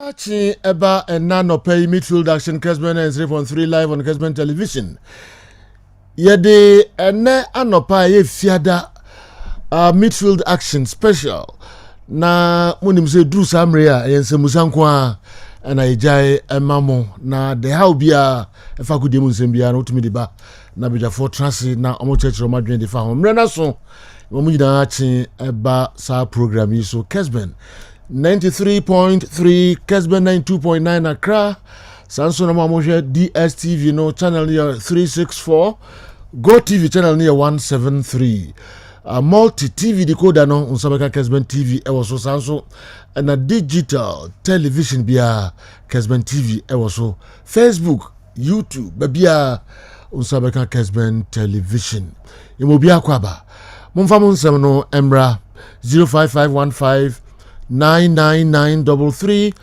Achi Eba and Nano Pay Midfield Action Kessben and 3.3 live on Kessben Television. Yede ene anopa ye fiada Midfield Action Special. Na munim se dru samre a yense musankwa na ejai emamo na de how bia efa ku demu nsem bia na otumi de ba na beja for transit na omo church ro madwen de fa ho mre na so omo nyina achi eba sa program yi so Kessben 93.3 Kessben 92.9 Accra Sanso na mo hwe DSTV no channel near 364 Go TV channel near 173 multi TV decoder no unsabeka Kessben TV e was so sanso and a digital television bia Kessben TV e was so Facebook YouTube bia unsabeka Kessben television imobia kwaba mumfa munsem no emra 05515 99933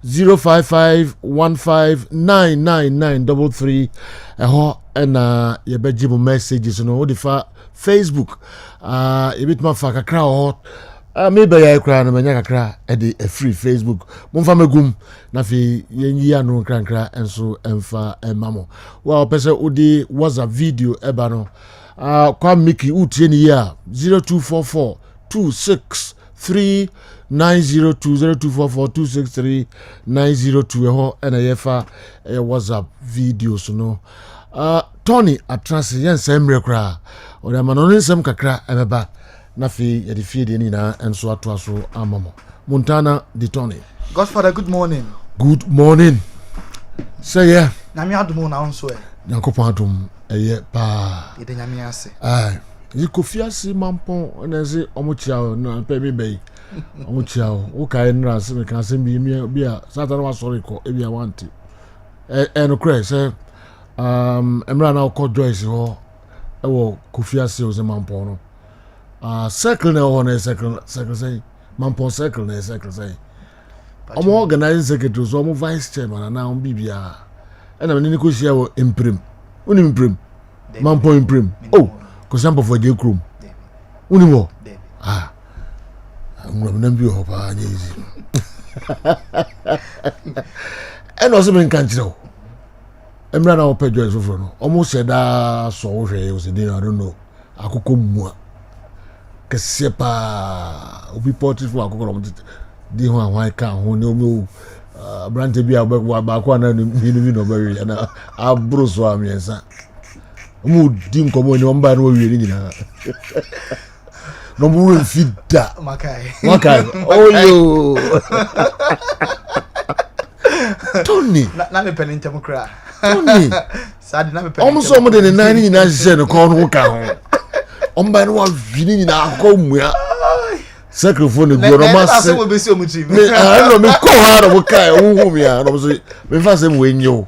05515999933 eho na yebejibu messages no odifa Facebook bit ma fa kakra ho maybe ya kra na manya kakra e dey free Facebook mumfa megum na fi yenyi anu krankra enso emfa emamo wa pese odi WhatsApp video eba no kwa miki utie ni ya 0244 263 9020244263902 eho na yefa WhatsApp videos no Tony atrase yense emre kra o da mano nsem kakra ebeba na fi ye de fie de ni na enso ato aso amamo Montana de Tony. Godfather, good morning. Good morning. Say yeah. Na mi adumo na onso e. Yankopon adum eye pa. Ye de nyame ase. Yi kofiase mampon na ze omochia na pe mi bei. Omochia o kai nra se me kan se bi a Satan wa sorry ko e bi a want. No craze say emra na ko Joyce ho ewo kofiase o ze mampon no. Circle na ho na circle say mampon circle na circle say. Omo organizing secretary so omo vice chairman na on bibia. E na me ni ko share wo imprim. Uni imprim. Mampon imprim. Oh, ko sample for the room. Uni mo. I'm not be hope easy. And also been cancer. I'm not our page as no. Almost said so was a dinner, I don't know. Akuko mua. Kesepa obi portrait for akuko di ho an kan ho ne omo brante bi ba kwa na ni no bari na abro so amiensa. Omo di nkomo ni omba na owie ni nyina. No more fida. Makai. Oh yo. Tony. Na me pen ntem kra. Tony. Sadi na me pen. Omo so mo de 9 ni na se no kon ho ka ho. Omba no wa vini ni na akọ mua. Sacrifice go no ma se. We be si omuchi. Me no me ko ha no kai wo mi a no so me fa se mo enyo.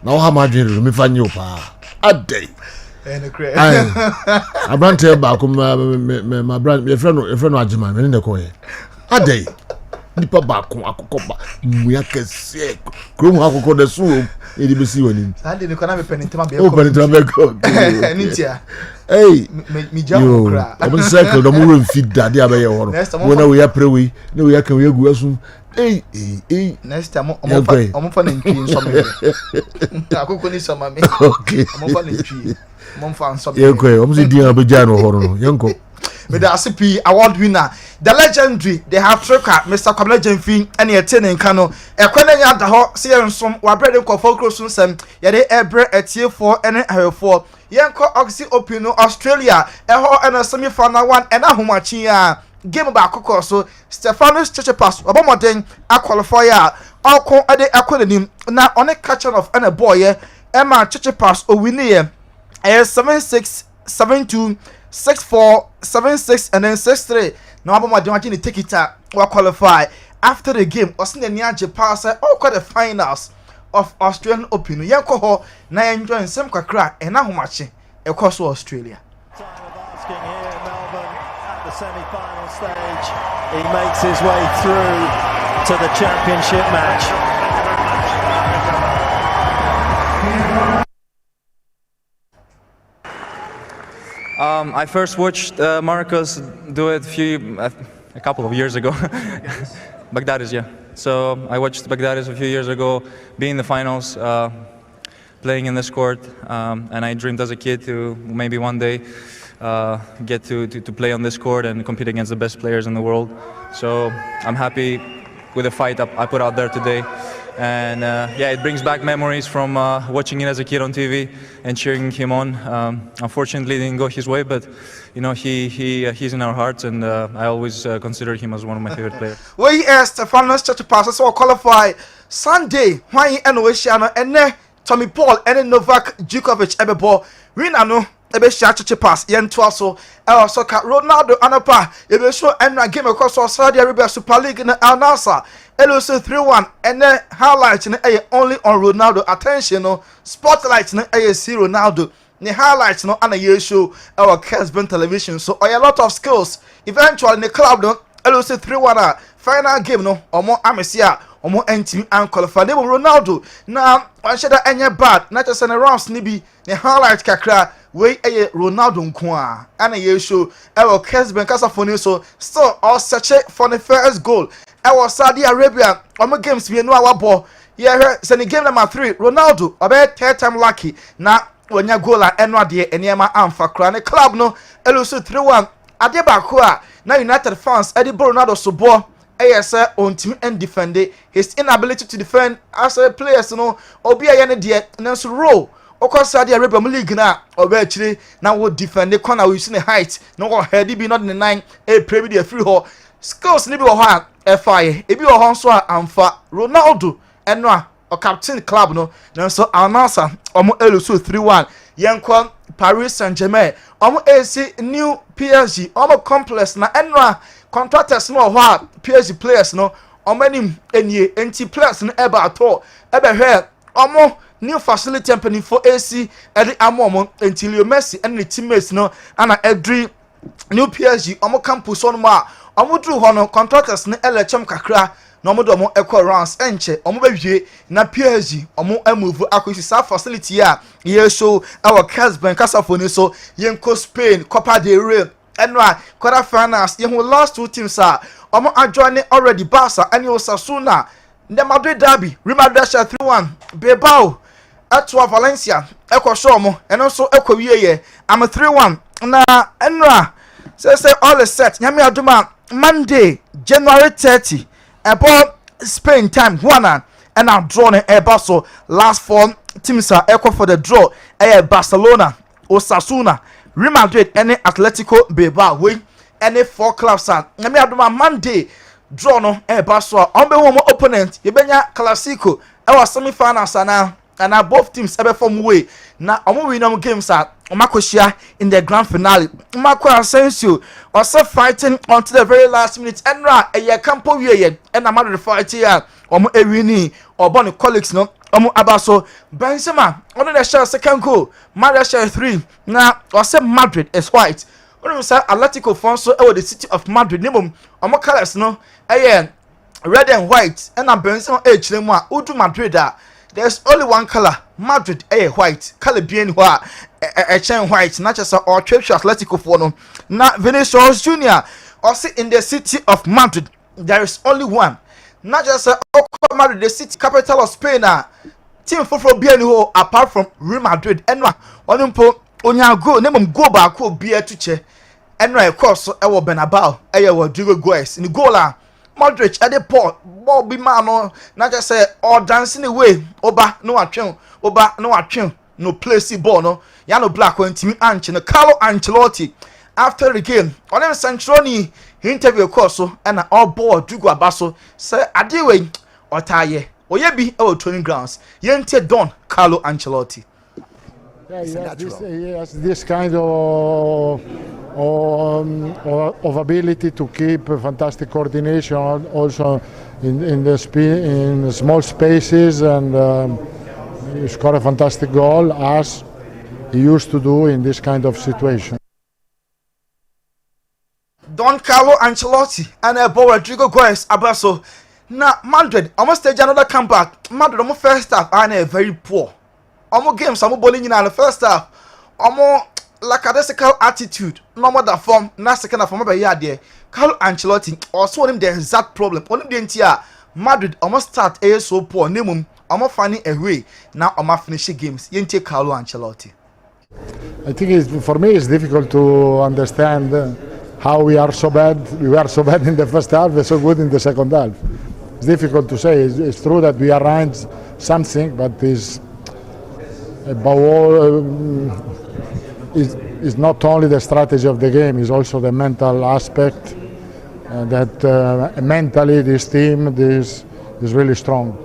Na wo ha ma dwere me fa nyo pa. Adai. And crazy. I brand my brand, your friend Ajima, and in the coy. A day. Nipa back, Akoba, Muyaka, Crum Hako, the Sue, ABC winning. I didn't come a penny to my open it. Hey, me jump. I'm a circle, the moving feed that the other one. When we are pray, no, we are can we go soon. Hey, next time I'm fun in something. I could need some mammy. Okay, I'm fun in tree. Monfan something. I'm the dear Bejano Horror, Yanko. With the RCP award winner, the legendary, they have tracker, Mr. Comlegend Fin, and your tin in Cano, a quenanya the hot, see some, were bread and focus on some, yet they air bread at tier 4 and a 4. Yanko Oxy Opino, Australia, a ho and a semi final one, and a humachia. Game about Coco, so Stephanus Chichipas, Obama a qualifier, all call a day acronym, now on a catcher of and a boy, Emma Chichipas, or Winnie. 7672 64 76 and then 63. Now I'm going to take it out or qualify after the game. Or send the Niaje pass all quite the finals of Australian Open. Yanko na enjoying some crack and now much across Australia. Asking here in Melbourne at the semi-final stage. He makes his way through to the championship match. I first watched Marcus do it a couple of years ago. Baghdad is, yeah. So I watched Baghdadis a few years ago, being in the finals, playing in this court, and I dreamed as a kid to maybe one day get to play on this court and compete against the best players in the world. So I'm happy with the fight I put out there today. And yeah, it brings back memories from watching it as a kid on TV and cheering him on. Unfortunately, it didn't go his way, but you know he's in our hearts, and I always consider him as one of my favorite players. We Stefanos Tsitsipas so qualify Sunday. Why and Oceano and Tommy Paul and Novak Djokovic ebebo wina no ebe sha Tsitsipas yen twaso soccer Ronaldo anapa ebe show and game across Saudi Arabia Super League na Al Nassr LOC 3-1 and then highlight na only on Ronaldo. Attention no spotlight na see Ronaldo. The highlights no ana ye show our Kessben television. So a lot of skills. Eventually the club no LOC 3-1 final game no omo amesia omo entimi and qualify dem Ronaldo na wan sheda enye bad na just na rounds ni bi the highlight kakra we Ronaldo nko a ana ye show our Kessben kasafoni. So still all search for the first goal our Saudi Arabia omo games bi no awabo yeah say game number 3 Ronaldo obe third time lucky na onya goal a eno ade eniema amfa kra ne club no LOC 3-1 ade ba ko a na United fans edi Ronaldo so bo on team and defend his inability to defend as a player no obi ayane de nanso row okọ Saudi Arabia league na oba achire na wo defend the corner we see the height no go head be not in the 9 pre be the free ho skills ni bi wo ha FI e bi wo ho so amfa Ronaldo eno a o captain club no nanso Al Nassr omo LOC 3-1 yenkwa Paris Saint-Germain omo AC new PSG omo complex na eno a contractors no ho PSG players no omanim enie enti players no eba ato ebe hwe omo new facility company for AC edi amomo enti Leo Messi and the teammates no ana edri new PSG omo campus on ma omo dru ho no contractors no elechem kakra na omo do omo equal rounds enche omo bewie na PSG omo move akwisi sa facility a ye show our Kessben kasafoni. So yenko Spain Copa del Rey enwa quarter finals ye who last two teams are omo adjoining already Barca and Osasuna the Madrid derby Real Madrid 3-1 Bilbao atwa Valencia ekwo show mo eno so ekwo wieye am 3-1 na enwa say all is set nyame aduma Monday January 30 about Spain time 1 and now draw ne eba so last 4 teams are ekwo for the draw Barcelona Osasuna Real Madrid and Atletico Bilbao we any 4 clubs are nyame aduma Monday draw no eba so on be one opponent yebenya Clasico e was semi finals and both teams ebe form way na omo win them games are omakoshia in the grand finale Marco Asensio also fighting until the very last minute and a campo wiye and a matter fight here omo ewini obon colleagues no omo abaso Benzema on the share second goal Maria share 3 na also Madrid is white on say Atletico Fonso e the city of Madrid nimum omo colors no red and white and Benzema e chire mu a udu Madrid there's only one color Madrid white color bien wa chain white not just or trade Atletico for no na Vinicius Junior also in the city of Madrid there is only one not just Madrid the city capital of Spain team for bien ho apart from Real Madrid enwa onimpo onya go nemum go ba ko bia tuche enwa of course e wo Bernabeu Rodrigo Goes in goal Modric at the ball be man no not just say or dancing away oba no atwen no place ball no ya no black when team anche no Carlo Ancelotti after the game on him Centroni interview course so and all ball Dugo Abaso say adewe otaye oye bi e training grounds yente Don Carlo Ancelotti. This kind of ability to keep fantastic coordination also in the small spaces, and he scored a fantastic goal as he used to do in this kind of situation. Don Carlo Ancelotti and Rodrigo Goes Abaso. Now Madrid almost stage another comeback. Madrid almost first half are very poor. Omo games some bowling in the first half. Omo lackadaisical attitude. No more that form. Na second half be here there. Carlo Ancelotti also him the exact problem. Only the entire Madrid almost start so poor nemum almost finding a way now almost finishing games. Yente Carlo Ancelotti. I think for me it's difficult to understand how we are so bad. We were so bad in the first half, we're so good in the second half. It's difficult to say. It's true that we arranged something, but it's above all is not only the strategy of the game, it's also the mental aspect. That mentally this team is really strong.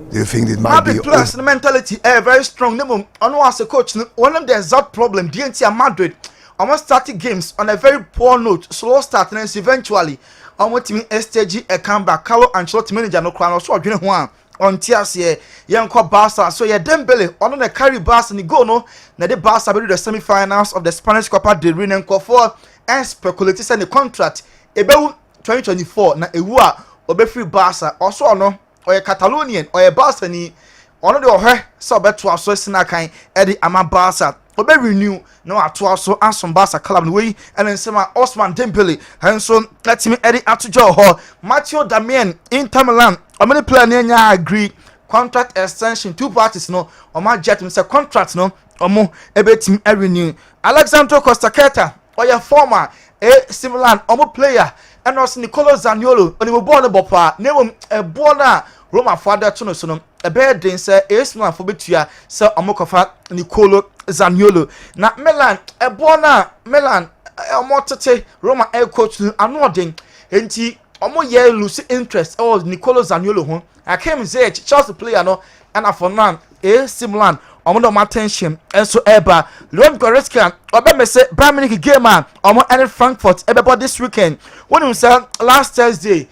Do you think it might be plus the mentality very strong? Nemo, I know as a coach, one of the exact problem DNT Madrid almost started games on a very poor note, slow start, and eventually almost to me STG a comeback. Carlo Ancelotti manager no crown so adwene ho a on tias ye yenko Barca so ye Dembele on the carry Barca ni go no na the Barca be the semi-finals of the Spanish Copa del Rey and for and speculate say the contract ebewu 2024 na ewu a obefree Barca also no or a Catalonian or a Barca ni ono de ohwe so beto aso sina kan e de ama Barca obe renew no ato aso asom Barca club no we and nsema Osman Dembele hanso let me edit atojo ho Matteo Darmian Inter Milan omani player na nya agree contract extension two parties no oma jet me say contract no omo ebetim renew Alexandro Costa-Curta or your former Milan omo player and also Nicolo Zaniolo oni mo ball no bopa name e ball na Roma father to no so no e be den say Milan for betua say omo kofa Nicolo Zaniolo na Milan e ball na Milan omo tete Roma coach anu odin enti omo ye lose interest Nicolo Zaniolo ho I came say Chelsea player no and for now Milan omo no attention enso eba Leon Goretzka obe me say Bayern Munich game man omo and Frankfurt ebe this weekend when him say last Thursday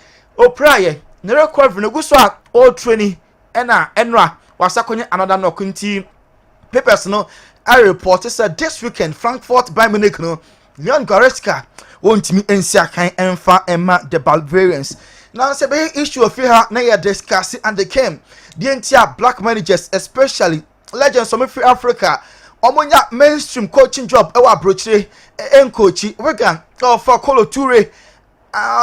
prior ne record no go so all training enra wasakonye another no kunti papers no I report said this weekend Frankfurt Bayern Munich no Leon Goretzka won't me ensia kan enfa emma the Bavarians now say be issue of here na ya discuss and they came the entire black managers especially legends from Africa omonya mainstream coaching job ewa brochire coachi Wigan for Kolo Toure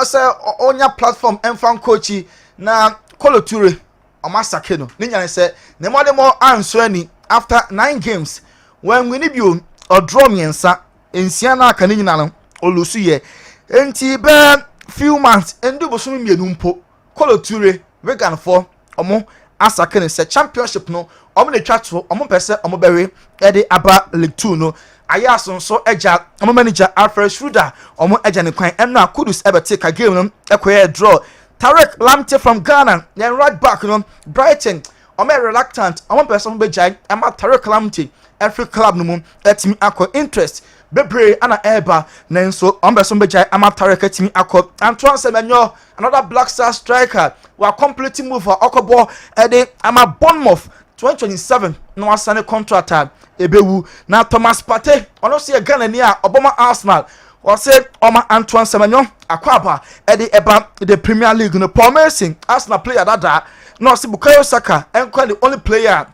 say onya platform enfan coachi na Kolo Toure omasake no ninya say ne more answer any after 9 games when we need you or draw miensa ensiana aka nyina no olusu ye enti be few months endu bosumi mienu mpo Kolo Toure Wigan for omo asake ne say championship no omo ne twato omo pese omo bewe e de aba League 2 no ayaso so eja omo manager Alfred Schroeder omo eja ne kwan eno akudus ebete ka game no ekoye draw Tarek Lamptey from Ghana then right back no Brighton omo reluctant omo pese omo beja ama Tarek Lamptey every club no mu etimi akọ interest bebre ana eba nenso omo pese omo beja ama Tarek etimi akọ Antoine Semenyo another Black Star striker wa complete move for okobo e de ama Bournemouth 2027 no asane contract ebewu na Thomas Partey ono se Ghana ni a oboma Arsenal o se oma Antoine Semenyo akwaba e de eba the Premier League no promising Arsenal player dada no se Bukayo Saka enko the only player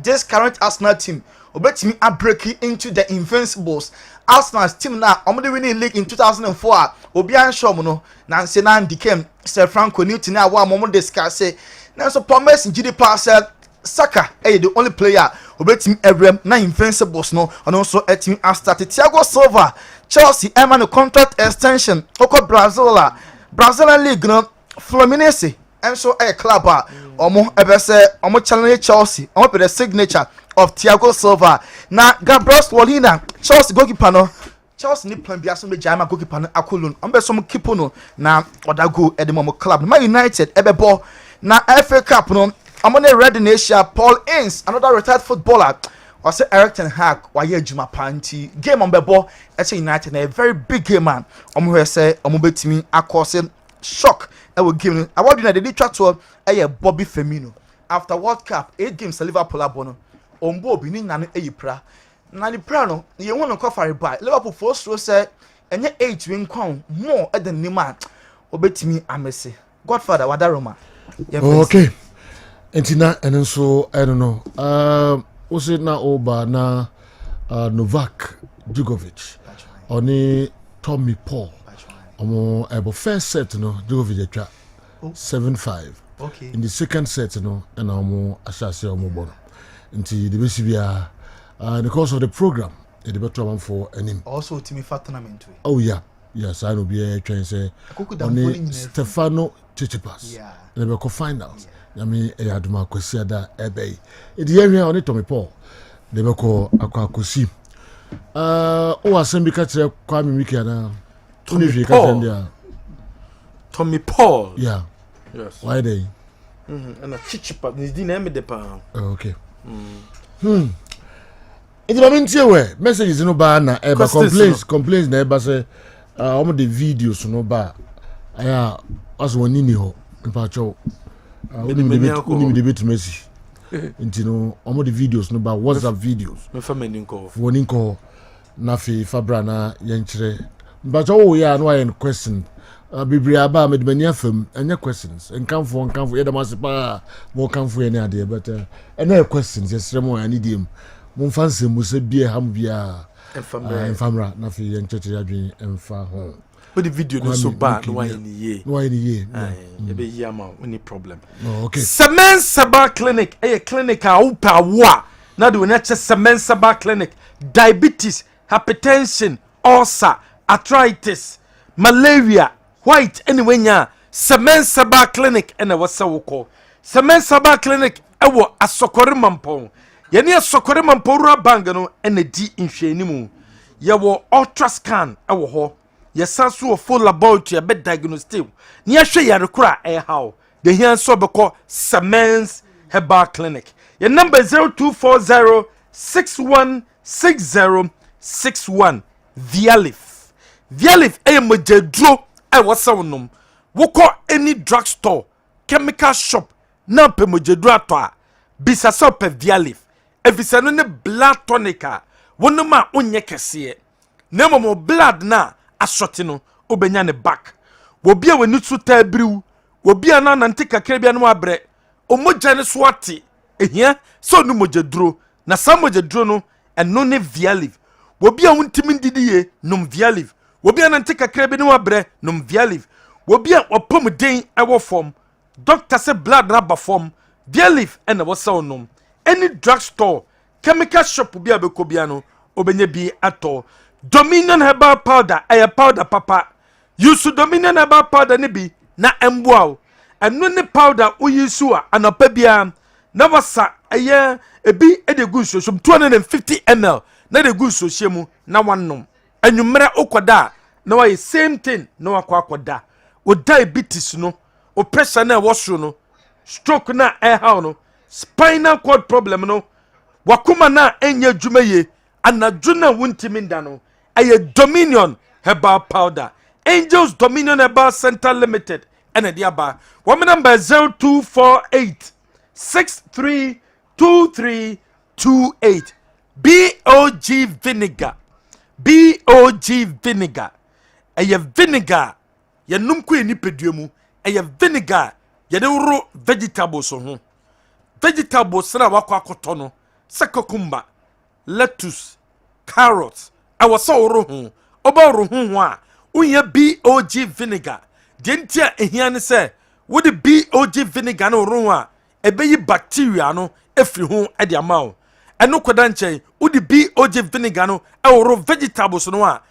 this current Arsenal team obetimi a break into the Invincibles Arsenal's team na omo the winning league in 2004 obi an show no na nse na ndikem Sir Franco Newton na wa mo discuss na so promising GD pass Saka the only player obetimi every na Invincibles no and also etimi a started Thiago Silva Chelsea no contract extension oko Brazilian league no Fluminense and so club omo ebese omo challenge Chelsea omo be the signature of Thiago Silva na Gabriel Molina Chelsea goalkeeper no Chelsea ni plan bia so me jama goalkeeper no akolon omo be so mo keep no na odago edemo club Man United ebebo na FA Cup no amone Red in Asia Paul Ince another retired footballer or say Eric Ten Hag waye adwuma panti game on bebo at United a very big game man omo we say omo betimi akose shock e will give award winner they did try to Bobby Firmino after World Cup 8 games Liverpool abono ombo obi ni nanu eyipra na ni pra no ye won ko fare by Liverpool first row say enye 8 win crown more than nima obetimi amese Godfather wadaroma okay entina enso I don't know ose na oba na Novak Djokovic oni Tommy Paul omo ebo first set no Djokovic etwa 7-5. Okay. In the second set, and I'm assassin bono. Until the BCBA, because of the program, the better one for him. Also, to me, fat tournament. Oh, yeah. Yes, I know be a train say on Stefano Chichipas. Yeah. Never go finals. I mean, I had my Quasiada Ebe. It's the area on it, Tommy Paul. They were called Aquacusi. Assembly catcher, Kwame Mikiana. Tommy Paul. Yeah. Yes. Why they? And a chichipa. This didn't have the pound. Okay. It's a minute messages no bar na eba complaints na eba say all the videos no bar aya as one nini ho mpa cho uni debate Messi nti no all the videos no bar WhatsApp videos me fa mani nko woni nko na fi fabra na yenkyere mpa cho ya no ayen question bibiri aba medmani afam anya questions enkanfo yeda masepa mo kanfo ene ade but ena questions yesremo ani dim mon fancy musa bie ham bia enfamra na fi yenkyere adwen emfa ho but the video no so bad no why ni ye ye be here ma any problem. Okay. Semen Saba Clinic a clinic a upa wa na do na che Semen Saba Clinic diabetes, hypertension, ulcer, arthritis, malaria, white anyway nya Semen Saba Clinic ena wasa woko Semen Saba Clinic ewo asokore mampon ye ne asokore mampon ra bang no ena di nhwani mu ye wo ultra scan ewo ho ye sanso full laboratory be diagnostic ne ahwe yare kura how the here so be call Semen's Herbal Clinic your number 0240 616061 Vialif mojedro wasa wonom woko any drugstore chemical shop na pe mojedro ato a bisa so pe Vialif efisa no ne blood tonica wonom a onye kese na momo blood na ashote no obenya ne back wo bia wani su tabriu wo bia na nante kakra bia no abre omoja ne so ate ehia so no mojedro na sa mojedro no eno ne Vialif wo bia wuntimi ndidiye nom Vialif wo bia nante kakra bi no abre nom Vialif wo bia opom den ewo form doctor say blood na ba form Vialif ena wo sa onom any drugstore chemical shop bia be ko bia no obenya bi ato Dominion Herbal Powder aya powder papa use Dominion Herbal Powder ne bi na emboa eno ne powder uyisu a anapa bia na wasa aya ebi edegu so 250 ml na de gu so hyemu na wanom anwumre okoda na why same thing na wakwakoda o diabetes no o pressure na wo no stroke na how no spinal cord problem no wakuma na enye adwumaye anadwo na wuntimi nda no aye Dominion Herbal Powder Angels Dominion Herbal Center Limited ene dia ba wo number 0248 632328 BOG vinegar eye vinegar ye num ko eni peduemu eye vinegar ye de woro vegetables ho vegetables na wakọ akoto no sekokumba lettuce carrots awoso woro ho oba woro ho a unya BOG vinegar de ntia ehia ne se wo de BOG vinegar no woro a ebeyi bacteria no efri ho e de amawo eno koda nchen udi BOG vinegar no eworo vegetables no a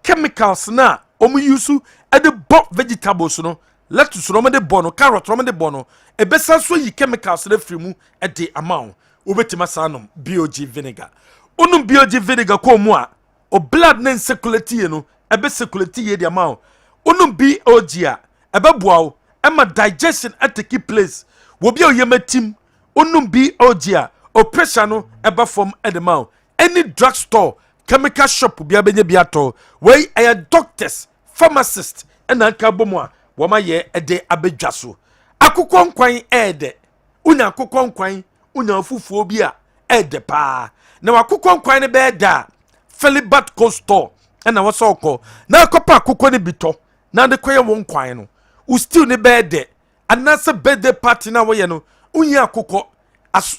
chemicals na omu yusu e de bo vegetables no lettuce no de bo no carrot no de bo no ebesa so yi chemicals na free mu e de amawo obetima sanom BOG vinegar onum BOG vinegar ko mu a o blood na circulate no ebe circulate ye de amawo onum BOG a ebe boawo ema digestion atake place wo bia oyematim onum BOG a o pressure no eba from edemau any drugstore chemical shop bia benye bia to wey aya doctors pharmacists ena ka bomu a wo ma ye ede abedwaso akukọ nkwan ede unya akukọ nkwan unya afufuo bi a ede pa na wakukọ nkwan ne be da Philibert Coastal ena wo so kọ na akopa akukọ ne bito na de koye wo nkwan no u still ne be de anasa birthday party na wo ye no unya akukọ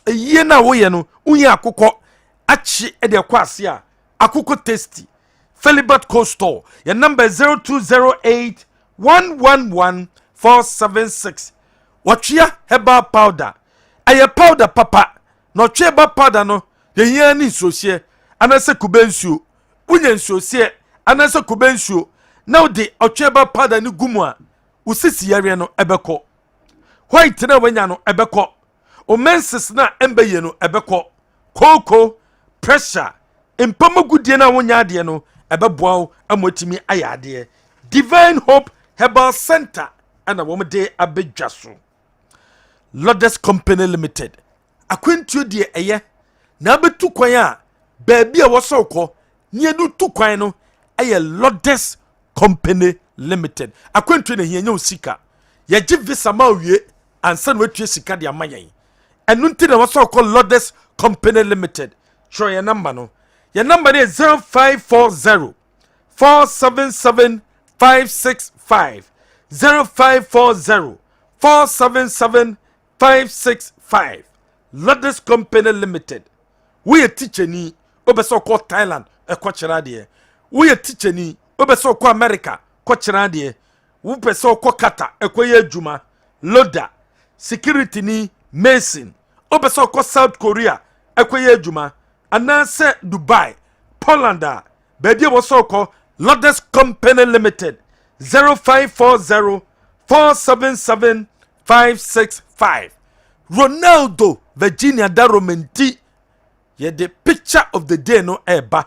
ye na wo ye no unya akukọ achi e de kwase a akukọ tasty Philibert Coastal your number 0208 111 476 watwea herbal powder aye powder papa no twe herbal powder no ye hia ni nsuohie anase kubensuo wunya nsuohie anase kubensuo now de otwe herbal powder ni gumu a usisi yare no ebekọ white na wanya no ebekọ o menses na embaye no ebekọ koko pressure empamagudie na wonya ade no ebeboa amotimi ayade Divine Hope Herbal Center and a woman de abedwaso Lodes Company Limited akwentuo de eye na betu kwan a baabi a wosokọ ne edu tu kwan no eye Lodes Company Limited akwentuo na hianya osika ye gi visa ma wie ansa na watue sika de amayen enu nti na wosokọ Lodes Company Limited show your number no your number is 0540 477 565 0540 477 565 Lodes Company Limited. We a teacher ni obeso ko Thailand e ko kira de. We a teacher ni obeso ko America ko kira de. We beso ko Qatar e ko ye adwuma. Loader security ni Mason obeso ko South Korea e ko ye adwuma. Anase Dubai Poland baby woso ko Lodes Company Limited 0540 477 565 Ronaldo Virginia Daromenti ye the picture of the day no eba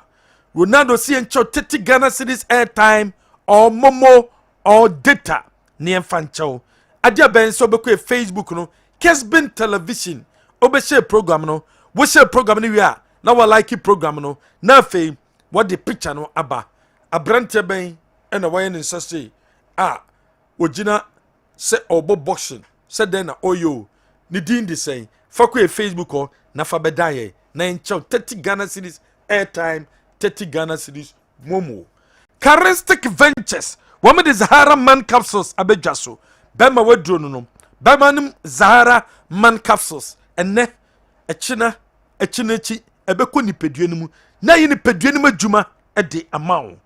Ronaldo see encho 30 Ghana cedis airtime or momo or data ni enfancho adia ben so be Facebook no Kessben television obe share program no we share program ni we a na wa like program no na fe what the picture no aba abrante ben ena waye ne nsase ogina se obo boxing se den na oyo ni din de say fa ko Facebook o na fa bedaye na encho 30 Ghana cedis airtime 30 Ghana cedis momo Charistic Ventures woman the Zahara man capsules abedwaso bema wadro no bema nim Zahara man capsules enne echina chi ebeko nipadua nimu na yi nipadua nimu adwuma de amawo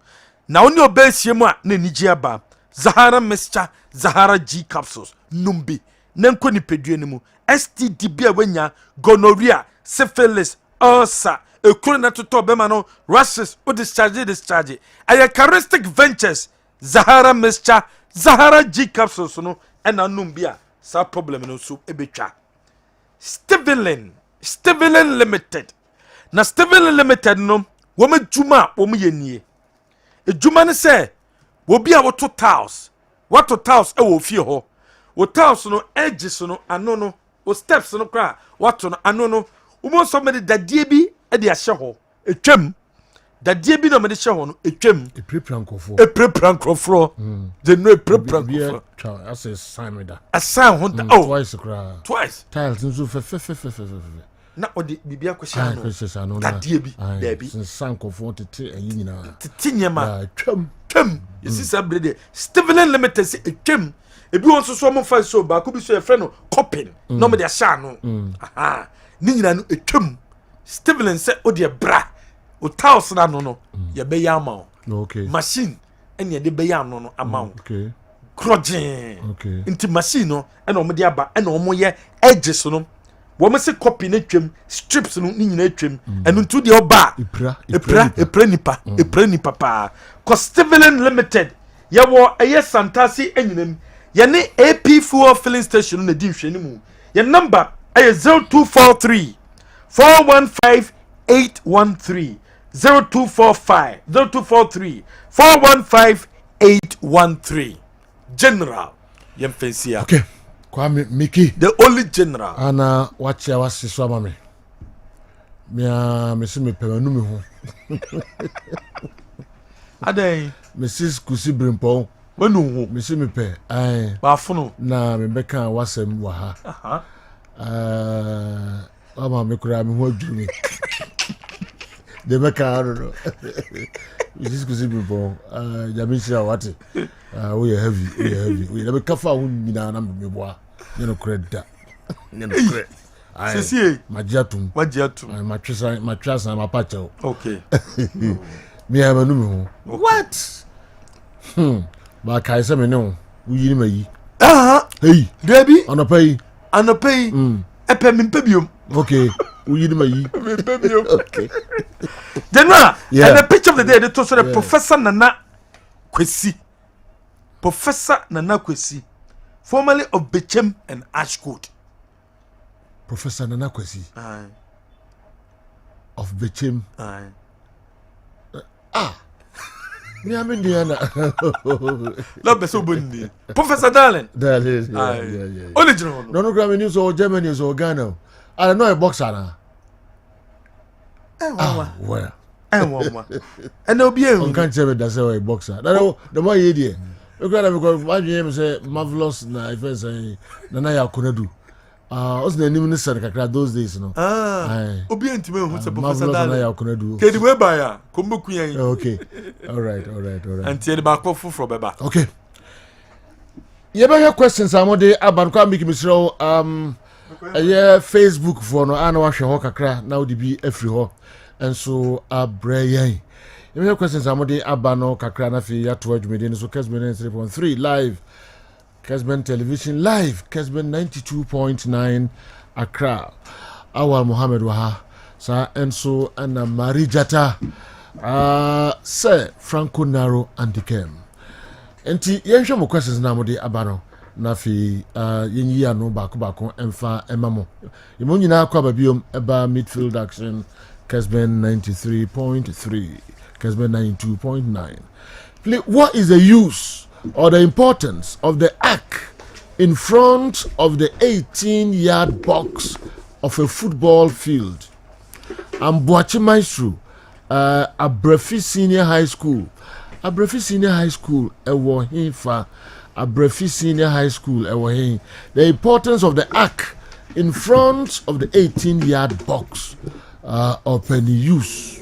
na oni obesie mu a na niji aba Zahara mixture Zahara G capsules numbi na nko nipadua nimu STD bia wanya gonorrhea syphilis ulcer ekuru na toto bema no rashes o discharge aya Charistic Ventures Zahara mixture Zahara G capsules no ena numbi a sa problem no so ebetwa Steven Limited na Steven Limited no woma djuma woma yenie edjuma ne se wo bia woto tiles e wo fie ho wo tiles no edges no ano no wo steps no kra wato no ano no wo so me dadie bi e de ahye ho etwam dadie bi no me de hye ho no etwam eprepran krofro de no eprepran krofro as a sign da asan ho twice tiles nso fe na odi bibia kwhia no dadie bi dabi san kofo tete ayi nyina tete nyema twam yesi sabrede Steven Limited se etwam ebi won so mo fa so ba ko bi so e frɛ no coping no me de ahya no aha ni nyina no etwam Steven se odi bra o tiles na no ye be ya ma okay machine ene de be ya no ama okay crojin inti machine no ene o mo de aba ene o mo ye edges no wo se copy na twam strips no ni nyina twam enu ntu de oba epra nipa pa ko Steven Limited ye wo eye Santasi enyinam ye ne AP fuel filling station na di hwani mu ye number eye 0243 415 813 0243 415 813 General yemfensia okay Kwame Miki the only general ana wacha wasiso amame me se me pemanu me ho adai Mrs. Kusi Brimpo wanu ho me se me pe ai ba fono na me beka wasem wa ha ama me kura me ho adwumi de beka no Mrs. Kusi Brimpo jamisi awate we heavy we na be kafa ho nyina na me boa ne no kreda ne no kre ai sisi magiatum ai matwasa mapacha okay me amanu me ho what ba kai se me no uyiri mayi Hey, Debbie, on a pay. A pemium. Okay, we need my Okay. General, Yeah. and the picture of the day, they told the Professor Nana Kwesi. Professor Nana Kwesi, formerly of Bechem and Ashcourt. Professor Nana Kwesi Aye. of Bechem. Aye. Me, I'm Indiana. Love be so bundy. Professor Darling. That is, Aye. yeah. Original. No, Grammy News or Germany or Ghana. I don't know a boxer now. Where? And there'll be On can't tell me that's a boxer. That the more idiot. Look at because my name say marvelous. Na if I say Nana Yakunedu. What's the name of those days? No. Obi antime who say Professor Marvelous Nana Darling. Yakunedu. Kedi we buy ya. Kombo kuyan. Okay. All right. And tie the back off from beba. Okay. You ever hear questions? I'm on the Abanka Miki Misro. Yeah, Facebook for no. I know what you kakra now. The be every ho. And so Brian. You have questions? I'm on the Abano kakra na fi ya tuwa jumedeni. So Kessben 3.3 live. Kessben television live. Kessben 92.9 Accra. Awal Mohammed Waha. Sa Enso and Marijata. Sir Franco Naro and Dikem. Enti yenhwe mo questions na mo de abano na fi yenyi ano bako emfa emamo. Yemo nyina akwa babiom eba midfield action Kessben 93.3 Kessben 92.9. Please, what is the use or the importance of the arc in front of the 18-yard box of a football field? Amboachi Maestro, Abrefi Senior High School. Abrefi Senior High School, ewo hinfa. Abrefi Senior High School, ewo hin. The importance of the arc in front of the 18-yard box of any use.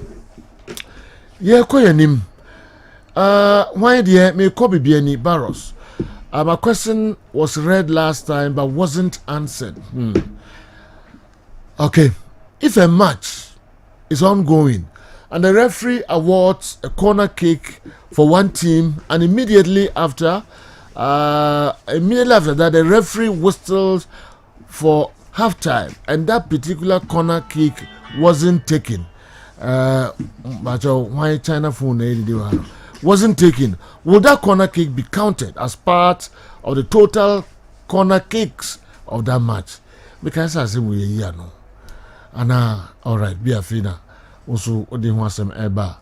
Yeah, koyanim. Why dear may copy be any barrows? My question was read last time but wasn't answered. Okay, if a match is ongoing and the referee awards a corner kick for one team, and immediately after that the referee whistles for halftime and that particular corner kick wasn't taken, but why China phone wasn't taken, will that corner kick be counted as part of the total corner kicks of that match? Because I say we here no. All right, be a fina. Also, odi ho asem eba.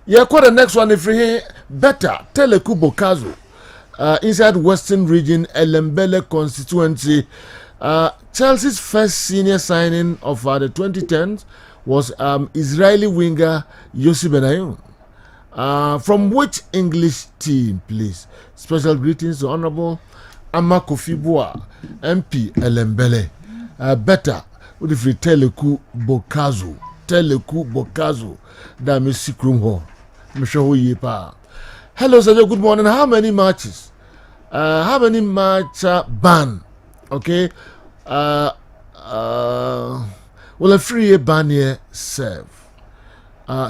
Yeah, quite the next one if we better Teleku Bokazo inside Western Region Elembele constituency. Chelsea's first senior signing of the 2010s was Israeli winger Yossi Benayoun. From which English team, please? Special greetings to Honorable Ama Kofi Boa, MP Elembele. Better with the Teleku Bokazo. Teleku Bokazo. That me sikrum ho. Me show ye pa. Hello, sir. Good morning. How many matches? How many match ban? Okay. Well, a free ban here serve.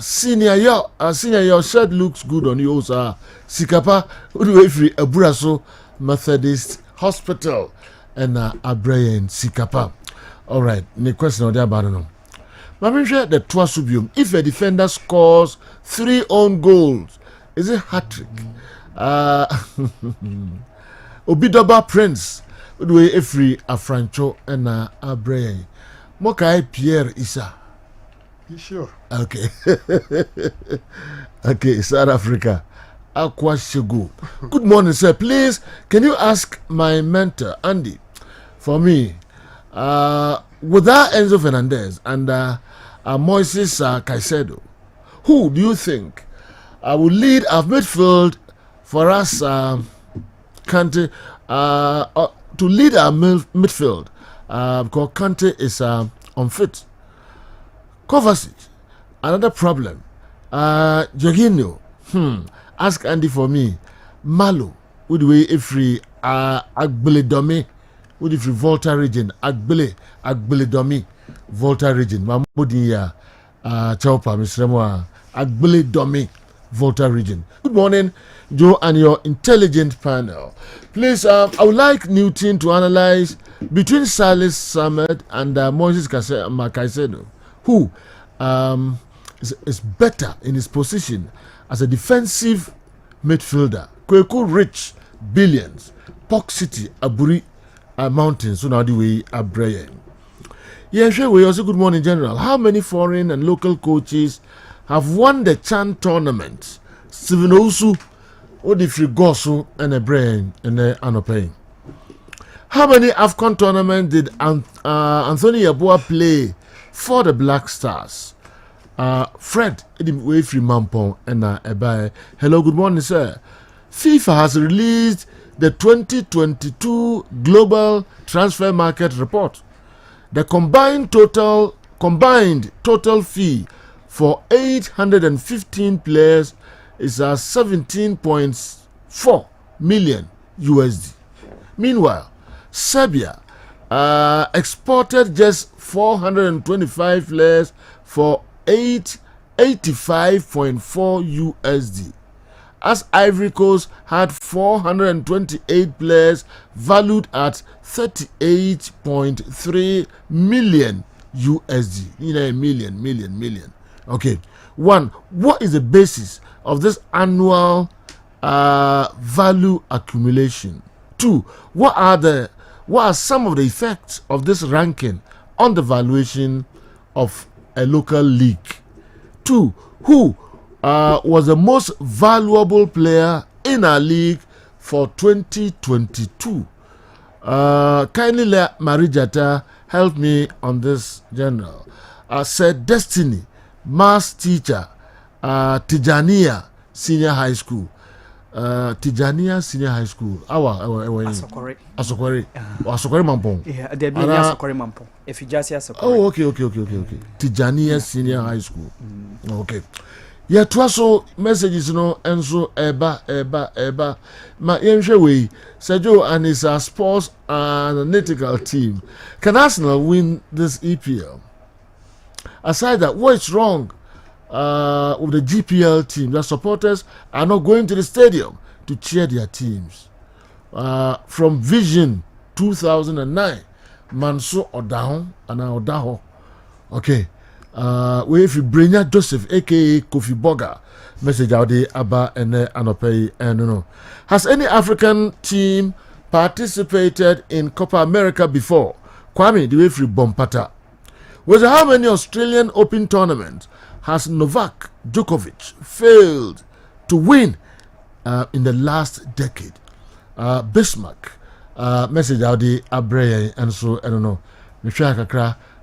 Senior, your shirt looks good on you, sir. Sikapa, we free Aburaso Methodist Hospital and Abrayan Sikapa. All right. Any question on that? No. Mamisha the Twasubium. If a defender scores 3 own goals, is it hat-trick? Obidoba Prince, we free Afrancho and Abrayan. Mokai Pierre Issa. You sure? Okay. Okay, South Africa. Aqua Shego. Good morning, sir. Please, can you ask my mentor, Andy, for me, without Enzo Fernandez and Moises Caicedo, who do you think will lead our midfield for us, Kante, to lead our midfield? Because Kante is unfit. Kovacic, another problem. Jorginho, ask Andy for me. Malo, would we if we Agbele Domi, would if we Volta region, Agbele Domi, Volta region, Mamudia, Chopa, Mr. Moa, Agbele Domi, Volta region. Good morning, Joe, and your intelligent panel. Please, I would like Newton to analyze between Salis Samed and Moses Caicedo, who is better in his position as a defensive midfielder. Kweku Rich, billions. Pok City, Aburi Mountains, so now the way Abreye. Yes, we also good morning, General. How many foreign and local coaches have won the Chan tournament? Steven Osu, Odifri Gosu, and Abreye, and Anopay. How many AFCON tournaments did Anthony Yeboah play for the Black Stars? Fred, Edimwefri Mampong, and Ebae. Hello, good morning, sir. FIFA has released the 2022 Global Transfer Market Report. The combined total fee for 815 players is 17.4 million USD. Meanwhile, Serbia exported just 425 players for 85.4 USD. As Ivory Coast had 428 players valued at 38.3 million USD. You know, million. Okay. One, what is the basis of this annual value accumulation? Two, what are some of the effects of this ranking on the valuation of a local league? Two, who was the most valuable player in our league for 2022? Kindly let Marijata help me on this, General. Said Destiny, maths teacher, Tijania Senior High School. Tijania Senior High School. Asokore. Asokore Mampong. Yeah, there be Asokore Mampong. If you just say Asokore. Oh, okay. Tijania Senior High School. Okay. Yeah, twaso messages no enso eba. Ma yenhwe we Sergio and his sports analytical team. Can Arsenal win this EPL? Aside that, what is wrong with the GPL team? The supporters are not going to the stadium to cheer their teams. From Vision 2009, Manso Odaho and Odaho. Okay. If you bring Joseph, aka Kofi Boga, message out there about and Anopay and no. Has any African team participated in Copa America before? Kwame, the way free Bompata. Was how many Australian Open tournaments has Novak Djokovic failed to win in the last decade? Bismarck, message out there Abreye and so I don't know.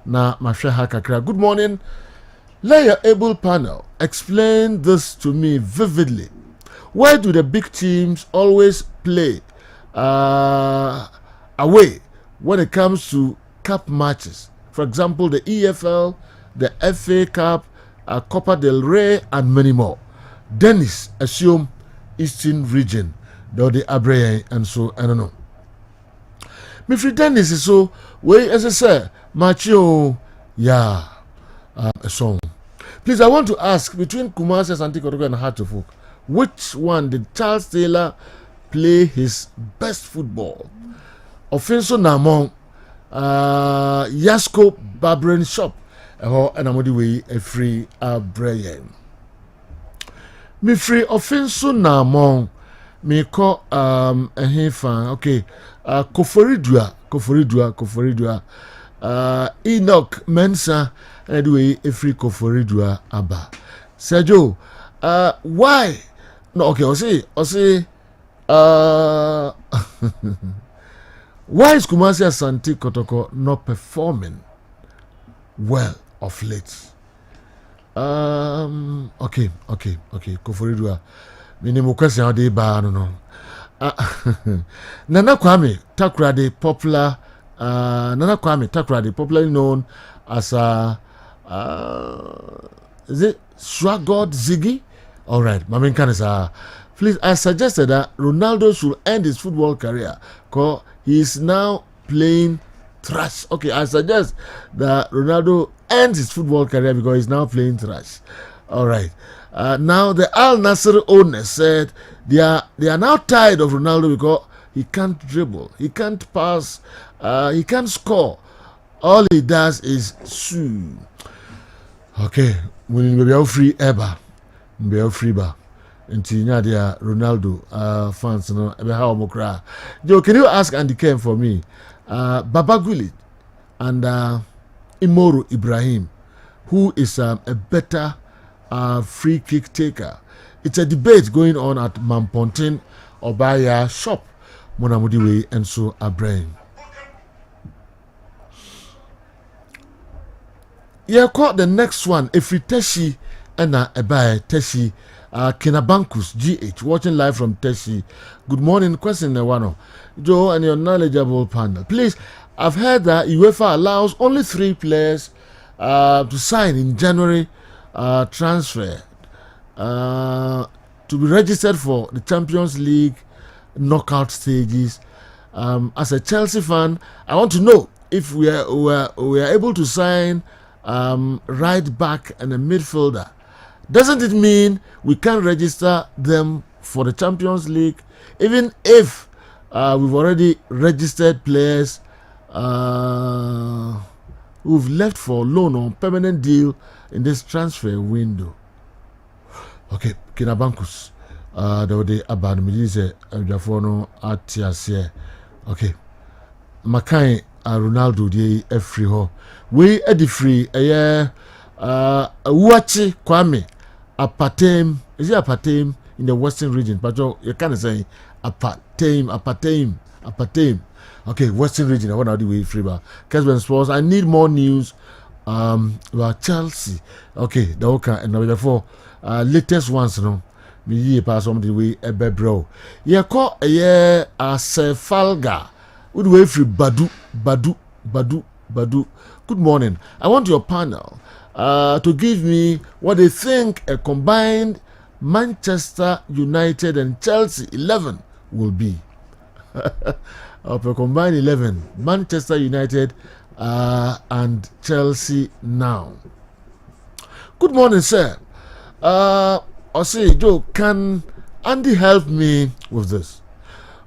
Na Masheha Kakra. Good morning. Let your able panel explain this to me vividly. Why do the big teams always play away when it comes to cup matches? For example, the EFL, the FA Cup, Copa del Rey, and many more. Dennis, assume Eastern region, though the Abreye and so I don't know. Mifri Dennis is so way as I say. Macho, yeah, a song. Please, I want to ask, between Kumasi, Asante Kotoko, and Hartlepool, which one did Charles Taylor play his best football? Offenso Namong, Yasko Barbering Shop, and I'm way a free Brian. Me free Offenso Namong, me call a fan, okay, Koforidua. Enoch Mensa anyway a free Koforidua Abba. Sergio, why? No, okay, I'll say why is Kumasi Asante Kotoko not performing well of late? Okay, Koforidua. Minimum question how they bar no. Nana Kwame Takrade popular. Nana Kwame Takrade, popularly known as is it Swagod Ziggy? All right, Mamin Kanisa. Please, I suggested that Ronaldo should end his football career because he is now playing trash. Okay, I suggest that Ronaldo ends his football career because he's now playing trash. All right. Now the Al Nassr owners said they are now tired of Ronaldo because he can't dribble, he can't pass, he can't score. All he does is sue. Okay, when we be free ever, be free ba. Until dia Ronaldo fans no ebe how mo cry. Joe, can you ask Andy Ken for me? Baba Gullit and Imoru Ibrahim, who is a better free kick taker. It's a debate going on at Mampontin Obaya shop, Monamudiwe and so Abraham. Yeah, caught the next one. If we Teshi and Ebaye Teshi Kinabankus GH watching live from Teshi. Good morning, question one. Joe and your knowledgeable panel. Please, I've heard that UEFA allows only 3 players to sign in January transfer to be registered for the Champions League knockout stages. As a Chelsea fan, I want to know if we are able to sign right back and a midfielder. Doesn't it mean we can't register them for the Champions League, even if we've already registered players who've left for loan or permanent deal in this transfer window? Okay, Kinabankus. There were the Abanimidise Jafono Atiasie. Okay, Makai Ronaldo de Efriho. We at the free Wachi Kwame Apartame. Is it Apartame in the Western region? But you can't say Apartame. Okay, Western region. I want to do way free bar. Kessben Sports. I need more news about Chelsea. Okay, the okay, and therefore latest ones, no. Me ye pass on the way a bebro. Yeah, call a year as Falga. Would way free Badu. Good morning. I want your panel to give me what they think a combined Manchester United and Chelsea 11 will be. Of a combined 11, Manchester United and Chelsea now. Good morning, sir. I say, Joe, can Andy help me with this?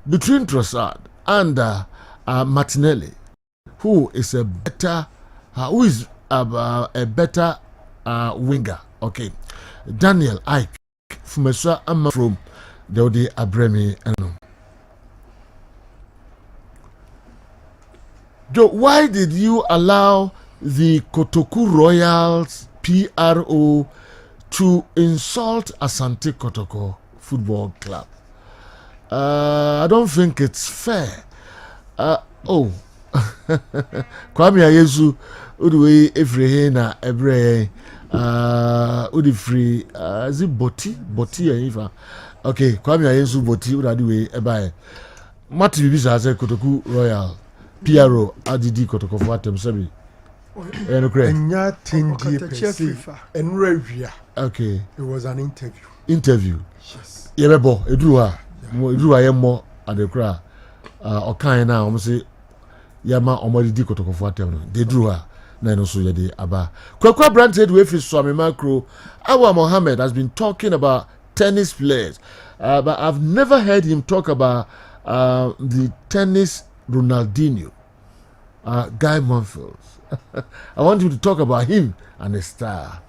Between Trossard and Martinelli, who is a better winger? Okay, Daniel Ike from Deode Abremi. Joe, why did you allow the Kotoku Royals PRO to insult Asante Kotoko Football Club? I don't think it's fair. Kwame Ayesu udwe efrehe na ebre udifri zi boti yifa. Okay, Kwame Ayesu boti udadiwe ebae. Mati bibisa ase Kotoku Royal PRO adidi Kotoko fatem sebi. Enya tindi pesi enrevia. Okay. It was an interview. Yes. Yebebo edruwa yemo adekra okan na omse yama omodidi Kotoko fatem no. They drew her na no so yede aba. Kwakwa Branded we fi Swami Macro. Awa Mohammed has been talking about tennis players. But I've never heard him talk about the tennis Ronaldinho, Guy Monfils. I want you to talk about him and his star.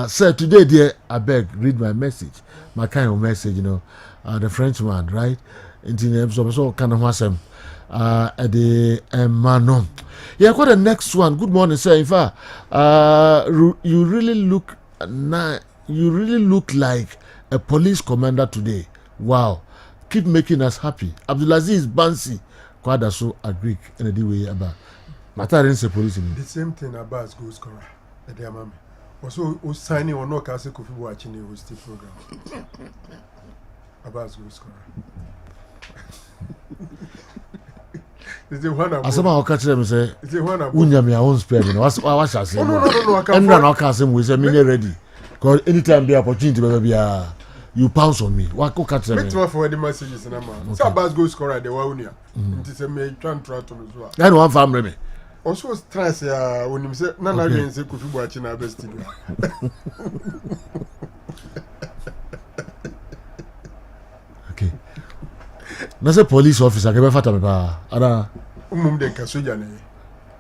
Sir, today, dear, I beg, read my message. My kind of message, the Frenchman, right? So kind of awesome. The Manon. Yeah, got the next one. Good morning, sir. In fact, you really look like a police commander today. Wow. Keep making us happy. Abdulaziz Bansi. Kwada so agree in the way about. Matter say police. The same thing about goal scorer. The mama. Also, signing or no case Kofi watching the host program. About goal scorer. Is the one about. Asama o catch them say. Is the one about. Unya me own spare me. What shall say? No. I can't. And now can say we say me ready. Because anytime the opportunity be you pounce on me. What go catch them? Wait for the messages na man. Say about goal scorer the one unia. It say me try to so. Then one family me. Also stress ya when you say na na yen say Kofi watching na best studio. Okay. Nasa police officer kebe fata me pa. Ada De ka soja ne.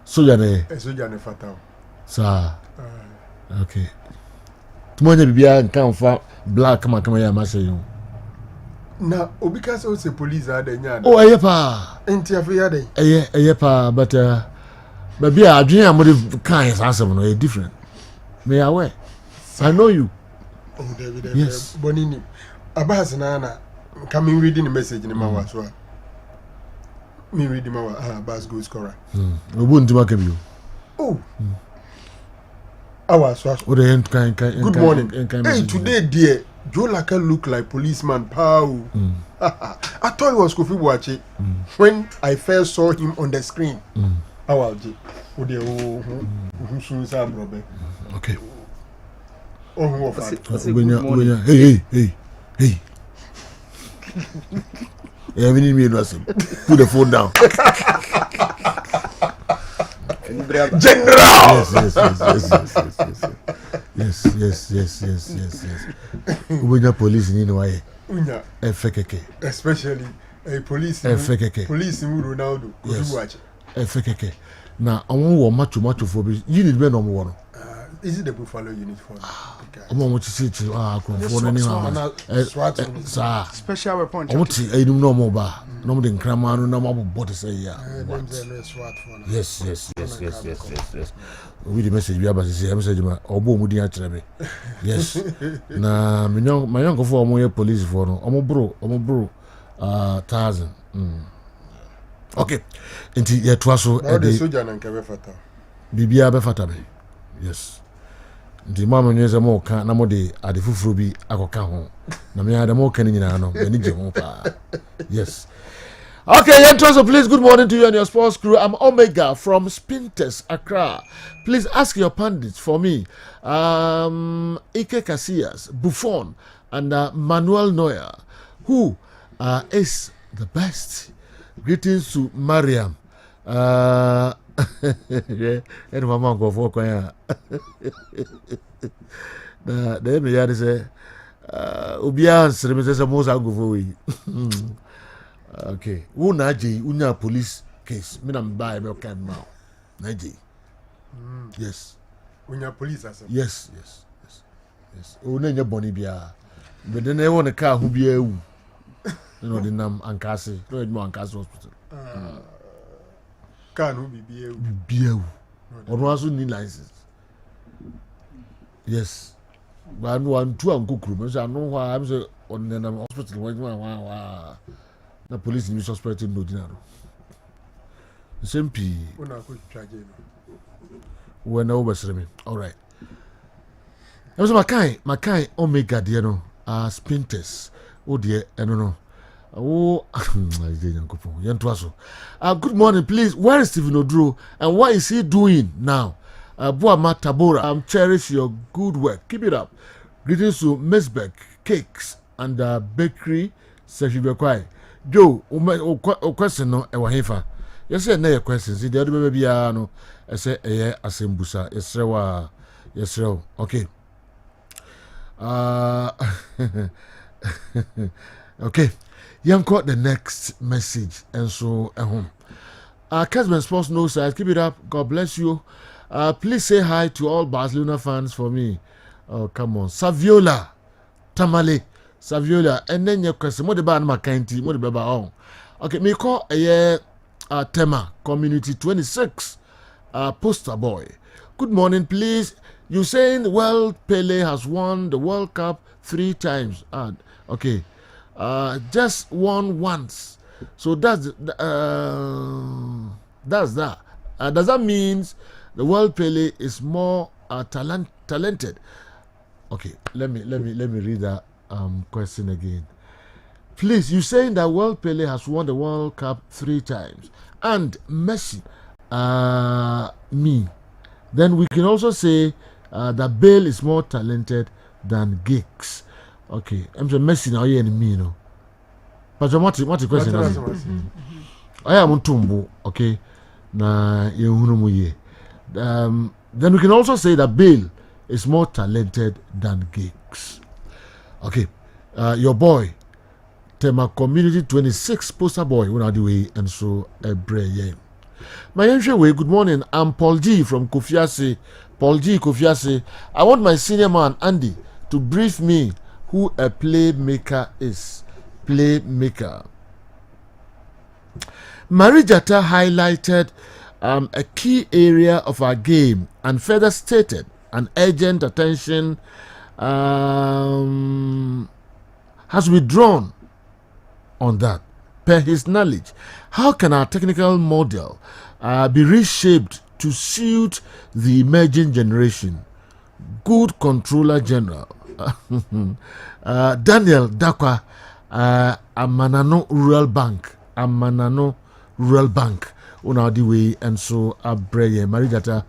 soja ne. Soja ne fata. Sa. Okay. Tumonye bibia nkan fa black kama ya ma say you. Na obi ka say police ada nya. Oh, eye pa. Enti afi ya dey. Eye pa, but bia adwen amode kan asem no e different. Me aware. I know you. Oh, David. Yes. Bonini. Abas na coming reading the message in my so. Me reading my Bas goal scorer. Obu ntima ke bio. Oh. Our so. Good morning. Hey, today dear, Joe Laka look like policeman pow. I thought he was Kofi Boache when I first saw him on the screen. Our J. Okay. Oh, hey. Yeah, we need me to put the phone down. General. Yes. When your police in way. FKK. Especially a police. FKK. Police in Ronaldo. Yes. FKK. Now, I want much for you need be no more. Is it the Buffalo uniform? Special weapon. No more bar. No more than Cramano, no more body say, Yes. With the message we have as a message, or Boomudi actually. Yes. Now, my uncle for more police for no, Omo bro, 1,000. Okay. Until yet, Twasso, the soldier and Kavefata. Bibia Befata. Yes. The mama nyeza mo ka na mo de ade fufuro bi akoka ho na me ade mo ka ni nyina no ani je ho pa. Yes. Okay, so please, good morning to you and your sports crew. I'm Omega from Spinters, Accra. Please ask your pundits for me. Ike Casillas, Buffon, and Manuel Neuer. Who is the best? Greetings to Mariam. And mama go for kwanya. The me ya say obia answer me say mo sa go for we. Okay. Who na je unya police case. Me na buy me okay now. Na je. Yes. Unya police as. Yes. O na nya boni bia. But then e won the car who bia ewu. You know the name Ankasi. No e mo Ankasi hospital. Can who be BU? Or also need license. Yes. But I know I'm too uncoupled. So I know why I'm so on the hospital. Why the police in suspecting no dinner. The same P. When I was me. All right. That was my kind Omega, dear no. Spinters. Oh dear, I don't know. Oh, good morning, please. Where is Stephen Odro and what is he doing now? Boama Tabora, cherish your good work. Keep it up. Greetings to Mesbeck Cakes and Bakery. Sejibekwai. Joe, question no ewahefa. Yes, no questions. The other baby no. I say asembusa. Yes, okay. Okay. Young caught the next message and so at home. Kessben Sports No Side, keep it up. God bless you. Please say hi to all Barcelona fans for me. Oh, come on. Saviola Tamale. Saviola. And then your question. What about my county? What about okay, me call a Tema Community 26 poster boy. Good morning, please. You saying World Pele has won the World Cup 3 times. Okay. Just won once. So that's that. Does that mean the World Pele is more talented? Okay, let me read that question again. Please, you saying that World Pele has won the World Cup 3 times and Messi me. Then we can also say that Bale is more talented than Giggs. Okay, I'm saying Messi now here in me, no. But what question? I am Tumbo, okay. Na ye. Then we can also say that Bale is more talented than Giggs. Okay. Your boy, Tema Community 26 poster boy, when are the way and so a bray. My way, good morning. I'm Paul G from Kofiase. Paul G Kofiase. I want my senior man Andy to brief me who a playmaker is. Playmaker. Marijata highlighted a key area of our game and further stated an urgent attention has withdrawn on that. Per his knowledge, how can our technical model be reshaped to suit the emerging generation? Good Controller General Daniel Dakwa, Amanano Rural Bank, on the way, and so Abreye Marijata.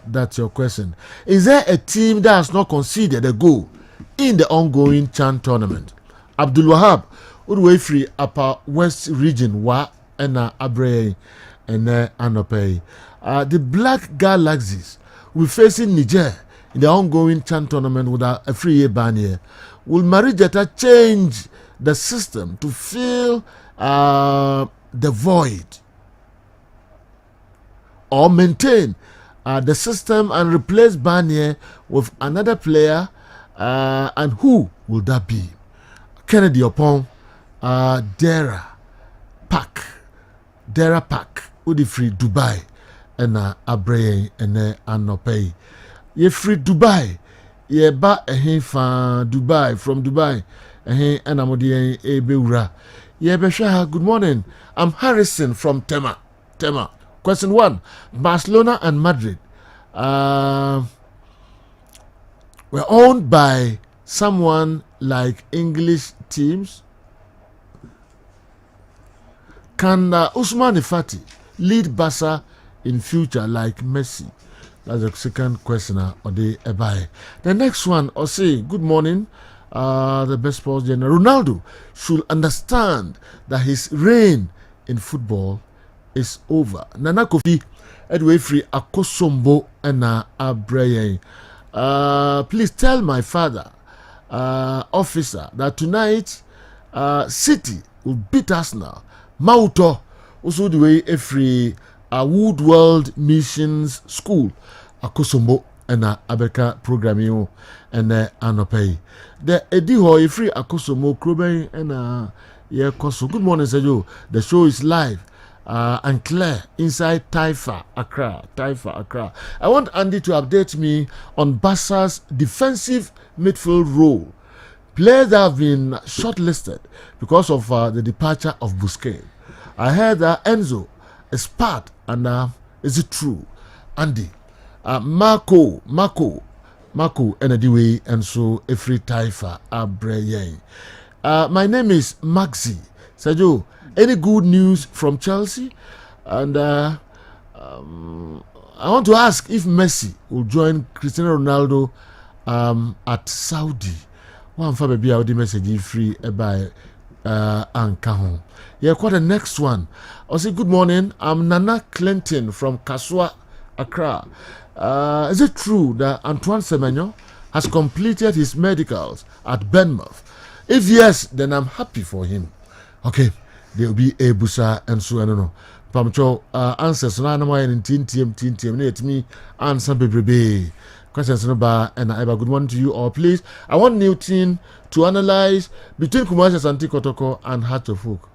That's your question. Is there a team that has not conceded a goal in the ongoing CHAN tournament? Abdul Wahab, Udway Free Upper West Region, Wa and Abreye and Anope. The Black Galaxies will facing Niger in the ongoing CHAN tournament with a free year ban here. Will Marijata change the system to fill the void, or maintain the system and replace Barnier with another player, and who will that be? Kennedy upon Dera Park, Udi free Dubai, and Abreye and Anopei. Ye free Dubai, ye ba fa Dubai from Dubai, and Amodi Ebeura. Ye besha, good morning. I'm Harrison from Tema. Question 1. Barcelona and Madrid were owned by someone like English teams. Can Usman Fati lead Barca in future like Messi? That's the second question. The next one, I'll say, good morning. The best sports general Ronaldo should understand that his reign in football is over. Nana Kofi Edway Free Akosombo and Abreye. Please tell my father, officer, that tonight City will beat Arsenal. Mauto also the way every Woodworld Missions School Akosombo and Abeka programming and Anopei. The Ediho free Akosombo Kroben and Koso. Good morning, Sergio. The show is live and clear inside Taifa Accra. I want Andy to update me on Barca's defensive midfield role. Players that have been shortlisted because of the departure of Busquets. I heard that Enzo is part, and is it true? Andy, Marco, anyway, and so every Taifa Abreye. My name is Maxi. Sergio, any good news from Chelsea? And I want to ask if Messi will join Cristiano Ronaldo at Saudi. One for baby, I'll message free by Ankahon. Yeah, quite the next one. I'll say good morning. I'm Nana Clinton from Kaswa, Accra. Is it true that Antoine Semenyo has completed his medicals at Bournemouth? If yes, then I'm happy for him. Okay, there will be a busa and so I don't know. Pamcho answers na na moyen TM let me answer baby. Questions no ba and Eba, good morning to you all. Please, I want Newton to analyze between Kumasi Asante Kotoko and Heart of Folk.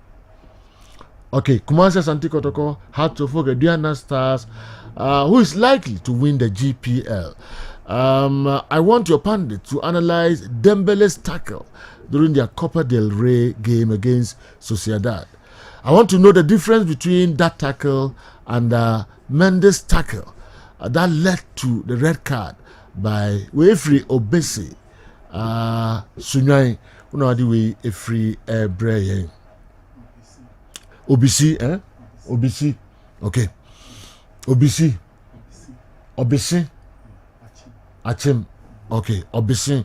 Okay, Kumasi Asante Kotoko, Heart of Folk, Diana Stars, who is likely to win the GPL. I want your pundit to analyze Dembele's tackle during their Copa del Rey game against Sociedad. I want to know the difference between that tackle and Mendes' tackle that led to the red card by Wefri Obese. Sunyai, Unadi Wefri Ebreye. Obisi, eh? Obisi. Okay. Obisi. Achim. Okay. Obisi.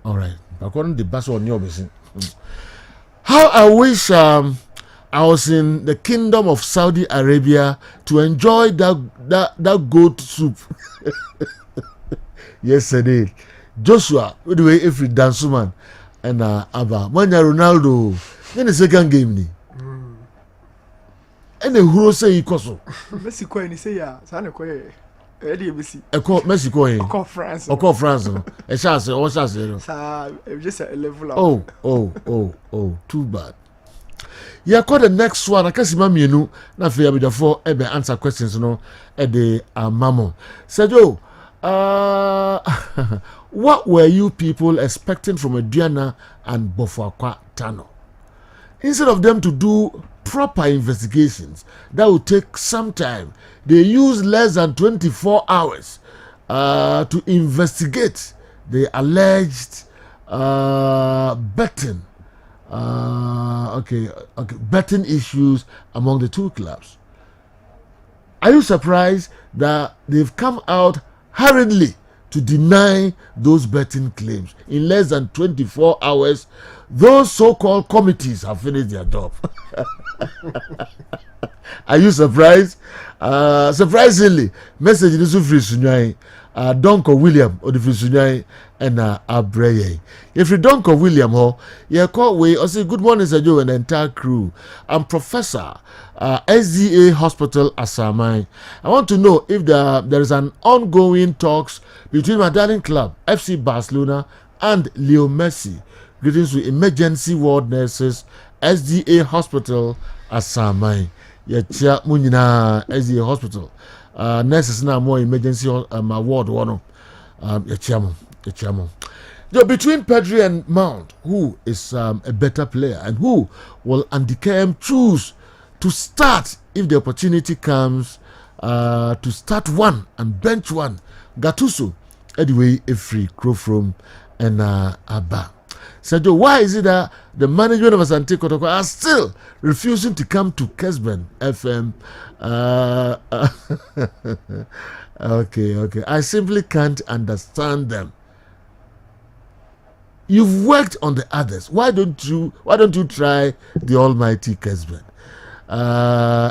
All right. According to the bus on your Obisi. How I wish I was in the kingdom of Saudi Arabia to enjoy that goat soup. Yesterday, Joshua, with the way every dancer man, and Abba. Manya Ronaldo. In the second game, ni. And the hero say he koso. Messi ko ni say ya, sa na ko ye. E dey Messi. E ko Messi ko yin. Ko France. O ko France no. E chance, o chance no. Sa just a level up. Oh, too bad. Yeah, call the next one. I can see mienu na fe abidafo e be answer questions no e de amamo. Sergio, what were you people expecting from Aduana and Bofuakwa Tano? Instead of them to do proper investigations that would take some time, they use less than 24 hours to investigate the alleged betting betting issues among the two clubs. Are you surprised that they've come out hurriedly to deny those betting claims? In less than 24 hours, those so-called committees have finished their job. Are you surprised? Surprisingly, message is free sunyai. Donko William or the Frisunyai and Abreye. If you Donko William ho, you call way or say good morning, Sir Joe and the entire crew. I'm Professor SDA Hospital Asamai. I want to know if there is an ongoing talks between my darling club FC Barcelona and Leo Messi. Greetings to emergency ward nurses SDA Hospital Asamai. Yachia Munina SDA Hospital. Nurses now more emergency ward one. Yachamo. Between Pedri and Mount, who is a better player and who will Andicam choose to start if the opportunity comes to start one and bench one? Gattuso, anyway, a free crow from and Abba. Sergio, why is it that the management of Asante Kotoko are still refusing to come to Kessben FM? Okay. I simply can't understand them. You've worked on the others. Why don't you try the almighty Kessben?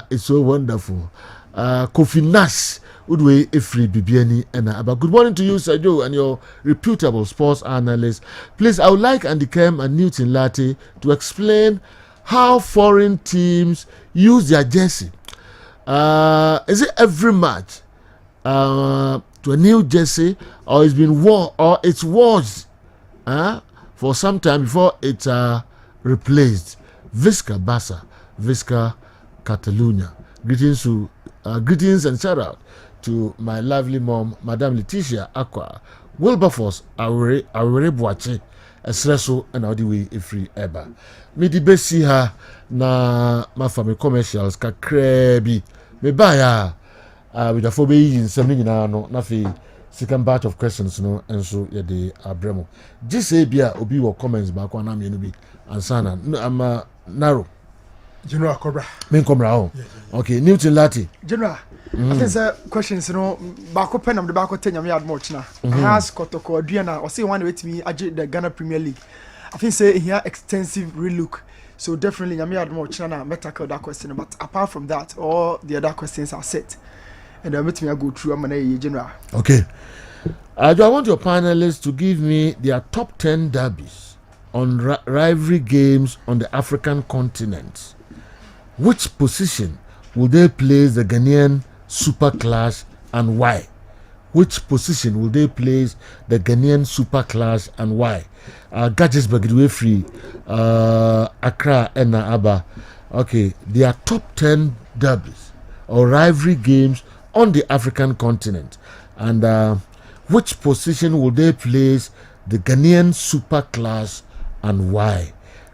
It's so wonderful. Kofi Nash, Udwe Efri Bibiani and Abba. Good morning to you, Sergio, and your reputable sports analyst. Please, I would like Andy Kem and Newton Latte to explain how foreign teams use their jersey. Is it every match to a new jersey, or it's been it's washed for some time before it's replaced? Visca Bassa, Visca Catalunya. Greetings and shout out to my lovely mom, Madame Letitia Aqua, Wilberforce, Awere Buache, Espresso, and all the way free ever. Midi besi ha na mafami commercials kakrebi. Me baya with a phobia in something na fi second batch of questions no and so ye de abremo. Just say bia obi wo comments back on am bi ansana I'm narrow. General Cobra. Men Cobra. Oh. Yeah. Okay, Newton Lati. General. I think the questions no back open am the back ten yam yard much na. Has Kotoko Adriana or say one with me the Ghana Premier League. I think say here extensive relook. So definitely yam yard much na me tackle that question, but apart from that all the other questions are set. And let me go through am General. Okay. I want your panelists to give me their top 10 derbies on rivalry games on the African continent. Which position will they place the Ghanaian Super Clash and why? Which position will they place the Ghanaian Super Clash and why? Gadgesburg, free, Accra, and Aba. Okay, their top 10 derbies or rivalry games on the African continent. And which position will they place the Ghanaian Super Clash and why?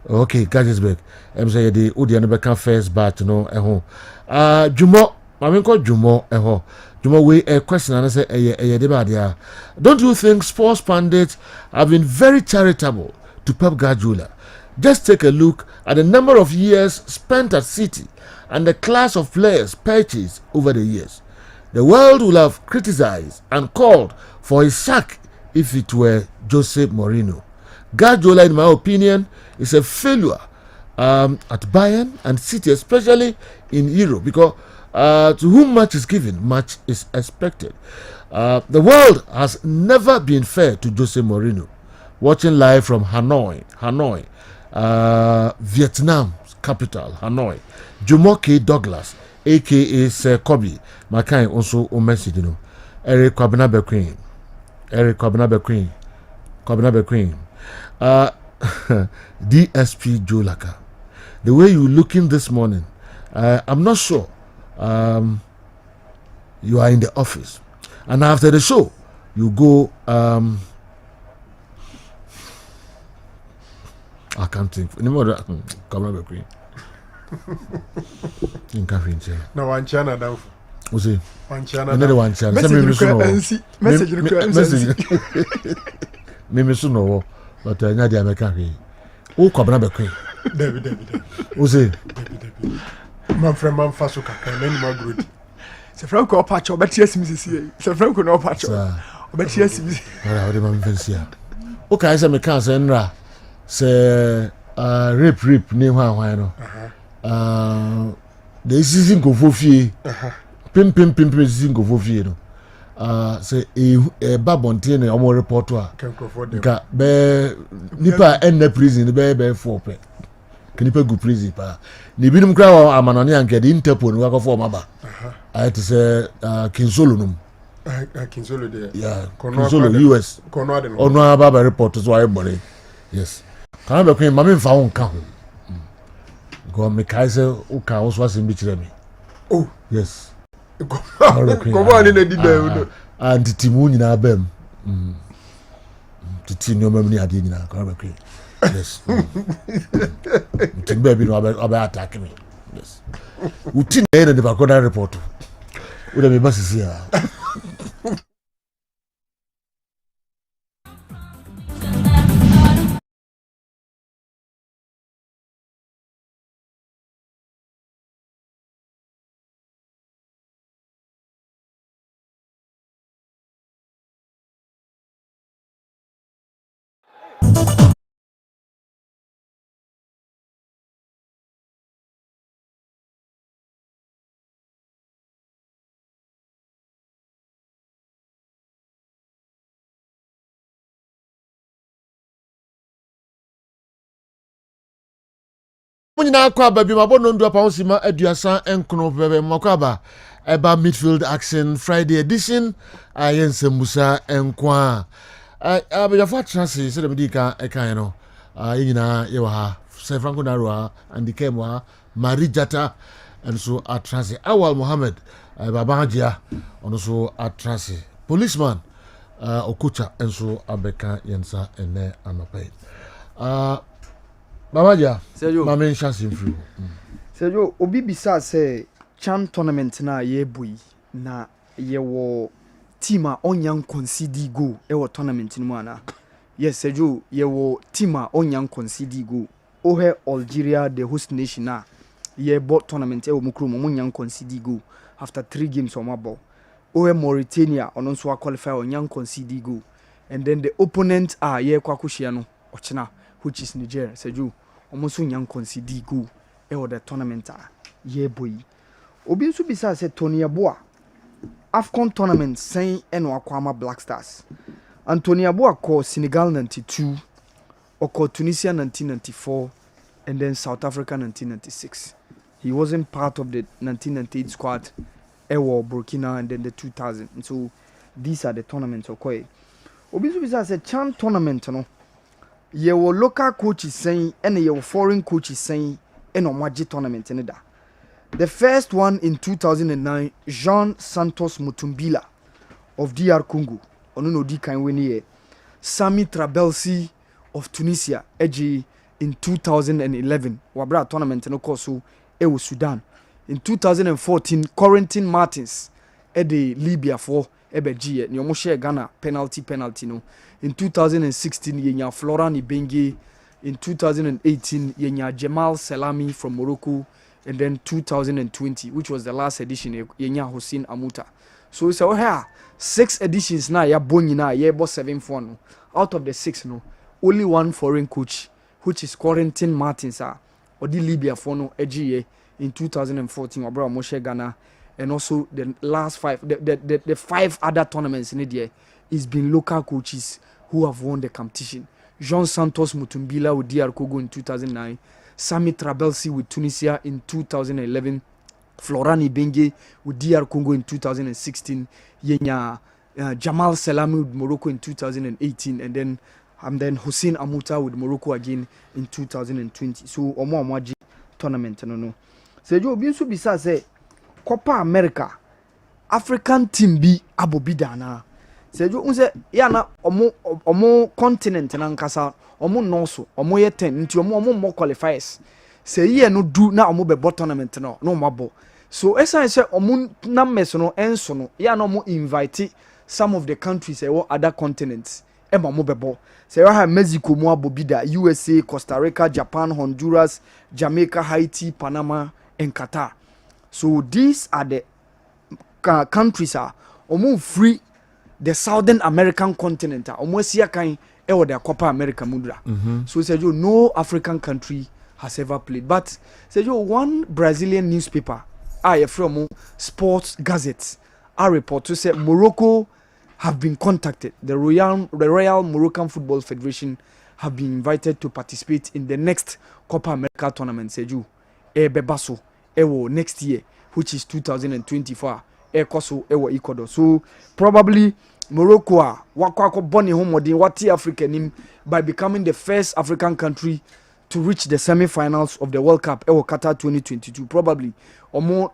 Okay, Gadgesburg. I'm saying the Odiana Becca first batch, Jumo, I mean, called Jumo, Jumo, we a question and I say, don't you think sports pundits have been very charitable to Pep Guardiola? Just take a look at the number of years spent at City and the class of players purchased over the years. The world will have criticized and called for his sack if it were Jose Mourinho. Guardiola, in my opinion, is a failure at Bayern and City, especially in Europe, because to whom much is given, much is expected. The world has never been fair to Jose Mourinho. watching live from Hanoi, Vietnam capital, Hanoi. Jumoke Douglas, aka Sir Kobe, Makai also o message, you know. Eric Kwabena Queen. DSP Joe Laka. The way you looking this morning, I'm not sure. You are in the office, and after the show, you go. I can't think anymore. Kwabena Queen. In cafe, no one channel down. What's it? One channel. Another one channel. Message. Mimi suno, but Nadia Mekari. Oh, Kwabena Queen. David. What's it? David. My friend, man, Fasuka, and many more good. Se Franco Pacho, but yes, Mrs. Se Franco no Pacho. But yes, Mrs. What do you mean? Okay, I say me can't say nra. Say rip ni hwa no. The season go for fie. Pim season go for fie no. Say babonte na omo report a. Ka be nipa end prison be 4 pe. Knipa go prison pa. Ni binum kra wa amanone anke de Interpol no akofo maba. I to say Kinsolo num. Kinsolo there. Yeah. Kinsolo US. Ono aba report so everybody. Yes. Kan be kwen mama mfa won ka ho. Go me kai say o ka wo so asem bi kire me. Oh, yes. Go on in the dida. And timu nyina bam. Titi no mam ni ade nyina kan be kwen. Yes. Timbe bi no aba attack me. Yes. Uti na ene de bakoda report. Uda me basisi ya. Munyina kwa baby mabono ndo pa onsima aduasa enkono bebe makwaba eba midfield action Friday edition ayense musa enkwa abeja fa trance se de medika ekan no yina ye wa ha se Franco Narua and kemwa Marijata and so atrance Awal Mohammed baba hajia ono so atrance policeman Okucha and so abeka yensa ene anopai Babaja, Mama chance in free. Sergio, obi bisa say Chan tournament na ye bui na ye wo team a onyan concede go e wo tournament ni mu ana. Yes, Sergio, ye wo team a onyan concede go. Ohe Algeria the host nation na ye bought tournament e wo mukru mo onyan concede go after 3 games on maball. Ohe Mauritania ono so qualify onyan concede go. And then the opponent are ye kwakushia no ochina which is Nigeria. Sergio almost young concede go the tournament ye boy obi nso bisa say Tony Aboa AFCON tournament saying eno akwama Black Stars Anthony Aboa called Senegal 92 or called Tunisia 1994 and then South Africa 1996. He wasn't part of the 1998 squad Burkina and then the 2000. And so these are the tournaments okoy obi nso bisa say Chan tournament no ye wo local coaches saying and ye wo foreign coaches saying eno maji tournament in da. The first one in 2009, Jean Santos Mutumbila of DR Congo. Ono no di kan weni ye. Sami Trabelsi of Tunisia eji in 2011. Wabra tournament no koso ewo Sudan. In 2014, Corentin Martins ede Libya for ebeji ni omo share Ghana penalty no. In 2016, yenya Florent Ibenge. In 2018, yenya Jamal Selami from Morocco. And then 2020, which was the last edition, yenya Hussein Amuta. So we say, oh here, 6 editions now, ya boni na, ya bo 7 for no. Out of the 6 no, only one foreign coach, which is Corentin Martins, or the Libya for no, EGA in 2014, Wabra Moshe Ghana. And also the last 5, the 5 other tournaments in the year, it's been local coaches who have won the competition. Jean Santos Mutumbila with DR Congo in 2009, Sami Trabelsi with Tunisia in 2011, Florani Bengue with DR Congo in 2016, Yenya Jamal Selami with Morocco in 2018, and then Hussein Amuta with Morocco again in 2020. So omo amaji tournament no. Se jo bi nso bisa say Copa America African team bi abobida na. Se jo unse ya na omo continent na nkasa omo north omo ye 10 nti omo more qualifiers. Se ye no du na omo be tournament no mabo. So esa say omo numbers no enso no ya na omo invite some of the countries or other continents. Eba mo bebo. Se wa ha Mexico mo abobida, USA, Costa Rica, Japan, Honduras, Jamaica, Haiti, Panama and Qatar. So these are the countries are omo free the Southern American continent. Omo sia kan e wo the Copa America mudra. So say you no African country has ever played. But say you one Brazilian newspaper from Sports Gazette I report to say Morocco have been contacted. The Royal Moroccan Football Federation have been invited to participate in the next Copa America tournament. Seju, Bebaso, Ewo next year, which is 2024. Ekoso, Ewo Ecuador. So probably Morocco, Wakwako Boni Homodi, Wati African by becoming the first African country to reach the semi-finals of the World Cup, Ewo Qatar 2022. Probably Omo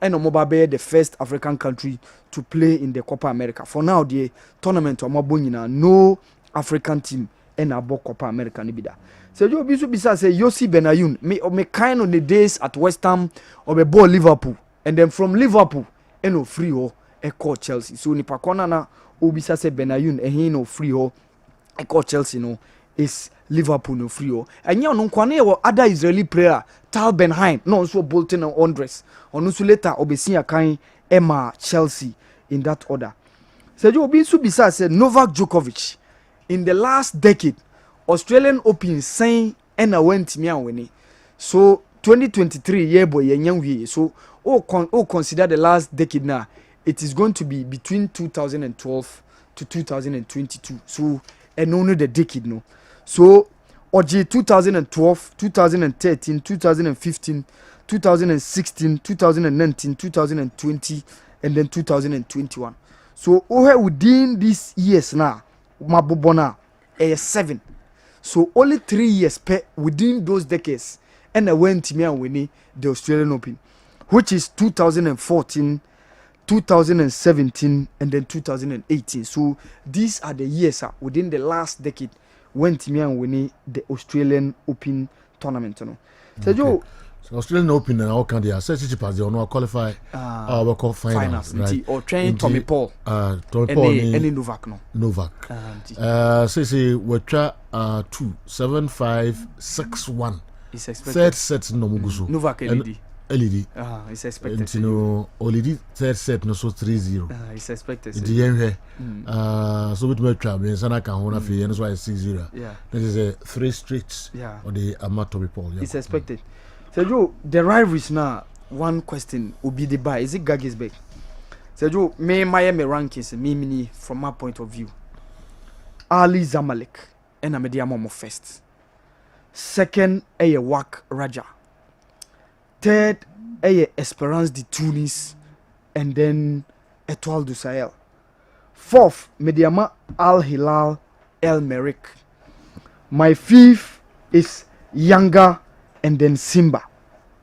the first African country to play in the Copa America. For now, the tournament no African team and abo Copa America nibida. So you bisu bisa say Yossi Benayoun me kind of the days at West Ham or be ball Liverpool, and then from Liverpool no free ho e call Chelsea. So nipa kona na obisa say Benayoun he no free ho e call Chelsea no is Liverpool no free ho. And you no kwane wo other Israeli player Tal Benheim no so Bolton and Andres on so later obesia kan Emma Chelsea in that order. So you bisu bisa say Novak Djokovic in the last decade Australian Open saying and went me and winning. So 2023 year boy yenyan so consider the last decade now. It is going to be between 2012 to 2022. So and only the decade no. So OG 2012, 2013, 2015, 2016, 2019, 2020, and then 2021. So within these years now, Mabobona 7. So only 3 years within those decades, and I went to me and winning the Australian Open, which is 2014, 2017, and then 2018. So these are the years within the last decade went to me and winning the Australian Open tournament. No? So okay. So Australian Open and all can they assess it as they will qualify our finals, right? Or train Tommy Paul. Tommy Paul any Novak no. Novak. Say we try 2-7-5-6-1. It's expected. Third set no muguso. Novak LED. LED. It's expected. You know, LED third set no so 3-0. It's expected. The end so with my trouble, and Sana can hold and that's why it's 6-0. Yeah. This is a 3 straight. Yeah. Or the Tommy Paul. Yeah. It's expected. So Joe, the rivalries now. One question will be the buy. Is it Kessben? So Joe, me rankings me from my point of view. Ali Zamalek and Amedia Momo first. Second, Wak Raja. Third, Esperance de Tunis, and then Etoile du Sahel. Fourth, Mediama Al Hilal El Merrick. My fifth is Yanga and then Simba.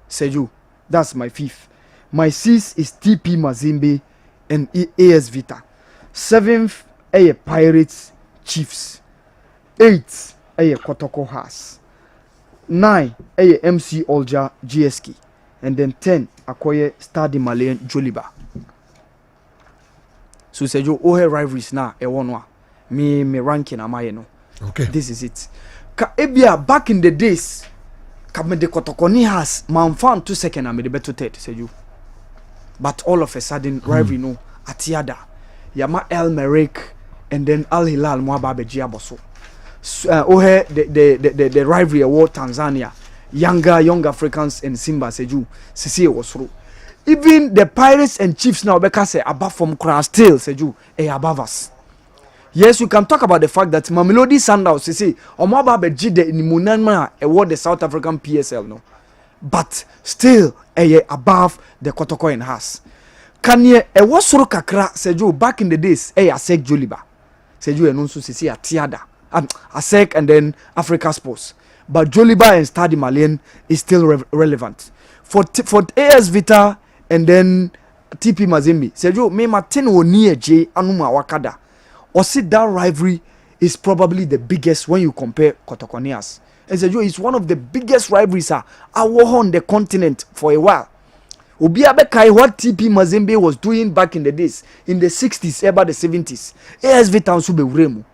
Seju, that's my fifth. My sixth is TP Mazembe and AS Vita. Seventh, Pirates Chiefs. Eighth, Kotoko Haas. 9, MC Olja GSK. And then 10, Akoye Stade Malien Joliba. So Seju, ohe rivalries na one. Me ranking amaye no. Okay. This is it. Ka ebia back in the days, Kamede Kotokoni has Manfan 2 seconds and made better third, Seju. But all of a sudden, rivalry no Atiada, Yama El Merrick, and then Al Hilal Mwababe Jiaboso. The rivalry award Tanzania, young Africans and Simba Seju, Sisi was through. Even the Pirates and Chiefs now because say above from Crown still Seju above us. yes, you can talk about the fact that Mamelodi Sundowns, you see, Omaba Bejide in Munanma award the South African PSL, no, but still above the Kotoko and Haas. Kanye e wasoro kakra Seju back in the days Asek Joliba. Seju enonso sisi Atiada. Asek and then Africa Sports. But Joliba and Stade Malien is still relevant. For AS Vita and then TP Mazembe. Seju me Martin Onie J Anuma Wakada. Or see that rivalry is probably the biggest when you compare Kotokonias. And Seju is one of the biggest rivalries on the continent for a while. Obi abekai what TP Mazembe was doing back in the days, in the 60s, about the 70s. AS Vita nso be wuremu.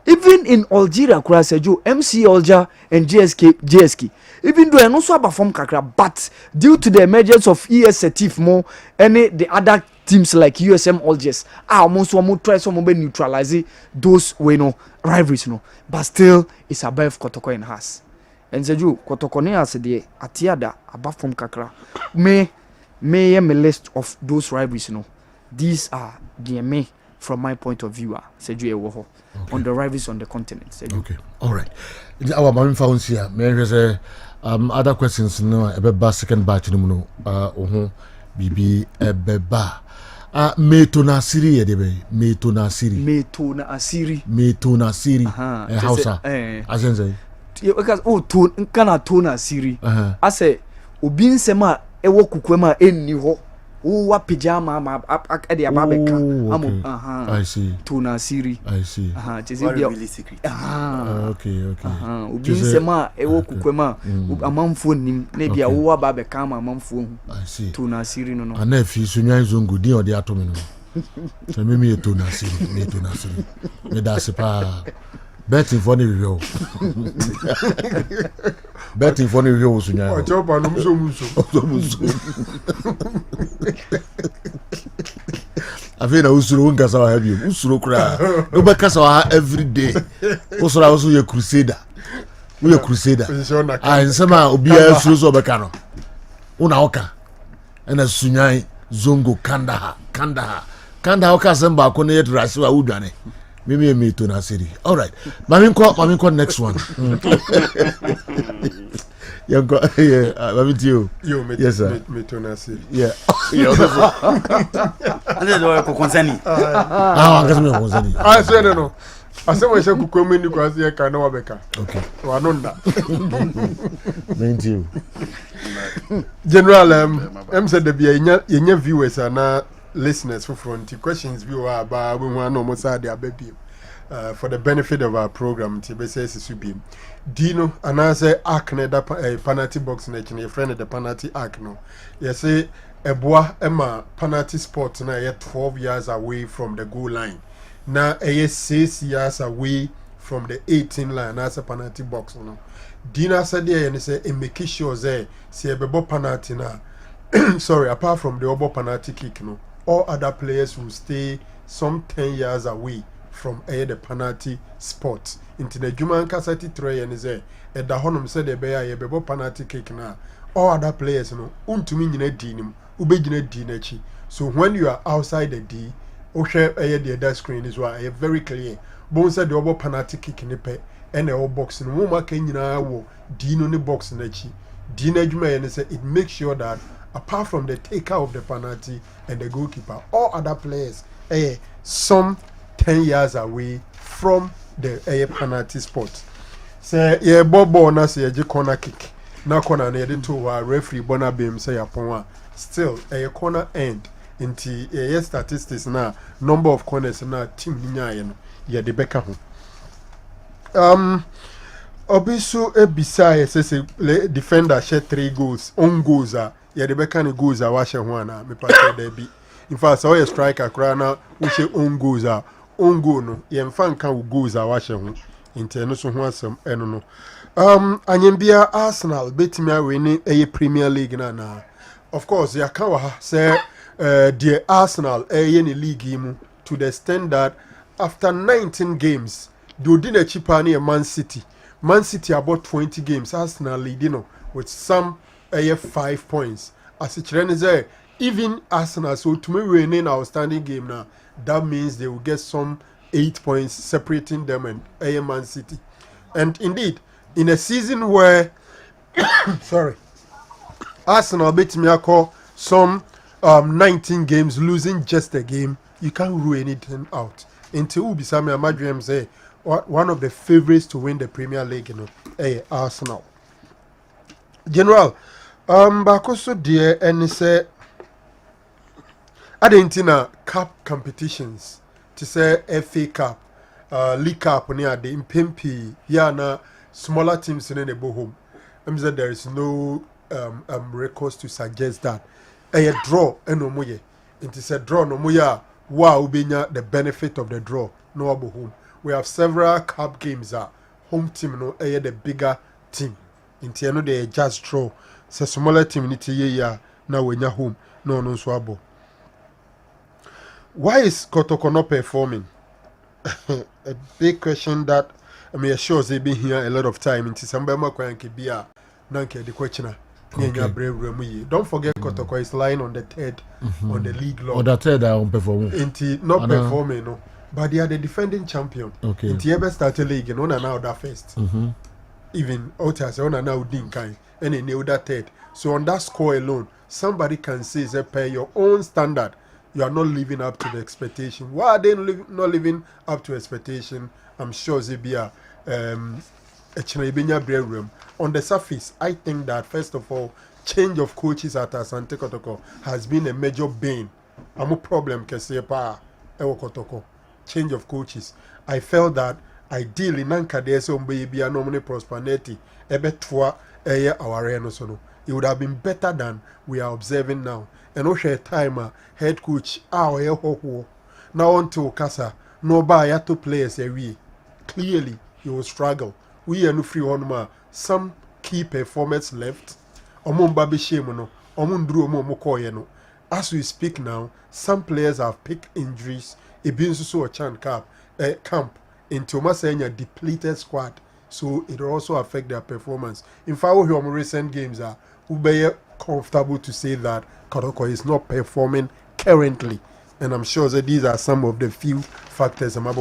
Even in Algeria, Seju, MC Alger and JSK, even though I also perform kakra, but due to the emergence of ES Setif more, any the other teams like USM Algiers, almost one try some neutralize those rivalries, but still it's above Kotoko and Haas. And Seju, Kotoko ne has the Atiada above from kakra. Me list of those rivalries, these are the me from my point of view, Seju Ewoho. Okay. On the rivalries on the continent. Okay, all right. Our main found here. Maybe say other questions. No, about second batch. No, bibi ebeba. Metona Siri edebe. Metona Siri. Hausa. Asenze. Because kana tona Siri. Ase obin sema ewo kukwema enni ho. Wa pijama ade ababeka I see tuna siri I see really secret okay obi sema ewo kukwema amamfo nim na bia wo ababeka amamfo hu I see tuna siri no ana fi sunyan zongo din ode atomi no so me tuna siri me da sepa betting for the review betting for the review sunyan o job anu muso Avena usuro ngasa wa habi usuro kura no be kasa wa every day usuro also ye crusader we crusader nsema obi usuro so be ka no una oka ena sunyan zongo kanda oka semba ko ne yetrasi wa udwane me to na city. All right, mami ko next one. Yeah, mami you. Yes sir. Me to na city. Yeah. Ande do ko konsani. Ngasi me konsani. Say no. Ase we she kukomi ni kwa se ka na wabeka. Okay. Wa no nda. Thank you. General said the be yenya viewers na listeners for front questions view about we want no more side baby for the benefit of our program to be says subi dino anase akne da penalty box na chine friend the penalty arc no you say eboa ema penalty spot na 12 years away from the goal line na 6 years away from the 18 line as a penalty box no dino said there and say e make sure say ebebo penalty na sorry apart from the obo penalty kick no all other players will stay some 10 years away from the penalty spot. Into the Juman Cassati tray and is a the honum said the bear a bebo penalty kick now. All other players no untumin dinim, ubejine dinechi. So when you are outside the D, Osha the other screen is why very clear. Bones said the obo penalty kick in the pay and the old box and Woma Kenya wo Dino the box nechi. Dina Juma and say it makes sure that apart from the taker of the penalty and the goalkeeper, all other players some 10 years away from the penalty spot. Say yeah, Bobo na say a corner kick. Na corner near the two referee Bona Bim say upon still a corner end into statistics now number of corners na team niya yeah the Becca Obisu ebisa say defender share 3 goals on goals yeah the Becca goals are washe one me pass there be. In fact, so a striker crana we say own goals are own goal no yemfa nka goals are washe ho inteno so ho asem eno no anyembia Arsenal betimi awini Premier League na of course ya kan wa say the Arsenal ne league mu to the extent that after 19 games they did a cheaper near Man City about 20 games Arsenal leading with some 5 points as it is even Arsenal so to me winning outstanding game now that means they will get some 8 points separating them and Man City. And indeed, in a season where sorry, Arsenal beat Miyako some 19 games, losing just a game, you can't rule anything out. Until Ubisami Amadriam say one of the favorites to win the Premier League, Arsenal. General, Bakoso dear and say Argentina Cup competitions to say FA Cup, League Cup near the Impempi, Yana smaller teams in the home. Said there is no records to suggest that a draw and no more. It is a draw no more. Wow, benya the benefit of the draw no abo home. We have several cup games home team no the bigger team. In Tiano they just draw. So smaller team ni tiye now when you're home no so abo. Why is Kotoko not performing? A big question that I mean, sure they've been here a lot of time. Into Sambama Kwankibia, Nanke the questioner. Don't forget Kotoko is lying on the third on the league law. On the third, I won't perform. Not performing, no. But they are the defending champion. Okay. Inti ever started league and on and now that first. Even Otas on and now Dinkai and they knew that third. So on that score alone, somebody can say that per your own standard, you are not living up to the expectation. Why are they not living up to expectation? I'm sure they be a brain room. On the surface, I think that first of all, change of coaches at Asante Kotoko has been a major bane. I'm a problem Kotoko. Change of coaches. I felt that ideally Nanka be a nominee prosperity ebetwa our so it would have been better than we are observing now. And also a timer head coach now until Kasa no buy to players we clearly you will struggle. We are no free on some key performance left. Omumba Bishemo no. As we speak now, some players have picked injuries. It been so a camp into Masenya depleted squad. So it will also affect their performance. In fact, our recent games are be comfortable to say that Kotoko is not performing currently. And I'm sure that these are some of the few factors. I'm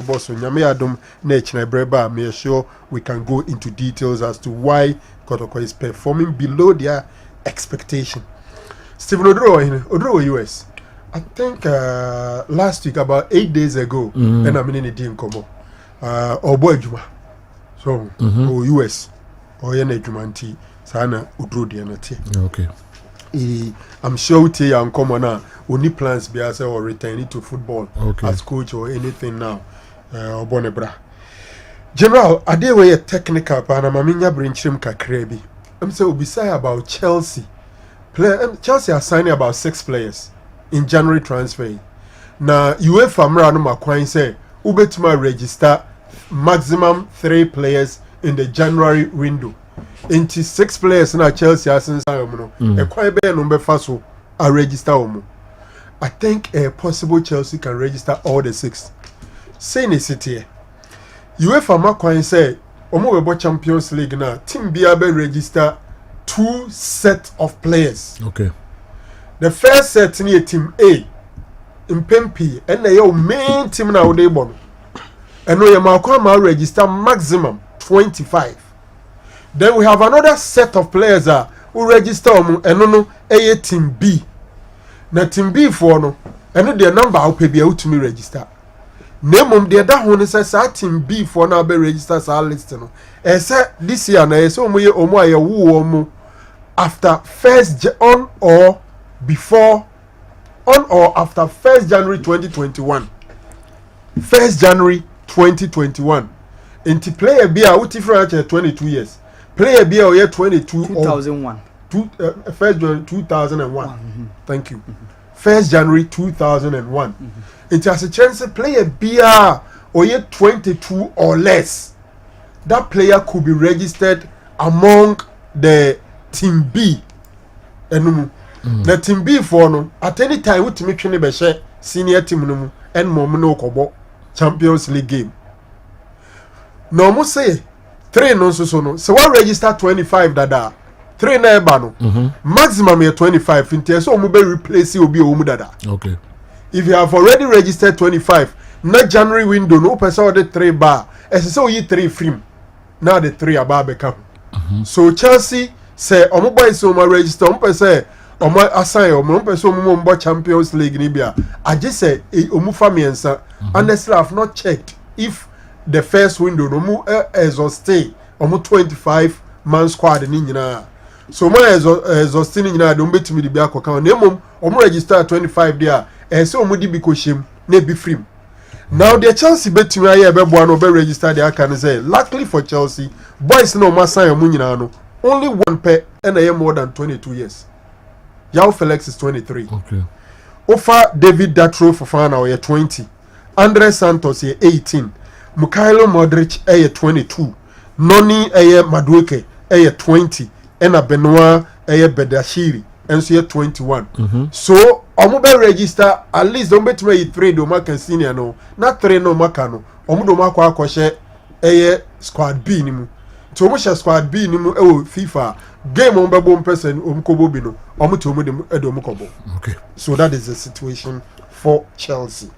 sure we can go into details as to why Kotoko is performing below their expectation. Stephen Odro US. I think last week, about 8 days ago, and I'm in the team Komo. Or Juma. So, US. Or Yene Jumanti. Sana Udro Dianati. Okay. I'm sure we tell you come now. Only plans be as or returning to football as coach or anything now. Bonebra. General, are they way a technical Panamaminya Brinchim Kakrebi? I'm so beside about Chelsea. Chelsea are signing about 6 players in January transfer. Now UEFA Mrano Makwain say Ubetuma register maximum 3 players in the January window. Into 6 players na Chelsea asensa omo no. E kwai be no be faso a register omo. I think a possible Chelsea can register all the 6. Say ne city. UEFA Makwain say omo we bo Champions League na team bia be register 2 sets of players. Okay. The first set ni team A in Pempi and the main team na we bon. And we ma register maximum 25. Then we have another set of players who register and a team B. Now team B for no, and their number will be out to me register. Name the other one says team B for now be registers our list. No, this year na so omo after first on or after 1st January 2021. 1st January 2021. Into player B out for 22 years. Player B or year 2001. 1st January 2001. Thank you. 1st January 2001. It has a chance to player B or year 22 or less. That player could be registered among the team B. And the team B for no at any time with me be senior team no and momo kobo Champions League game. No mo say 3 no so no. So what register 25 dada. 3 na eba no. Maximum is 25. Inti so mo be replace obi o mu dada. Okay. If you have already registered 25, na January window no person or the 3 bar ese say oyi 3 free now the 3 aba become so Chelsea say omo boys so ma register omo person omo assign omo person omo mbo Champions League ni bia age say omo famiensa honestly I've not checked if the first window no mu exhausted omo 25 man squad ni nyina so mo exhausted ni nyina de omo betimi de bia akoka na emom omo register 25 there say omo di bi ko shem na bi free. Now the Chelsea betting aye be boa no be register the can say luckily for Chelsea boys no ma sign omo nyina no only one pair and I am more than 22 years. Yao Felix is 23. Okay. Ofa David Datro Fofana or 20. Andre Santos is 18. Mikhailo Modric is 22. Noni is Madueke is 20. And Benoit is Bedashiri and so 21. So omo be register at least don't bet me 3 do ma kan senior no. Not 3 no ma kan no. Omo do ma kwa akoshe squad B ni mu. To omo squad B ni mu FIFA game on be bom person kobo bi no omo to omo dem omo kobo. Okay. So that is the situation for Chelsea.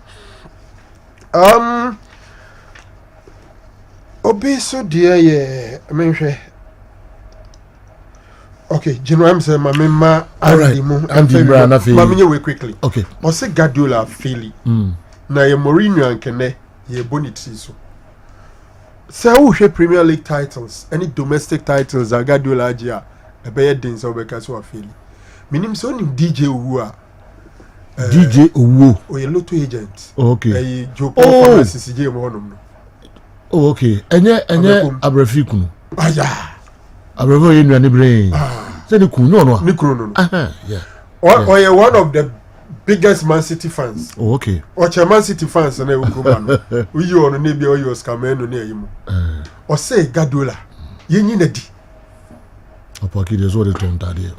Obi so dear yeah I mean okay, I'm saying my member Andy Mami we quickly. Okay. I say Guardiola fairly. Na ye Mourinho and Kene ye boniti so. Say who share Premier League titles, any domestic titles are Guardiola ajia e be den so be kaso afeli. Minim so ni DJ Uwa. DJ Uwo. O ye lotto agent. Okay. Eh Jopo pharmacy CJ mo honom no. Oh okay. Enye Abrafi kunu. Aya. Abrafi ye nuane brain. Say ni kunu no. Ni kunu no. Yeah. Or you one of the biggest Man City fans. Oh, okay. Or Man City fans na Ukroma. We you on ne bia o you scammer no near him. Or say Guardiola. Ye nyina di. Opaki de zo de tonta de.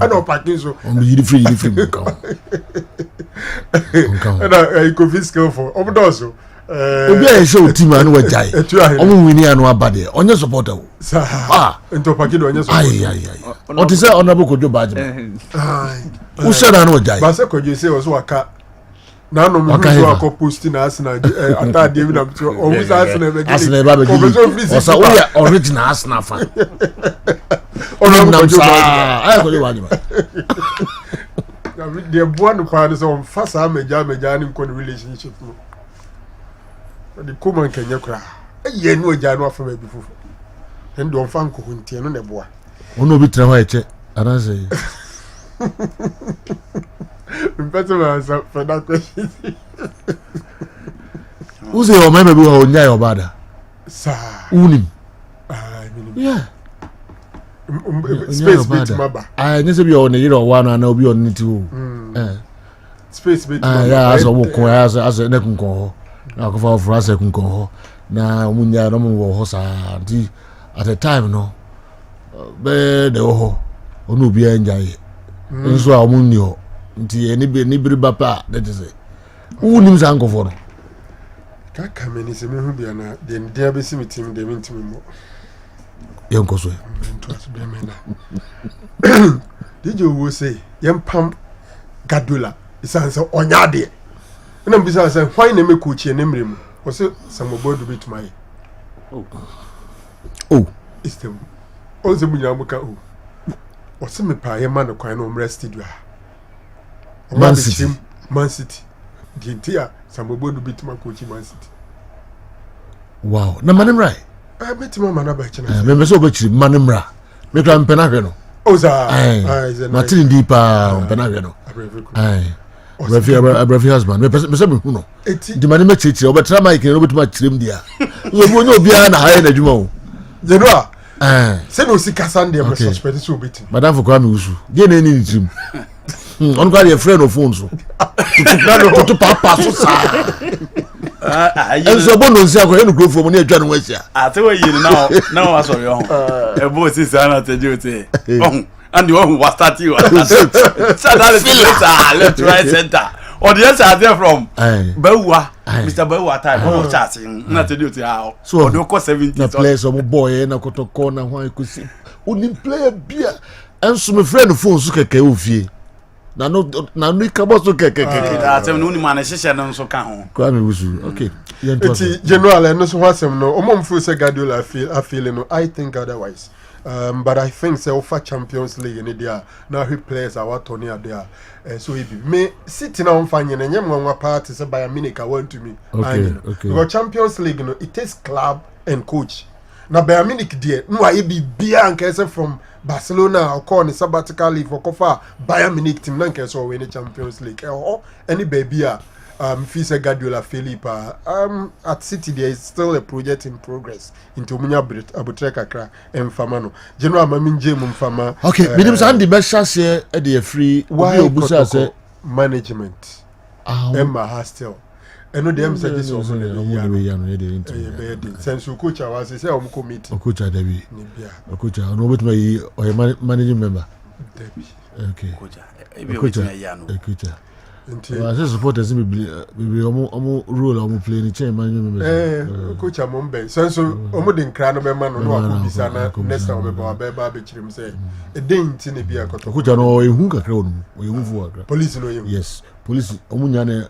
I don't packing so. On be free nkan. And I could be skillful. Obodoso. Obi a show team anu wajai. Omo wini anu abade. Onye supporter. Into packing onye Ai. supporter. O ti say honorable Kojo Badji. Who said anu wajai? Ba say Kojo say was waka. Na no me so akọ post na Arsenal atade even am so o who say Arsenal be. Arsenal ba be. O say we are original Arsenal fan. Honorable Kojo Badji. Ai Kojo Badji. The one part is on fast meja ni ko relationship no. The common Kenya kra. Ye no ja no afa be fufu. And don fan ko huntie no ne boa. Ono bi tra ho eche. Ana say. Answer for that question. Who say o me be o nya yo bada? Sir. Unim. Yeah. Space bit maba. Nye se bi o ne yiro wa na obi o niti o. Space bit maba. Yeah, as o ko as ne kun ko. Na ko fa for as kun ko. Na munya no mo wo ho sa di at the time no. Be de ho. Onu bi enjaye. Nso a munni ho. Nti eni biri bapa that is it. Unim zango for no. Ka kameni se me hu bia na de ndia be simi team de mintim mo. Yenko so. Did you wo say yempam Guardiola isanse onya de. Na mbisa say why na me coach e nemre mu. O say samobodu bit my. Oh. It's them. O say munya muka o. O say me pa ye man no kwan no mre studio. Man City. Gintia samobodu bit my coach Man City. Wow. Na manim right. I bet my man about China. Me so be manimra. Me kra mpena hwe no. O za. Na tin deep mpena hwe no. Ai. Abrafi husband. Me say me hu no. Di mani me chichi obetra mic no betuma chirem dia. So bo nyo bia na haye na djuma o. Zero. Say no sika Sunday me suspect so beti. Madam for kwame usu. Dey na ni trim. On go your friend of phone so. To papa so sa. So bo no nsia ko enu grow from na adwa no wasia. Ate we yi na wa so yo ho. E bo si sa na te jute. And the one who was starting you. So that is left, right, center. Or the answer there from Bewa, Mr. Bewa time. Oh, chatting. Not to do it how. So, do cost 70. The players of boy and a koto corner. Why you could see. Only play a beer. And so, my friend, the phone, so can you feel. Na no kabo so keke. That's no ni man hye no so ka ho. Kwa me wusu. Okay. Eti general no so wasem no omomfo se Guardiola feel no I think otherwise. But I think say offer Champions League in there now he plays our Tony there. So he be me sitting on fanyene nyem nwa party say Bayern Munich want to me. Okay. Because Champions League no it takes club and coach. Now Bayern Munich there no I be bia and from Barcelona or call the sabbatical leave for kofa Bayern Munich team nan so win the Champions League. Any baby Fisa Guardiola Philippe at City there is still a project in progress into Munya Abutreka Kra and Famano. General Maminje Mumfama. Okay, medium sound the best chance here at the free why management. Emma Hastel. And no them said this also since you coach was say committee. Coach Debbie. Coach no with my or managing member. Debbie. Okay. Coach. I say supporters be omo role omo play ni chain man coach amombe since omo den kra no be man no akobisa na next time be ba chirim say e den ti ne bia koto coach no ehun kakra onu ehun fu akra police no ehun yes police omo nyane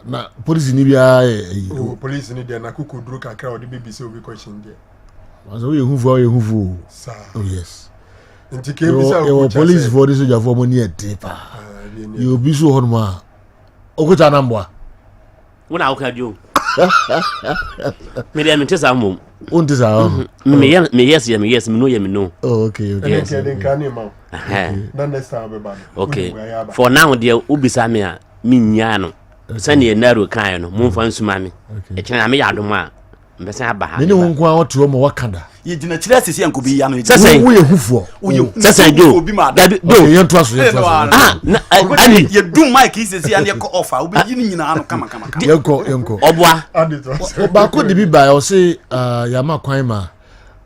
na police ni bia police ni there na kuku duro kakra o de baby say obi question there was o ehun fu sir oh yes nti ke bisa o police for this soldier for money e deeper you be so hon ma okuta na mbwa wona awkadio me dem ntesa mom untesa me yes me no oh okay yes den kan ma na next time be ba okay for now there ubisa me a minnya no sane naro kan no momfa nsuma me e kena me yadom a mbese aba ha me ne nko a oto mo wakanda ye gina kire asisi anko bi ya no wo ye hufuo sese do obi ma do ye nto aso ani ye dum mic isisi an ye ko offer obi yini nyina no kama yenko obwa ba ko de bi ba o se ya ma kwan ma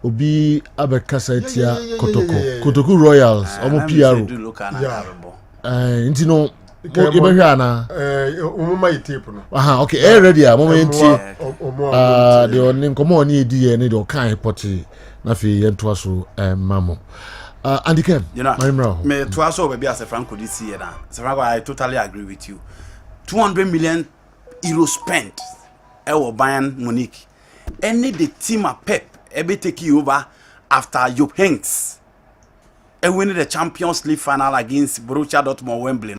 obi abekasa tia kotoko royals omo PRO ntino you be here na umuma itape no aha okay ready a moment the on nkomo oni edi ye ne de kan poti na fi ye nto so mamo Andy you know me to aso be as Franco this year na Franco I totally agree with you 200 million euro spent Bayern Munich any the team a Pep be take over after Jupp Heynckes win the Champions League final against Borussia Dortmund Wembley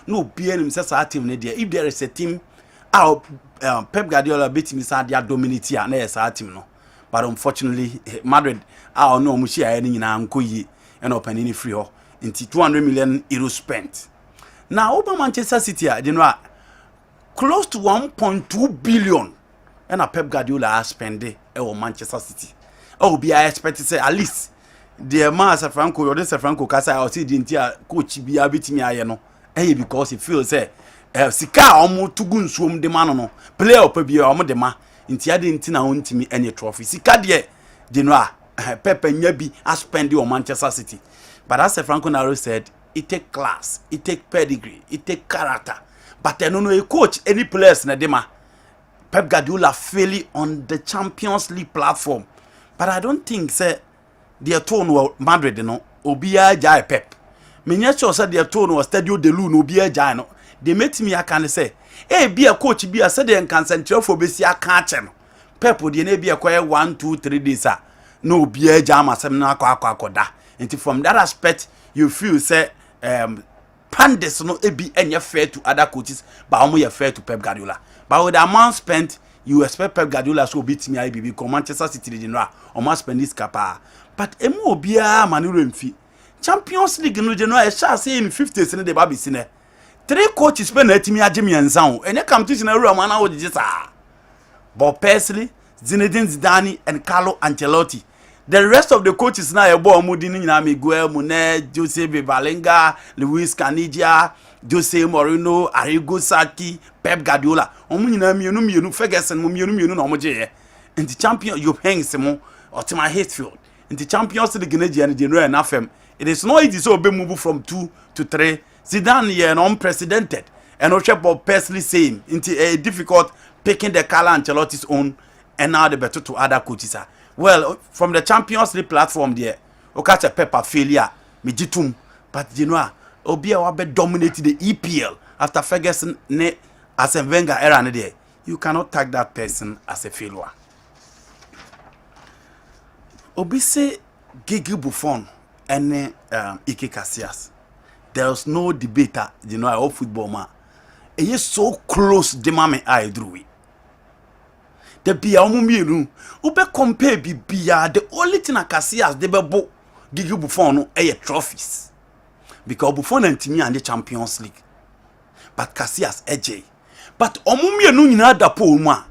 no BN says our team there if there is a team Pep Guardiola beat me say they dominate na yes our team no but unfortunately Madrid no mu share any nyina nkoyi and open any free ho into 200 million euro spent now over Manchester City you know close to 1.2 billion and a Pep Guardiola has spent Manchester City be I expect to say at least the man Franco or this Franco kasa or see the coach be abitimi aye no because he feels say sika omo tugu nsuom de ma no player opa bi omo de ma nti ade nti na ontimi any trophy sika de no Pepe nya bi spend on Manchester City but as Franco Naro said it take class it take pedigree it take character but no a coach any players na de ma Pep Guardiola fairly on the Champions League platform but I don't think say their tone was Madrid no obiya jai Pep menya sure say their tone was Stadio de Lune obiya jai no they met me I can say be a coach be a said and concentrate for be sia catch no Pep dey na be a 1 2 3 days no obiya jai masem na akwa and from that aspect you feel say Pandes no be any fair to other coaches but omo fair to Pep Guardiola but with the amount spent you expect Pep Guardiola so beat me IBB come Manchester City general or must spend this capa but emo obia manuro mfi Champions League no general e sha say in 50s in the baby sine 3 coaches spend na timi agye mienza ho ene competition na ru am na wo gye sa Bob Paisley, Zinedine Zidane and Carlo Ancelotti the rest of the coaches na e bo omudi ni nyina Miguel Munet Jose Bevalenga Luis Caniggia Jose Mourinho Arrigo Sacchi Pep Guardiola omu nyina mienu Ferguson mo mienu na omo gye in the champion Jupp Heynckes mo Ottoman Midfield in the Champions League na gye general na fam it is not easy so be move from 2 to 3 Zidane here no unprecedented and no chep of Paisley same into a difficult picking the Carlo Ancelotti's own and now the better to other coaches well from the Champions League platform there o catch a Pep failure me jitum but you know obi a wabe dominated the EPL after Ferguson ne Arsene Wenger era ne there, you cannot tag that person as a failure. Obi say Gigi Buffon and Ike Casillas, there's no debate, you know, of football man. It is so close the moment I drew it. The Bia Mumiru, Ube compare Bia, the only thing I Casillas de Bebo Gigi Buffon a trophies. Because Buffon and Timmy and the Champions League. But Casillas AJ. But Omumienu in other pool ma.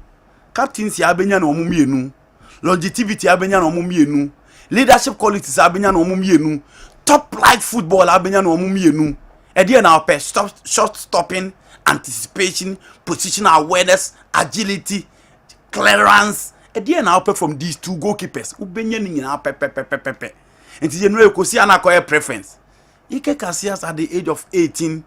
Captaincy Abenya no Omumienu. Longevity Abenya no Omumienu. Leadership qualities Abenya no Omumienu. Top light football Abenya no Omumienu. Edia na ope shot stopping, anticipation, positional awareness, agility, clearance. Edia na ope from these two goalkeepers. Ubenya ni na pepe. Enti je no ekosi anakoye preference. Ike Casillas at the age of 18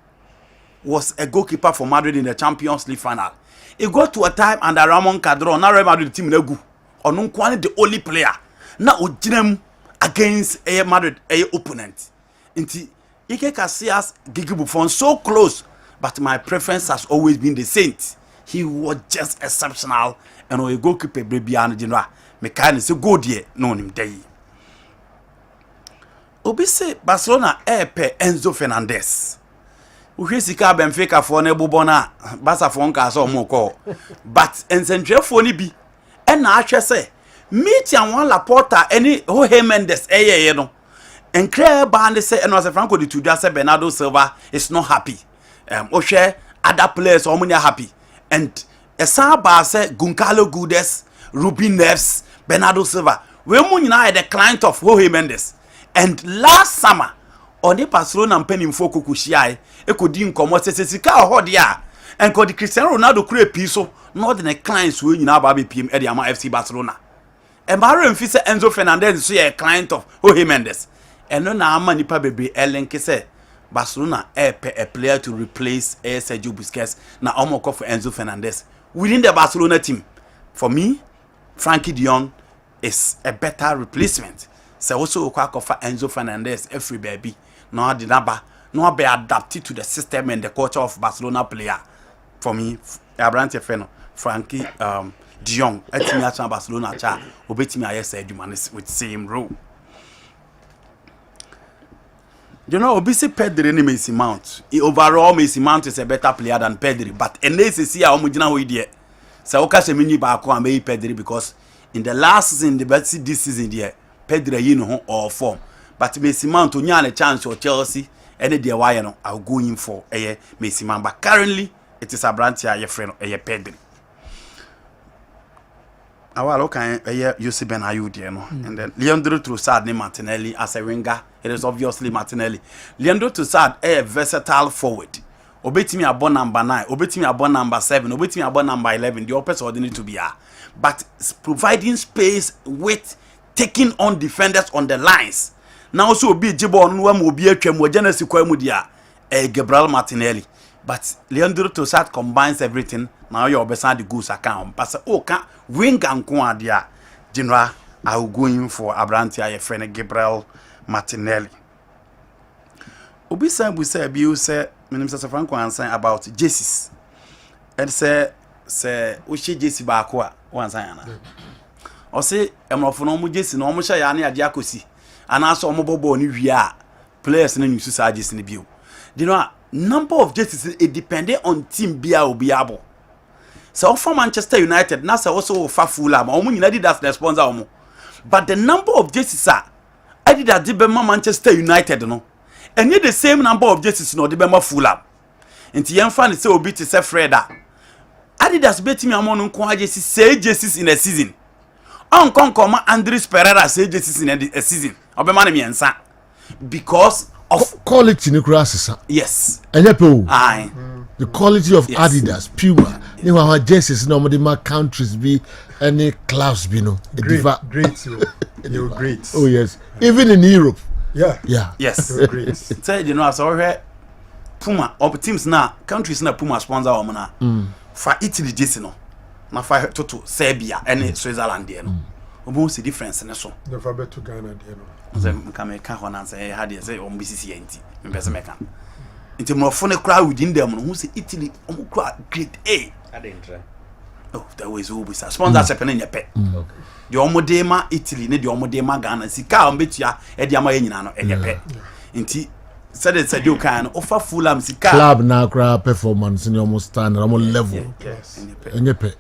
was a goalkeeper for Madrid in the Champions League final. It got to a time under Ramon Cadron, now Real Madrid team Negu, or no the only player. Now Ujinem against a Madrid opponent. Inti Ike Casillas, Gigi Buffon so close, but my preference has always been the Saint. He was just exceptional, and a goalkeeper baby and general mechanics so good here, no him day. Obi say Barcelona pe Enzo Fernandez. Uhe sika Benfica for ne bobona Barca for nka so mo call. But encentre for ni bi. E na ahwe say meet and one Laporta any Jorge Mendes ye no. Enkre ba ne say no say Franco de Tudor say Bernardo Silva is not happy. Ohwe other players o munya happy. And esa ba say Goncalo Guedes, Ruben Neves, Bernardo Silva. We mu nyina the client of Jorge Mendes. And last summer, on the Barcelona and Penny Foko Kushia, e could din come sika hodia, and could Cristiano Ronaldo create piso, not than a client's win in our baby PM at the FC Barcelona. And Baron Fisher Enzo Fernandez is a client of Jorge Mendes. And no na many baby Ellen Kese, Barcelona a player to replace Sergio Busquets, na omoko for Enzo Fernandez. Within the Barcelona team, for me, Frankie de Jong is a better replacement. So also for Enzo Fernandez every baby no the number no be adapted to the system and the culture of Barcelona player. For me Abrante Feno Frankie de Jong etimi at Barcelona cha obetimi ayese adwumane with same role. You know Obisi Pedri ni Messi Mount. Overall Messi Mount is a better player than Pedri, but enese see how mujina ho ide. So okase mini ba ko am Pedri because in the last season the best this season there Pedri yi no ho all form, but Messi Mount onya a chance for Chelsea and the why no I'll go in for Messi Mount, but currently it is a branch your friend Pedri. Our local Jose Benayoun there no, and then Leandro Trossard ne Martinelli as a winger. It is obviously Martinelli. Leandro Trossard a versatile forward. Obetimi abon number 9, obetimi abon number 7, obetimi abon number 11. The opposite ordinary to be but providing space with taking on defenders on the lines. Now so be Jibo on one will be a Genesis Quamudia, Gabriel Martinelli. But Leandro Trossard combines everything. Now you're beside the goose account. But okay, wing and Quadia, General, I will go in for Abrantia, a friend Gabriel Martinelli. Obisa we say, Minister Franco answer about Jesus. And say, Ushi Jesse Bakwa, one sign. Or say, I'm of no Jesse, no Mushayani at Yakosi, and also Mobo ni via players in the societies in the view. You know, number of Jesses it depended on team Bia or Biabo. So for Manchester United, NASA also Fafula, or United as the sponsor. But the number of Jesses are I did that Dibema Manchester United, no. And yet the same number of Jesses no Dibema Fulham. And the fan is so bit to say Freda. Adidas betting me among Jesses say Jesses in a season. On come Andres Pereira say Jesses in a season. Obemani and because of quality in the yes. And aye. The quality of yes. Adidas, Puma, you know how jerseys normally my countries be any clubs be no. Great. You're great. Oh yes. Even in Europe. Yeah. Yes. You're great. Say you know I saw here Puma or teams now countries na Puma sponsor or na for Italy jersey no. Na for to Serbia and Switzerland there no. obo see difference ne so never bet to Ghana there no say mka ka ho na say ha dey say o mbisi enti me pese meka nti mo fo ne kra within them no hu say Italy o kra grade A adentra oh that was who was sponsorship na nyepe okay the omodema Italy ne the omodema Ghana sika o betua e de ama nyina no enyepe nti said it said you can offer Fulham sika club na kra performance in almost standard almost level yes enyepe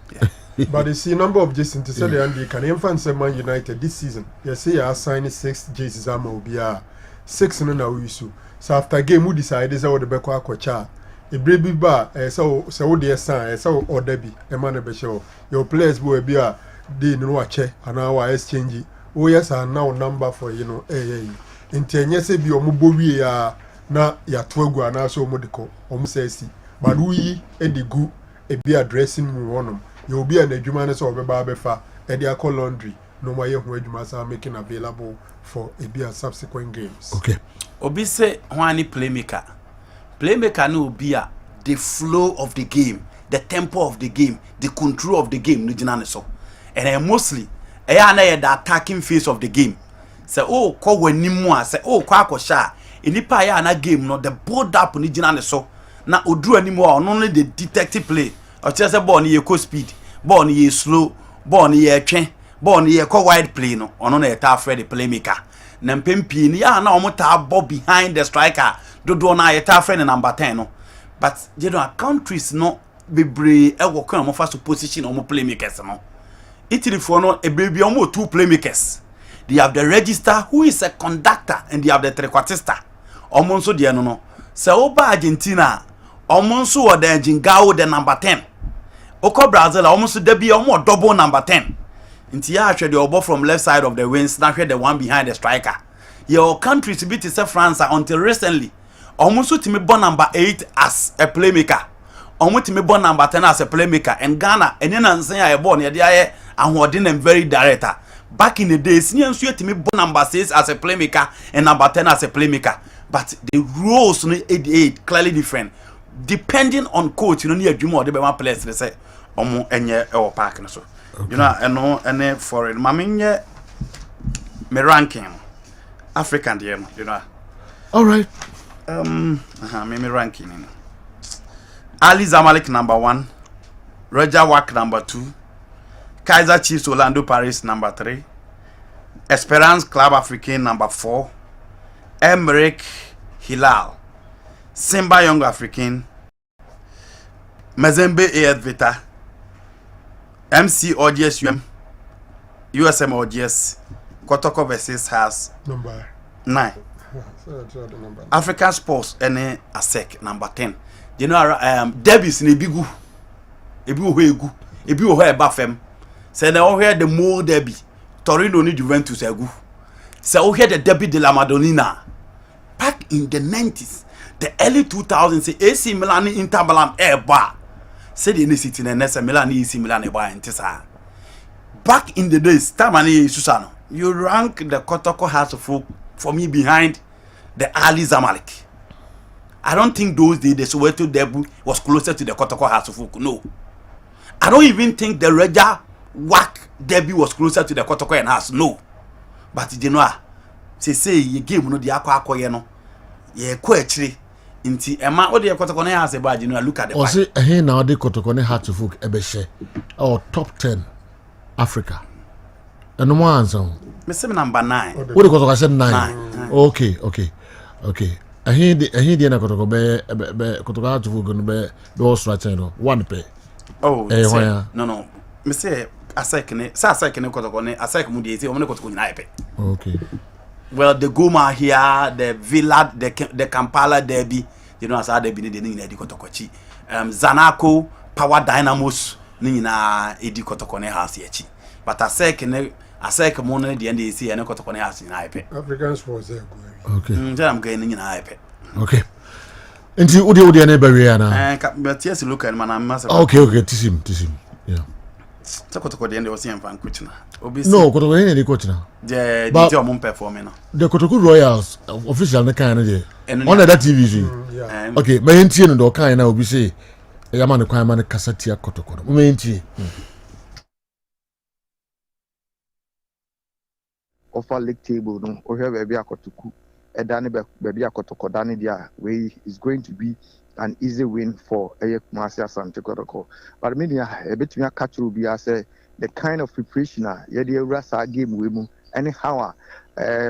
but you see number of jerseys to say the Andy can influence Man United this season. You say you assign 6 jerseys will be 6 no na we so after game we decide say what the back kwacha e brebi ba so what the sign so order bi e man be show your players will be they no wache and our exchange oh yes and now number for you know intenye say bi omo wie ya na ya to agu ana so omo de ko omo say si but we e de gu e bi addressing mu wonom you be an adwuma so obeba befa e dey call laundry no more ho adwuma sa making available for a be subsequent games. Okay. Obi say wani playmaker no be the flow of the game, the tempo of the game, the control of the game no gina so. And mostly na the attacking phase of the game. Say oh ko wanimu a say oh kwa akosha enipa ya na game no the build up no gina so na oduru animu a only the detective play or just a ball ni speed ball ni slow ball ni twen ball ni wide play no ono na eta afre the playmaker na mpempi ni ya na omota ball behind the striker dodo na eta afre the number 10 no but you know countries no bebre e wo kan mo fa so position omo playmakers no Italy for no e baby omo 2 playmakers they have the register who is a conductor and they have the trequartista omo so de no se oba Argentina omo so wo the Jingao the number 10 Oko Brazil almost there be almost double number 10. Inti ya actually the ball from left side of the wings, now the one behind the striker. Your country to be to say France until recently. Almost to me born number 8 as a playmaker. Almost to me born number 10 as a playmaker. And Ghana, and then say I born here and who didn't very director. Back in the days, you to me born number 6 as a playmaker and number 10 as a playmaker. But the roles in 88 clearly different. Depending on coach, you know, near Jumo, the Bema players, they say, Omo, enye, or park, so. You know, I know, and for it, Maminye, me ranking, African, you know. All right. Me ranking. Ali Zamalek number 1, Roger Wack number 2, Kaiser Chiefs Orlando Paris number 3, Esperance Club Africain number 4, Emmerich Hilal, Simba Young African, Mazembe AS Vita, MC OGS USM OGS, Kotoko versus has number 9. African Sports and ASEC number 10. You know, Debbie's in a bigu, a bigu, a bigu, Bafem. Say now here the more Debbie, Torino need Juventus a goo. So here the Debbie de la Madonnina. Back in the 90s, the early 2000s, say AC Milan Inter Milan bar. Say the city in AC Milan AC Milan bar in Tessa. Back in the days, Tamani Susano, you rank the Kotoko House of Folk for me behind the Ali Zamalek. I don't think those days the Soweto Derby was closer to the Kotoko House of Folk. No. I don't even think the Roger Wack Derby was closer to the Kotoko and House. No. But you know, say you game no the aqua you know. Ye kwetri nti ema o de Kotoko na House ba you know look at the o say here now the Kotoko na House of Folk ebehye or top 10 Africa. And no answer. Me say number 9. What the Kotoko said 9. Okay. I hear the na Kotoko be Kotoko House of Folk no be Australia no one pay. Oh, no. Me say Asek ne Kotoko ne Asek mu de say o me Kotoko nyina epe. Okay. Well, the Goma here, the Villa, the Kampala Derby, you know, as I derby the Nina Kotokochi. Zanaco, Power Dynamos, Nina Edi Kotokone House Yechi. But Asek Mone, the NDC, and Kotokone House in iPad. Africans was there. Okay. I'm getting in iPad. Okay. And you Udi and Bariana. But yes, look at man, I must. Okay, tis him. Yeah. So Kotoko the end was in Van Kuchina. No, Kotoko any the coach now. The detail mon performing. The Kotoko Royals official na kind of on that TV. Yeah. Okay, my entry no kind na obi say e man kwan man kasa tia Kotoko. My entry. offer league table no or have baby akotoku edane baby akotoko dane dia way is going to be an easy win for Kumasi Asante Kotoko. But me a bit me catch will be say the kind of preparation yedi rasa game we mu anyhow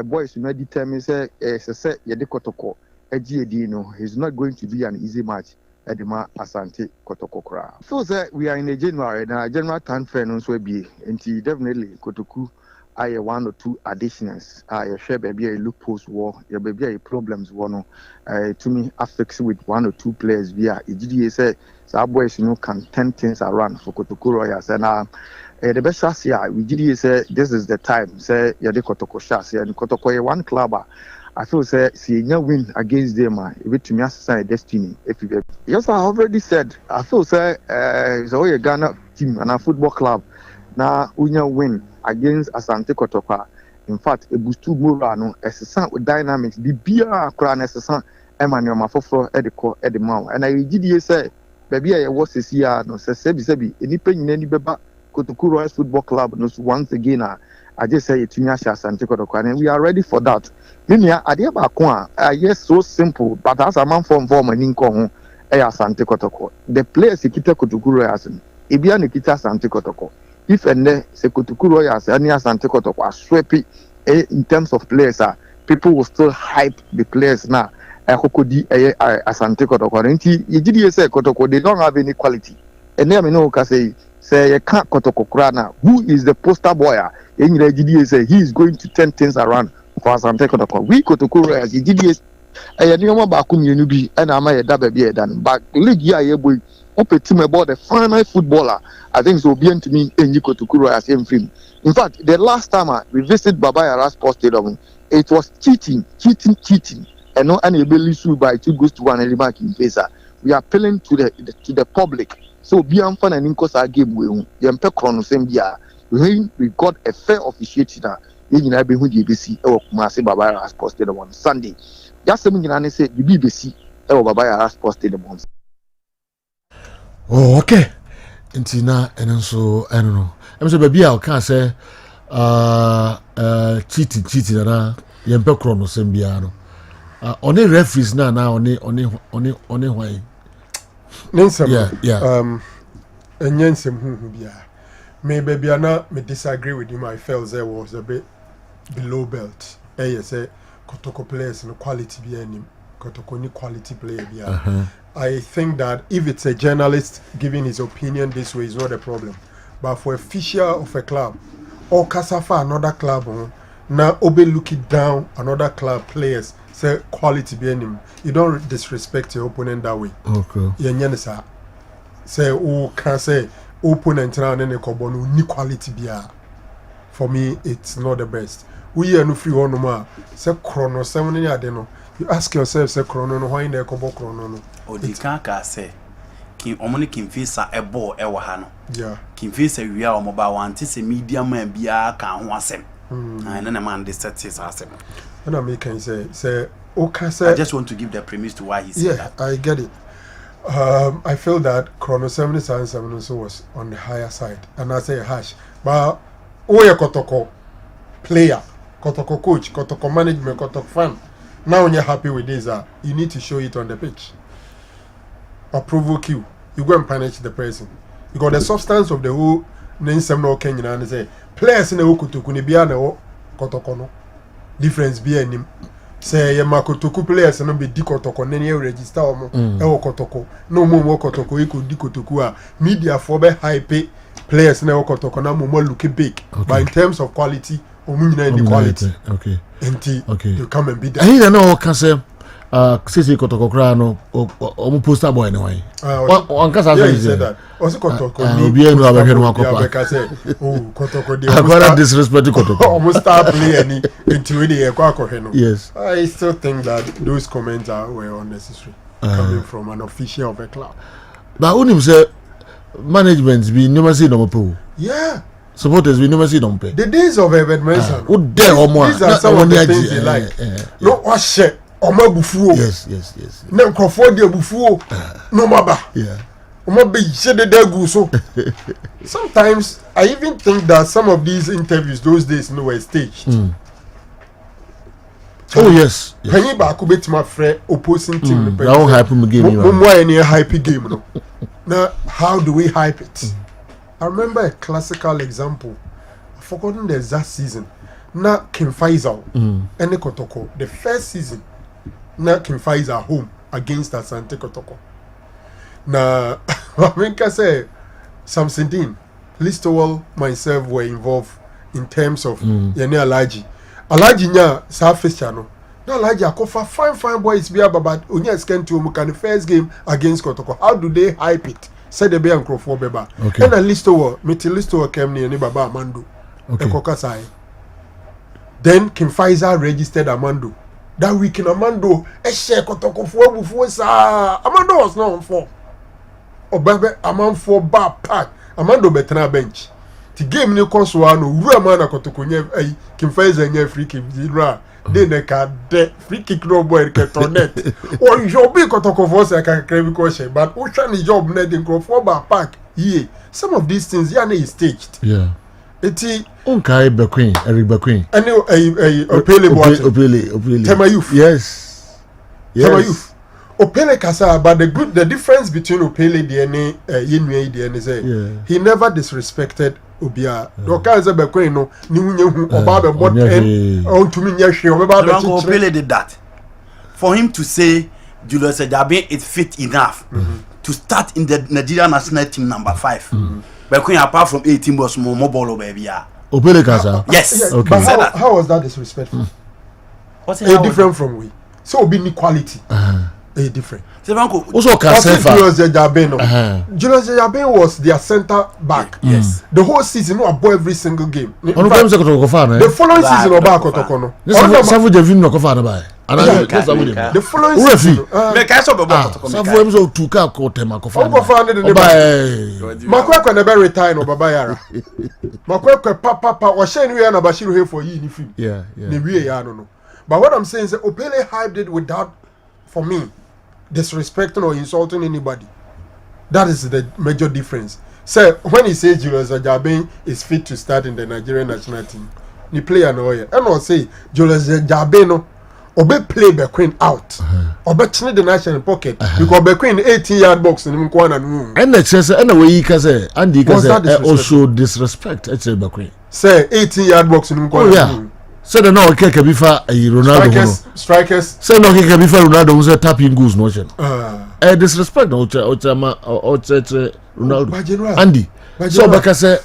boys may determine say say yedi Kotoko edi no is not going to be an easy match. Edema Asante Kotoko kra. So say we are in a January now general time fair no so be and definitely Kotoku I 1 or 2 additions. I share baby a look post war, your baby a problems one to me affects with 1 or 2 players via EGDA say so boys can turn things around for Kotoko Royals and the best chance here we GDA say this is the time say Yade Kotoko Shas and Kotoko 1 club. I feel say see no win against them it to me as a destiny if you yes I already said I feel say it's a Ghana team and a football club now unya win against Asante Kotoko. In fact, a boost to Murano as a sound with dynamics, the beer crown as a son, Emmanuel Mafofro, Edico, Edimau. And I did say, baby, I was this year, no, Sebi, any pain in any beba, Kotoko Football Club, no, once again, I just say it to me as Asante Kotoko, and we are ready for that. Minia, Adia Bakwa, yes, so simple, but as a man from former Ninko, Asante Kotoko. The players, Kita Kotoko, Ibia Nikita Asante Kotoko. If and then Sekotoko Royals and Asante Kotoko are sweepy in terms of players, people will still hype the players now. Hokodi Asante Kotoko. And you did say Kotoko, they don't have any quality. And then I know say you can't Kotoko Krana. Who is the poster boy? And you did say he is going to turn things around for Asante Kotoko. We Kotoko Royals, you did I knew about Kunyubi and I might have a done. But league year boy. Team about the final footballer, I think so. Bien to me, Enjiko Tukuro as same film. In fact, the last time we visited Baba Yara Sports Stadium, it was cheating, and no ability to by 2 goals to 1 remark in face. We are appealing to the public. So be fun and incosa game we Yampe Chrono same year. We got a fair officiator in the BBC or Kumasi Baba Yara Sports Stadium on Sunday. Just something I say the BBC or Baba Yara Sports Stadium on. Oh, okay. Intina and so I don't know. I'm so baby I can say cheating na yempe chrono sembiano. Only referees now only why. Nensem. Yeah. And Yensem bia. Maybe Biana me disagree with him. I felt there was a bit below belt. You say Kotoko players no quality be any Kotoko ni quality player bia. I think that if it's a journalist giving his opinion this way is not a problem. But for a official of a club or Kasafa another club, now Obe looking down another club players say quality behind him. You don't disrespect your opponent that way. Okay. Yeah, say can say opponent around any carbon ni quality beer. For me, it's not the best. We are no free one more. Say chrono 7 year deno. You ask yourself, say chrono no why in the kobo chrono no. Odi kanka say kin omoni kin fisa ebo e wa ha no. Yeah. Kin fisa wia o mobile one say media man bia kan ho asem. And then a man they set his asem. And I make can say okay say I just want to give the premise to why he said that. Yeah, I get it. I feel that chrono 77 also was on the higher side and I say hash. But Oya Kotoko player, Kotoko coach, Kotoko management, Kotoko fan. Now when you're happy with this, you need to show it on the pitch. Or provoke you. You go and punish the person. Because the substance of the whole name some no Kenyan and say players in the Okutuku ni bia na Kotoko no. Difference be any. Say ye Makotoku players no be di Kotoko nene register omo e Kotoko. No mo Kotoko e ko di Kotoku media for be hype players na Kotoko na mo look big. Okay. But in terms of quality the quality. Okay. Okay. You come and be there. I hear no can say Sisi Kotoko kra no o poster boy anyway. On can say that. Also Kotoko ni bi enu abehwe no akopa. Because say Kotoko dey almost disrespect Kotoko. Almost star player ni into the akohwe no. Yes. I still think that those comments were unnecessary coming from an official of a club. But unim say management be never see no pay. Yeah. Supporters we never see them pay. The days of Evan Mason. These are some of the things they like. No, what shit? Oma bufuo. Yes. Nem Crawford de bufuo. No maba. Yeah. Oma be shede degu so. Sometimes I even think that some of these interviews those days were staged. Oh yes. Penny back bit my friend opposing team. Now hype me game. Why any hype game? No. Now how do we hype it? I remember a classical example. I've forgotten the exact season. Now Kim Faisal and the Kotoko. The first season. Now Kim Faisal home against Asante Kotoko. Now I think I say Samson Dean, Listowell, myself were involved in terms of Yene Alaji. Alaji nya surface channel. Now Alaji akofa fine boys be about onya scan to mu the first game against Kotoko. How do they hype it? Said the be and Crawford beba. Okay. And a Listowell came near Baba Amando. Okay. Ekokasai. Then Kim Faisal registered Amando. That week in Amando, share Kotoko for before Amando was not on 4. Obabe amount for bar pack. Amando betena bench. The game ni koso ano wura man Kotoko nye Kim Faisal nye free kick zira. Then they can de free kick no boy ke tonet. Or you be Kotoko for say can crave question, but ocean is job net in for bar pack. Yeah. Some of these things yeah is staged. Yeah. Eti Unkai Bequeen, Eric Bequeen. Any Opele Opele. Tema youth. Yes. Tema youth. Opele kasa, but the difference between Opele DNA Yinwe DNA say he never disrespected Obia. Dokaza Bequeen no ni munye hu oba be bot on to me nyehwe oba be Opele did that. For him to say Julius Ejabe is fit enough to start in the Nigerian national team number 5. But apart from 18 was more mobile baby. Opele Kasa. Yes. Okay. But how was that disrespectful? What's it different from we? So be inequality. Different. Also Kasefa. Julius Ejabe Julius Ejabe was their center back. Yes. The whole season no above every single game. The following season Oba Kotoko no. The following season make I saw Kotoko. Safu emzo tuka ko tema ko fa. Makwekwe never retire no baba yara. Makwekwe papa wa share we na Bashiru here for yi ni film. Yeah. Ne wie ya no. But what I'm saying is that Opele hyped it without, for me, disrespecting or insulting anybody. That is the major difference. So when he says Julius Ejabe is fit to start in the Nigerian national team, he play an oil. And I'll say Julius Ejabe no, obe play Bequeen out, obe chine the national pocket because Bequeen 18-yard box in him kwana no. And the chance anyway he kaze and he kaze also disrespect Bequeen. Say 18-yard box in him kwana. So the no keke bifa Ronaldo strikers say no keke bifa Ronaldo who say tapping goals no chen disrespect no Ronaldo Andy so baka say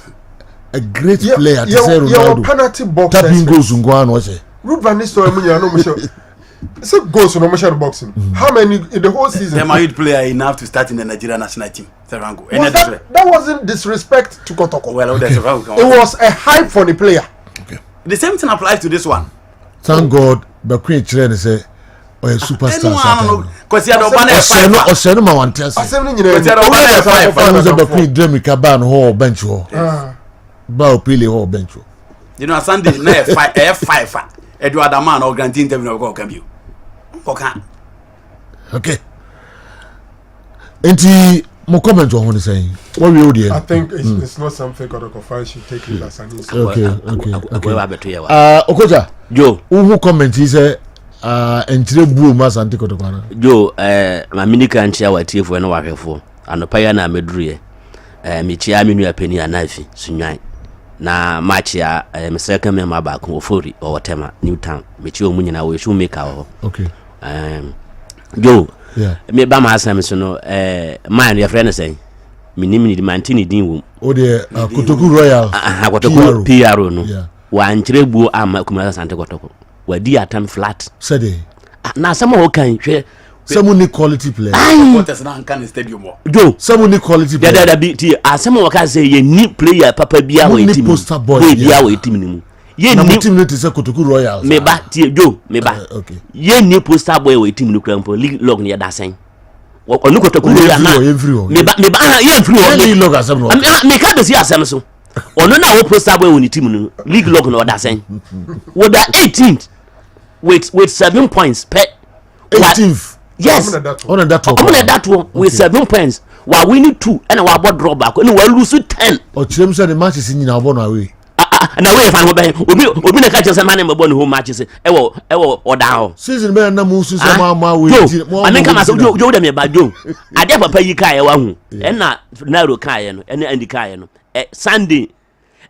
a great player to say Ronaldo penalty box tapping goals ngwa no che Ruud van Nistelrooy munya no musho so goals no musho boxing how many in the whole season them are player enough to start in the Nigerian national team Serango that wasn't disrespect to Kotoko well it was a hype for the player. The same thing applies to this one. Thank God, Bequeen Chile say, "Oh, a superstar." Because you are the one or send him one test. I said, "Bequeen dream caban whole bench ho, bow pili whole bench ho." You know, Sunday night five. Edward man or grant interview go come you. Okay. Enti mo comment on what saying. What we do? I think it's not something Kotoko should take it as an insult. Okay. Okocha, Joe, who comment is entire boom as anti Kotoko. Joe, my mini country our tea for no work for. And the paya na medruye. Michia minu penny and knife, sunyai. Na machia, second member back Ofori or whatever, Newtown. Michio Munina, we should make our. Okay. Joe, yeah. Me ba ma asem so no man your friend say minimini mantini din wo o de Kotoku Royal Kotoku PRO no wa nkyere buo ama kumasa sante Kotoko wa di atam flat said na some ho kan hwe some ni quality player what is na kan stadium Joe some ni quality player da bi ti asem wo kan say ye ni player papa bia wo team poster boy bia wo team ni mu ye ni team no say Kotoku Royal me ba ti Joe me ba okay ye ni poster boy wo team ni krampo league log ni da sen onu Kotoku Royal na me ba ye free o league log asem no me ka be si asem so onu na wo poster boy wo ni team ni league log no da sen wo da 18th with 7 points per 18th yes on that one with 7 points wa winning 2 and wa draw back and we lose 10 o chirem say the match is nyina obo na away na we fan ho ben obi na ka che se man me bo ne home matches e wo oda ho season me na mu su so ma we anen kama so jo da me ba jo ade papa yi kai wa hu na naro kai no ene andi kai no Sunday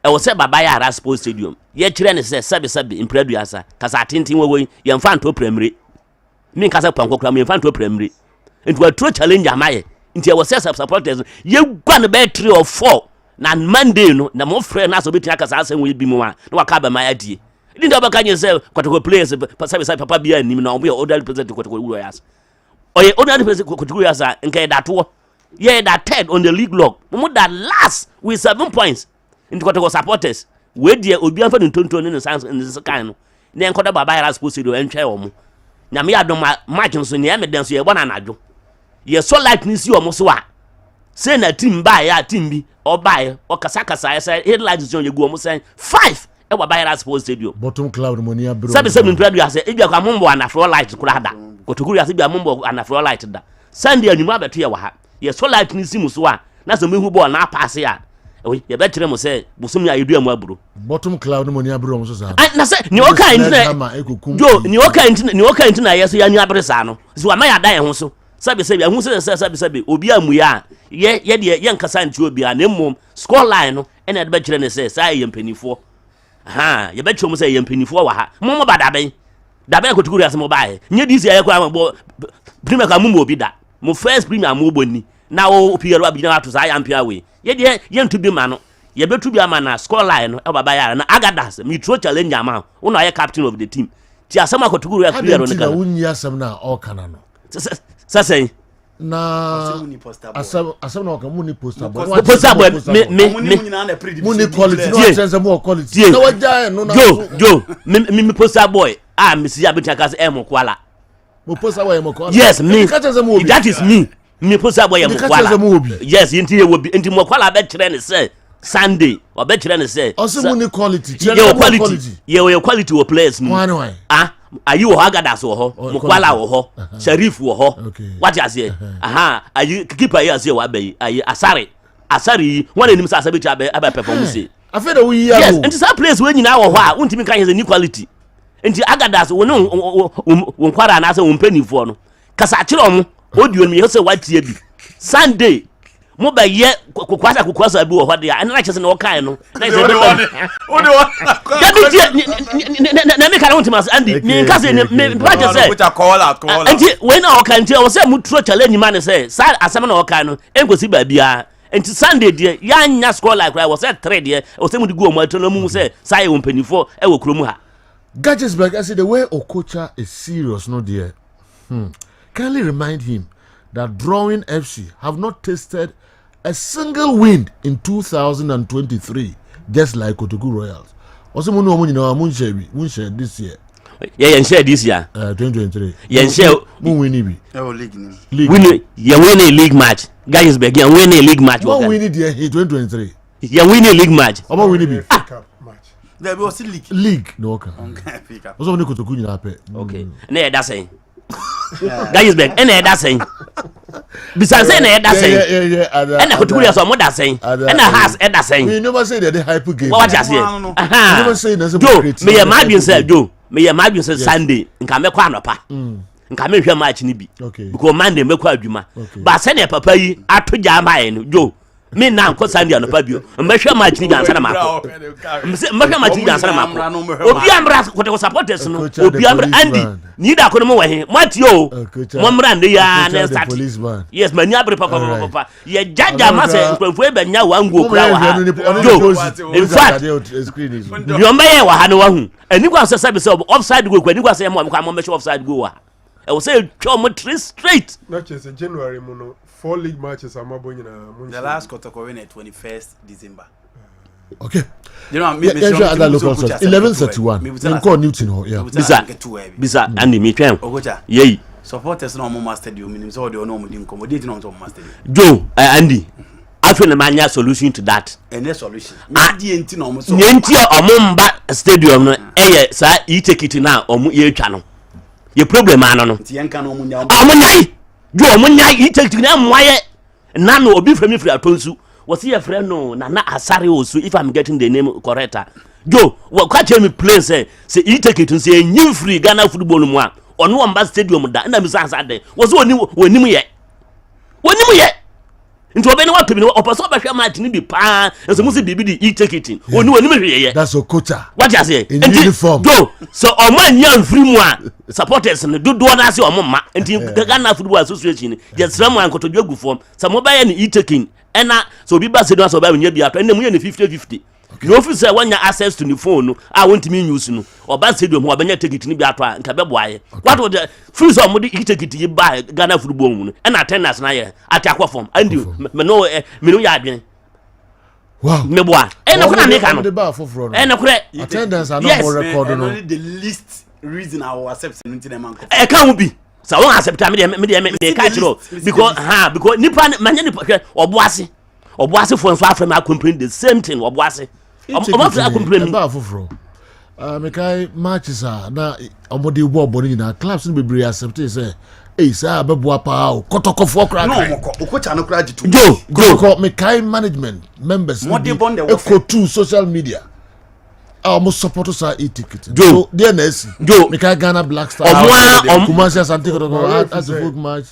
e wo se baba ya ara sports stadium ye kire ne se sabe impredu asa kasa atintin wo ye mfa nto premier min kasa pankokra me mfa nto premier nti wa true challenge amaye nti e wo se supporters ye gwa ne be 3 or 4 na Monday no na mo frɛ na so beti akasa asɛn wo bi mu a na waka ba ma adie ndi nda baka nye sɛ kwatoko players sabe papa bia nim na obo order president kwatoko wuro yas oye order president kwatoko yas nka dato ye that third on the league log mo that last with 7 points ndi kwatoko supporters we die obi anfa ntonto ne sans ne kan no na enkoda baba ya sports do entwe wo mo na me adom match so ne me den so ye bona nadwo ye so light ni si wo mo so a say na team ba ya team bi obaye okasakasa ya say headlines so ye go mo say 5 e wa Bayera Sports Stadium bottom cloud money abro sabe ntwadu ya say e bia kwa mombo ana floor light kura da kotokuru ya say bia mombo ana floor light da Sunday anwuma abeto ye wa ha ye so light ni si mu so a na so mehu ball na pass ya ye betre mo say busum ya yedu amu abro bottom cloud money abro mo so sa na say ni oka intina jo ni oka intina ye so ya nyu abresa no so wa ma ya da ye ho so sabe ahu sabe obi amuya ye de ye nkasa nti obi a na mmom score line no ena de be kire ne say sai ye mpanifo ye be twom say ye mpanifo wa ha mo ba dabe kotukuru asem ba nye disi ye kwa mo premier ka mo obi da mo first premier mo bonni na o piyero abi na to sai ampia we ye de ye ntubi ma no ye betu bi ama na score line no e baba ya na agadas me throw challenge ama wo na ye captain of the team ti asem akotukuru ya piyero ne ka wunyi asem na o kana no sasa na asem na ka muni poster boy muni quality no chance more quality na waja no na jo me poster boy misi abitaka se mo kwala mo poster boy mo kwala yes me that is me poster boy mo kwala yes yenti ye wobi enti mo kwala be kire ne se Sunday or be kire ne se muni quality ye quality wo players ni ayi wo agadas wo ho mukwala wo ho Sharif wo ho what you say ayi keeper ya say wa bayi ayi asari one enim say asabe cha aba performance afa da wi ya yes enti sa place we nyina wo ho a untimi kan ye quality enti agadas wo no wo kwara na say wo mpanifo no kasa kire mo audio mi ye say wa tie bi Sunday mo ba ye kokwasa bi wo ho de a na chese na wo kan no na say na me kana untimas andi me kase me paje say enti we na o kan tie o say mu tro challenge man say sa asem na o kan no engosi ba bia enti Sunday de ya nya score like I was say 3 de o say mu di go mo atolo mu say sai wo mpanifo e wo kromu ha Gadgetsberg. I say the way Okocha is serious no there kindly remind him that Drawing FC have not tasted a single win in 2023 just like Kotoku Royals. Also mo no mo nyina mo share this year. Yeah, share this year. 2023. Yeah, share mo win bi. League ni. Win you win a league match. Gadgetsberg you win a league match. Mo win it in 2023. You win a league match. Omo win bi. Match. There was league. League no okay. Also mo Kotoku nyina pe. Okay. Na that saying. Gadgetsberg na that saying. Bisa say na that saying. Yeah. Na Kotoku so mo that saying. Na has that saying. We never say that the hype game. What you say? We never say na me ya madwin say Joe. Me ya madwin say Sunday. Nka me kwa anopa. Nka me hwe match ni bi. Because Monday me kwa adwuma. Ba say na papa yi atoja amaye no Joe. Me na nko Sunday anopa bio. Me hwe match ni gansa na mako. Me hwe match ni gansa na mako. Obi amra ko supporters no. Obi amra Andy. Ni da ko no mo wahe. Matio. Mo mra nde ya na start. Yes, mani abre papa. Ye jaja ma say nkrofo e banya wangu okura wa ha. In fact, nyomba ye wa ha no wahu. Ani kwa say sabe say offside goal kwa ni kwa say mo kwa mo me offside goal wa. E wo say twa mo 3 straight. Not just in January mo no 4 league matches amabo nyina. The last Kotoko win at 21st December. Okay. You know, me other local 11:31. Call Newton ho, yeah. Bisa Andy me twem. Ogocha. Yey. Supporters no more stadium meaning so they no more accommodate no more stadium. Joe, Andy. Actually manya solution to that. Any solution. Adi enti no more so. Nyenti omumba stadium no eye sa you take it now omu ye twa no. Ye problem ano no. Nti yenka no omunya. Omunyai. Joe omunyai you take it now mwaye. Na no obi frami free atonsu. was he a friend no na Asare also if I'm getting the name correct. Joe, what catch me play say he take it and say new free Ghana football no more. Or no ambassador stadium da na me say Saturday. Was oni ye. Woni ye. Into obey no what to be opposite ba hwe match ni bi pa. Enso mu say bibi di take it. Oni me hwe ye. That's Okota. What you say? In uniform. Joe, so o man yan free mu a supporters no do na say o ma. Enti Ghana football association just ram an kotodwa gu form. Some mobile ni taking. Ena so bi ba say do so ba nya bi ato. Ena mu ye ni 50-50. No officer when you access to the phone no I want me use no or ba stadium ho abanya take it ni bi ato a nka be boaye what would the free so mo take it yi ba Ghana football mu no and attendance na ye atakwa form and me no ya adwen wow me boa e na kuna me ka no e na kure attendance are no more record no the least reason I will accept into the man e ka wo bi so won accept me ka chiro because nipa manya nipa hwe oboase for nso afrem accompany the same thing oboase oboase accompany ba foforo mekai matches na omode wo obo ni na clubs no bebre accept say say abeboa pa o kotokofo kra no moko okocha no kra jitu go mekai management members eco to social media almost support us e-ticket so there na esi mekai Ghana Black Stars Kumasi Asante Kotoko as a book match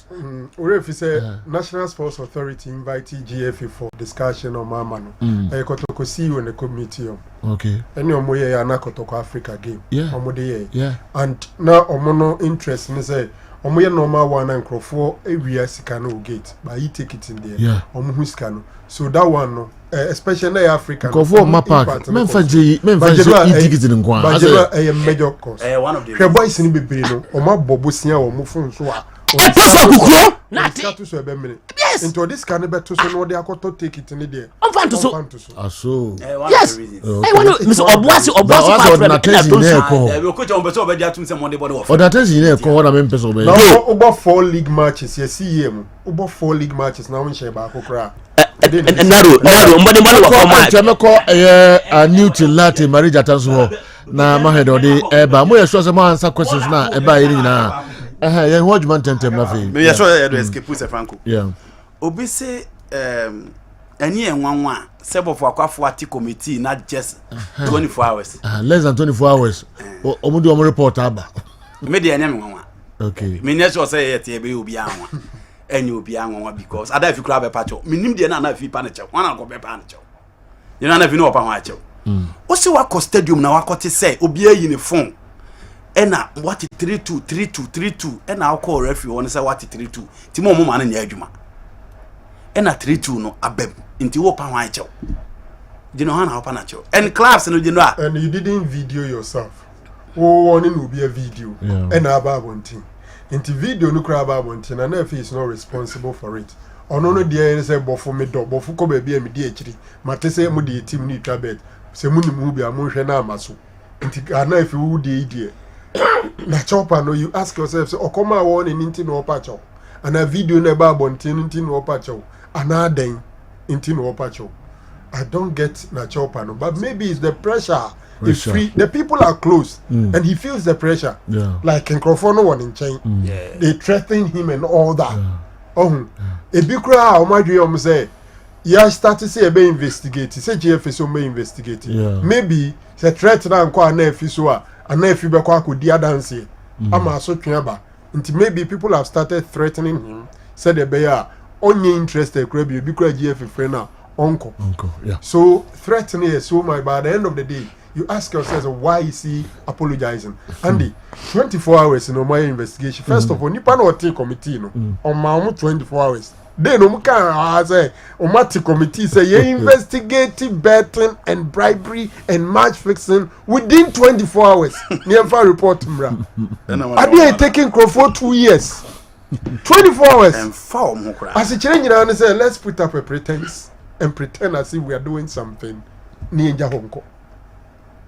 Orefi say National Sports Authority invited GFA for discussion on mama no e Kotoko see you in the committee okay any omoye ya na Kotoko Africa game omode yeah and na omono interest ni say omoye normal one and crofo ewia sika no gate by e-ticket in there omo sika no so that one no especially African crofo mapa memfa je e-ticket ni nko a major cost one of the the boys ni bebre no omo bobosia omo fun so a pesa kukuro na to so ebe mini into this can be to so no dey akoto take it ni there onfanto so aso yes miss oboase na tezi na eko we coach on beto obedi atum se monday body of o da tezi na eko na me pesa obedi no obo 4 league matches yes CM obo 4 league matches na won share ba akokra naro mbode wa format temeko Newton Latte marriage tanso ho na mahedo de eba mo ye sure say mo answer questions na eba yi nyina yeah watch man tentem na fe me sure you do escape se Franco yeah obi say any enwanwa sebofo akwafo ati committee not just 24 hours less than 24 hours omudu omo report aba me de enye enwanwa okay me ne sure say yet ebe obi anwa enye obi anwa because ada fi kura be pacho me nim de na fi pa na chew wana go be pa na chew you know na fi no pa ho a chew o se wa stadium na wakote say obi ayi ne phone ena what 32 ena alcohol referee won say what 32 ti mo ma na nya adwuma ena 32 no abem nti wo pa hwan chew you know how na chew and clubs no you know and you didn't video yourself wo won no be a video ena ababontin nti video no kra ababontin na na is not responsible for it ono no dey say bofu me do bofu ko ba bia me di akiri mate say mo dey team ni twabet say mo ni mu bia mo hwe na amaso nti ana if wo dey die na chopper no you ask yourself say okoma won ni nti no pacho ana video na ba bontin nti no pacho ana den nti no pacho I don't get na chopper no but maybe it's the pressure. It's free. The people are close and he feels the pressure like in Crawford one in chain they threaten him and all that a big crowd o madwe o say ya start to say be investigate say GFA so be investigate maybe say threat na nko ana afi so a ana afi be kwa akodi adanse ama so twaba nti maybe people have started threatening him said the bear only interested crab you be crowd GFA friend na uncle so threatening is so much by the end of the day you ask yourself why is he apologizing Andy 24 hours in my investigation first of all nipa na oti committee no on my 24 hours then no can say on committee say you investigate betting and bribery and match fixing within 24 hours never report mra are they taking Crawford 2 years 24 hours and form as a change and say let's put up a pretense and pretend as if we are doing something ninja honko.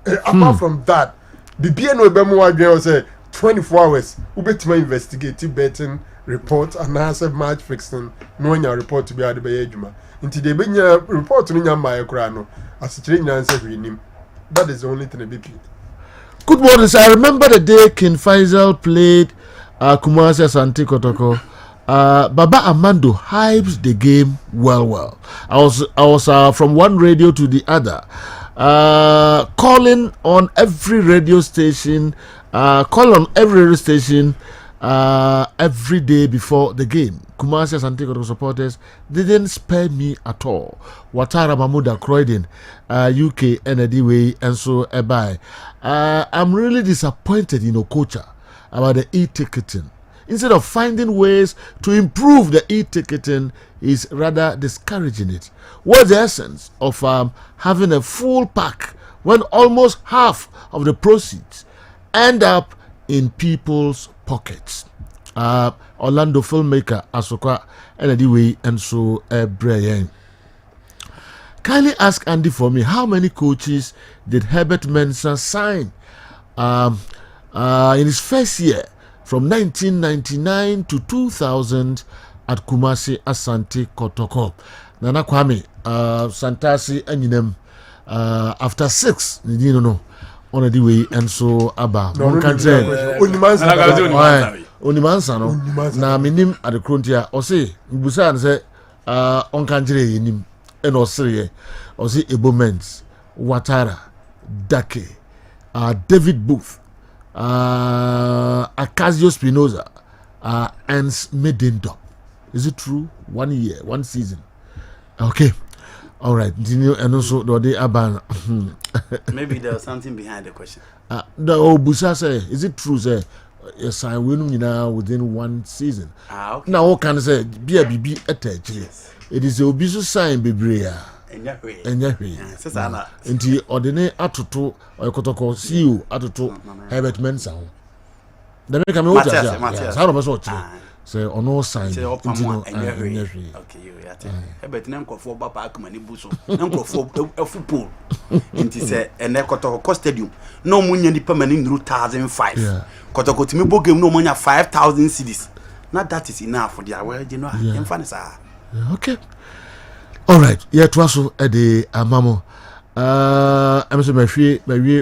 Apart from that, the BNO Bemo say 24 hours, Ubetima investigate betting report and answer match fixing, knowing your report to be at the Bayajuma. Until they bring your report to my crano, as a train answer to him. That is the only thing a BP. Good morning, sir. I remember the day King Faisal played Kumasi Asante Kotoko Baba Amando hypes the game well. I was from one radio to the other, calling on every radio station, every day before the game. Kumasi Asante Kotoko supporters didn't spare me at all. Watara Mamuda Croydon, UK, NDWay, and so Ebai. I'm really disappointed in Okocha about the e-ticketing. Instead of finding ways to improve the e-ticketing, is rather discouraging it. What's the essence of having a full pack when almost half of the proceeds end up in people's pockets? Orlando filmmaker Asoka Anyway and so Brian. Kindly ask Andy for me, how many coaches did Herbert Mensah sign in his first year from 1999 to 2000 at Kumasi Asante Kotoko? Nana Kwame Santasi Anyinem after 6 you know on the way and so Abba Onimansa no na minim adekrontia o se mbusa an se on kanjire yenim e no sere o se Ebomens Watara Dake David Booth Acasio Spinoza and Medindop. Is it true? 1 year, 1 season. Okay. All right. And also the Aban. Maybe there was something behind the question. The Obusa say, is it true, say? Yes, I win now within 1 season. Okay. Now, what can I say? Be a BB attached. It is a Obisu sign, baby. Enyawe. Inti ordinary atutu Kotoko CEO atutu Herbert Mensah. The make me what Matthias. How much what? Say on all sign. Enyawe. Okay, you Herbert nanko for baba akumani buso. Nanko for football. Inti say ene Kotoko stadium. No munya ni permanent 2005. Kotoko timi bo game no munya 5,000 cedis. Not that is enough for their well, you know. Okay. All right. Yeah, to also at the Amamo. I'm so my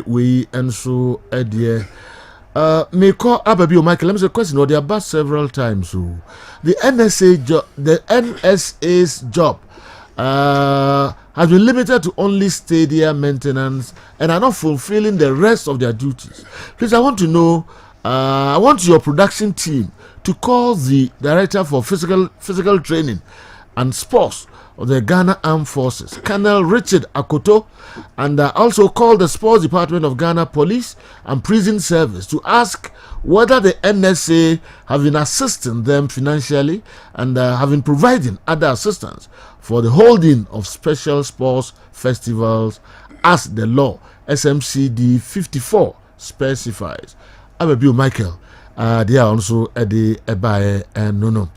we and so at the may call Ababio Michael. Let me say question or they are back several times. So the NSA's job has been limited to only stadium maintenance and are not fulfilling the rest of their duties. Please, I want to know. I want your production team to call the director for physical training and sports of the Ghana Armed Forces, Colonel Richard Akoto, and also call the Sports Department of Ghana Police and Prison Service to ask whether the NSA have been assisting them financially and have been providing other assistance for the holding of special sports festivals as the law SMCD 54 specifies. Ababio Michael, they are also at the Ebaye and no.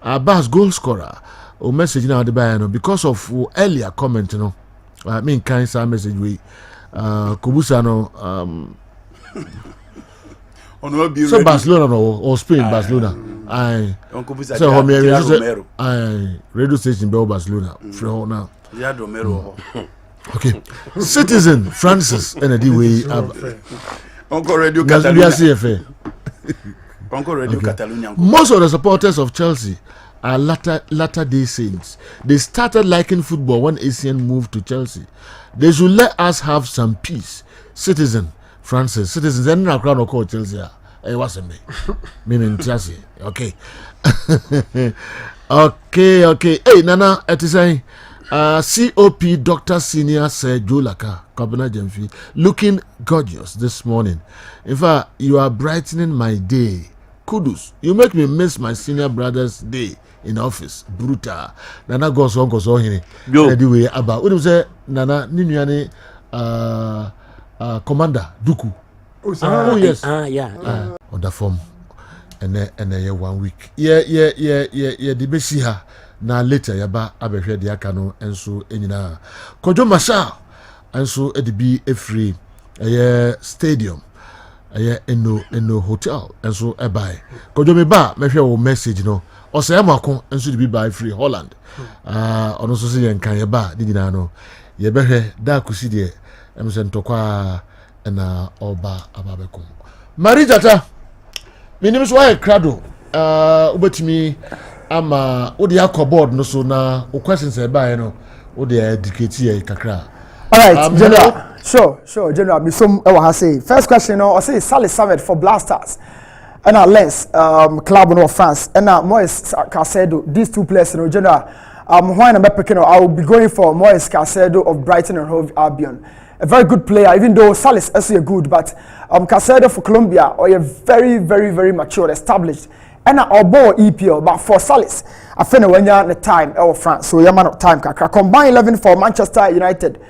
Bass goal scorer. O message now the bayano because of earlier comment, you know. I mean kind of message we Kubusa no so Barcelona or Spain Barcelona. I so Romero radio station Bell Barcelona for now. Okay. Citizen Francis and a way Uncle Radio Catalonia. Uncle Radio Catalonia. Most of the supporters of Chelsea are latter-day Saints. They started liking football when ACN moved to Chelsea. They should let us have some peace. Citizen Francis, citizens, and now crowd call Chelsea. It wasn't me. Me Chelsea. Okay. Okay. Hey, Nana, it is a COP Dr. Senior Sir Joe Laka, Kabina Jemfi, looking gorgeous this morning. In fact, you are brightening my day. Kudos. You make me miss my senior brother's day in office. Brutal. Nana goes on here. Anyway, about what you say, Nana Ninyani Commander Duku. Oh yes. Yeah. On the form. And then 1 week. Yeah. The best here. Na later yaba abehwe de aka no enso enyina Kojo Masha enso edibi efri stadium eno hotel enso ebai Kojo me ba mehwe wo message no osaya mako enso edibi by free Holland ono so se yenkan yaba de nyina no ye behwe da kusi de emse ntokwa na oba ababeko Marijata minim so ay krado ubetimi ama odi akọ board no so na o questions e ba no odi educate ye kakra. All right, General. Sure, General. Me some I will say. First question, I say Salih Samed for Blasters. And Lens, club in France. And Moise Caicedo, these two players, General. When I'm picking, I will be going for Moise Caicedo of Brighton and Hove Albion. A very good player, even though Salih is actually good, but Caicedo for Colombia, or a very, very, very mature, established. And our ball EPL, but for Salih, I think when you're the time of France, so you're man of time. Combine 11 for Manchester United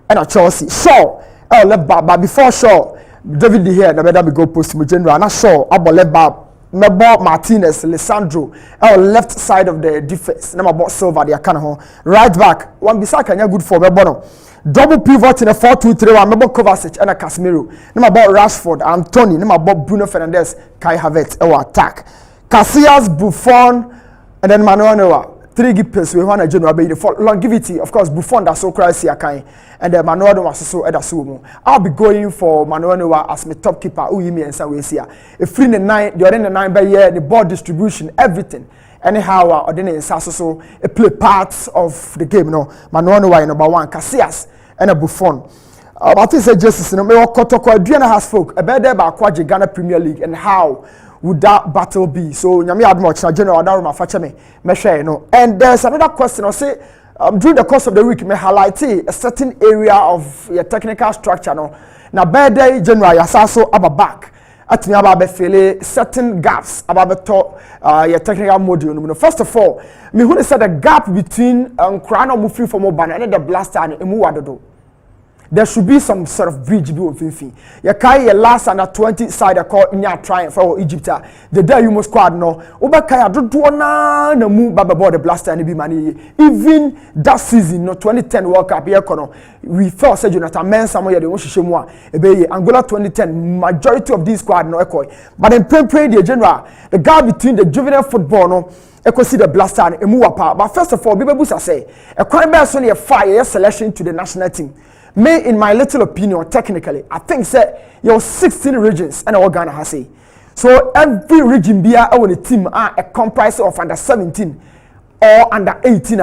and Chelsea. Shaw, but before Shaw, David De Gea, never go post to General. And I saw Leba, Mebo Martinez, Alessandro, left side of the defense. Number bought Silva, the Akanaho. Right back, one beside Kanya good for Mebono. Double pivot in a 4-2-3-1. Number Kovacic and a Casemiro. Number about Rashford, Anthony. Number about Bruno Fernandes, Kai Havertz. Attack. Casillas, Buffon, and then Manuel Neuer. 3 keepers we want a general be for longevity. Of course, Buffon that's so crazy Akai, and then Manuel Neuer so edasumo. I'll be going for Manuel Neuer as my top keeper. Who me and we see. If free the 9, the other 9 by year, the ball distribution, everything. Anyhow, or then so a play parts of the game. No, Manuel Neuer number 1, Casillas and a Buffon. I think say justice. No, me Kotoko Adriana has spoke about there about Kwaji Ghana Premier League and how would that battle be? So nyame had much na general Adaruma fache me share no. And there's another question I say during the course of the week me highlight a certain area of your technical structure no. Na birthday general yasaso aba back at me aba feel certain gaps about to your technical module no. First of all, me who said the gap between Krano Mufi for Mobana and the Blaster and Emu Wadodo. There should be some sort of bridge between Fifi. You carry your last under 20 side a call in your trying for Egypt. The day you must squad no. Obakaya do na move baba the Blaster and be money. Even that season, no 2010 World Cup here kono. We felt said Jonathan Mensah moya de Oshishemwa. Ebe Angola 2010 majority of these squad no ekoi. But then pray the general the gap between the juvenile football no. Eko see the Blaster and Emuwapa. But first of all, Bibe Busa say a crime bears only a fire selection to the national team. Me, in my little opinion, technically, I think say your 16 regions and all Ghana has say. So every region be on the team are a comprised of under 17 or under 18.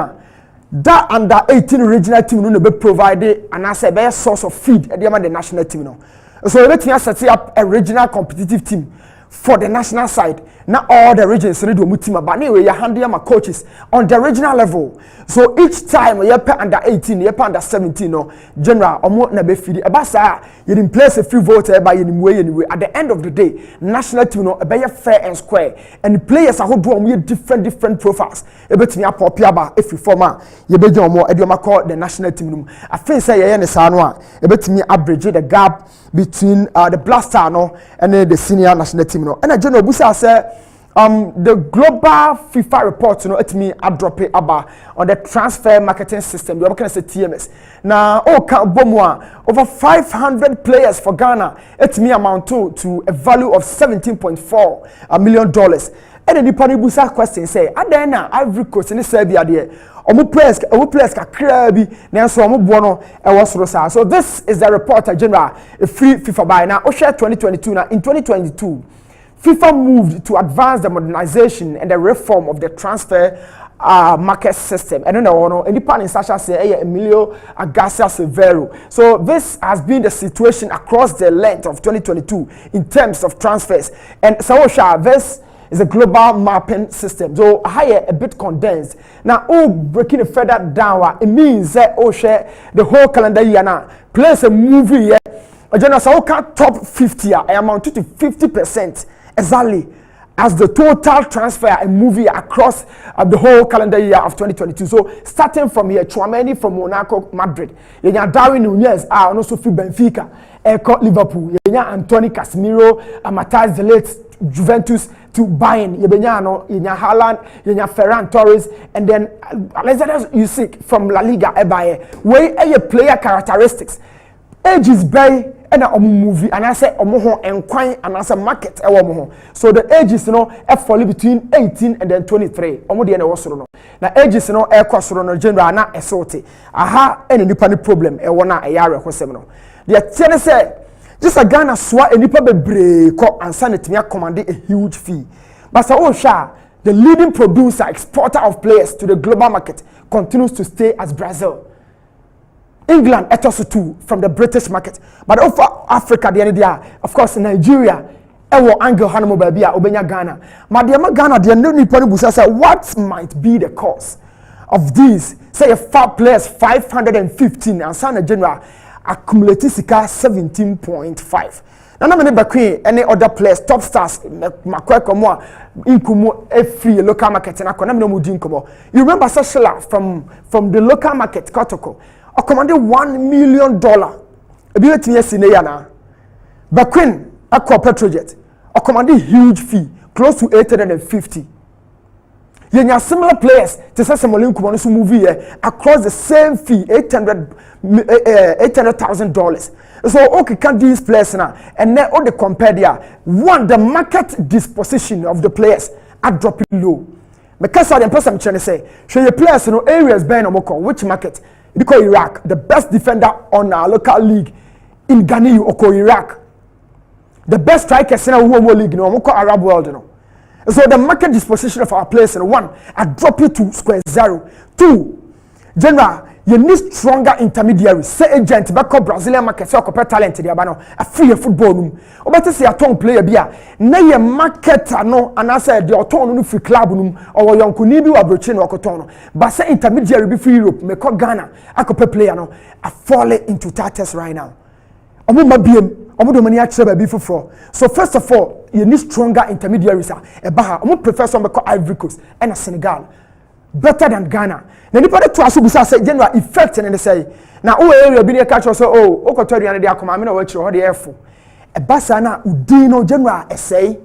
That under 18 regional team no be provided and as a better source of feed at the national team no. So let me set up a regional competitive team for the national side. Not all the regions ready to mutima, but anyway, you handle my coaches on the regional level. So each time you pay under 18, you pay under 17, no general or more na be feed. Abasa you didn't place a free vote by anyway. At the end of the day, national team no be fair and square, and the players are who do different profiles. Ebet me up if you former you be more call the national team. I think say you sanwa. Ebet me average the gap between the Blaster no and the senior national team no. And general Busa say the global FIFA report, it me I drop it about on the transfer marketing system. You can say TMS. Now, over 500 players for Ghana. It me amount to a value of $17.4 million. And then the Panibusa question say, Adena Ivory Coast in the Serbia there. Omu players ka krabi nanso omu bono e was rosa. So this is the report general a free FIFA by now. Osha 2022 now in 2022. FIFA moved to advance the modernization and the reform of the transfer market system. And then independent Sasha say Emilio Agassia Severo. So this has been the situation across the length of 2022 in terms of transfers. And Sawosha, this is a global mapping system. So higher a bit condensed. Now breaking it further down, it means that share the whole calendar year now. Place a movie here. Top 50 I amount to 50%. Exactly as the total transfer and movie across the whole calendar year of 2022. So starting from here, Chouameni from Monaco, Madrid. Yenya Darwin Nunez and also for Benfica, Liverpool. Yenya Anthony Casemiro, Matthias de Ligt, Juventus to Bayern. Yenya Haaland, Yenya Ferran Torres, and then Alexander Usyk from La Liga. Where a player characteristics. Age is by and a movie and I say omoho and quine and as a market so the ages fall between 18 and then 23 omodi na wasoro no na ages e kwasoro no general na esote aha any nipa ni problem e wona e yare kwasem no the tiene say just a Ghana swa enipa bebre ko ansa netimi command a huge fee But the leading producer, exporter of players to the global market continues to stay as Brazil. England also too from the British market. But over Africa, the idea, of course, Nigeria, Angle Hanamo Babia, Obenya Ghana. Madiama Ghana, the new Busa said, what might be the cause of these? Say a 5 players, 515, and Sana General accumulated 17.5. Nana many bakwe any other players, top stars, makwe komo inkumo free local market na kona no mudi inkumo. You remember Sashela from the local market Kotoko, or commanded $1 million. Ebi wetini esine ya na. Bakwe akwa Petrojet, or commanded huge fee, close to 850. Yenya similar players to say some inkumo no movie across the same fee, $800,000. So okay, can these players now and then all the compare there. One, the market disposition of the players are dropping low. Because I'm trying to say, show your players in areas Ben Omoko, which market? Because Iraq, the best defender on our local league in Ghana or Iraq. The best strikers in our league, Arab world, So the market disposition of our players one, I drop it to square zero. 2, general. You need stronger intermediaries. Say agent back up Brazilian market so compare talent the abano a free football room. O better say a ton player bia. Na ye market no and I say the auton no free club room or yonku ni bi wa broche no okoton. But say intermediary be free Europe me call Ghana akope player no a fall into tatters right now. Omo mabiem omo do mani a kire ba bi foforo. So first of all, you need stronger intermediaries e ba ha. Omo prefer some call Ivory Coast and Senegal. Better than Ghana. Na nipa de to aso bisa say general effect and they say na o area bi dey catch us o okotori an dey akoma me na wa kire ho dey efo e basa na udin no general say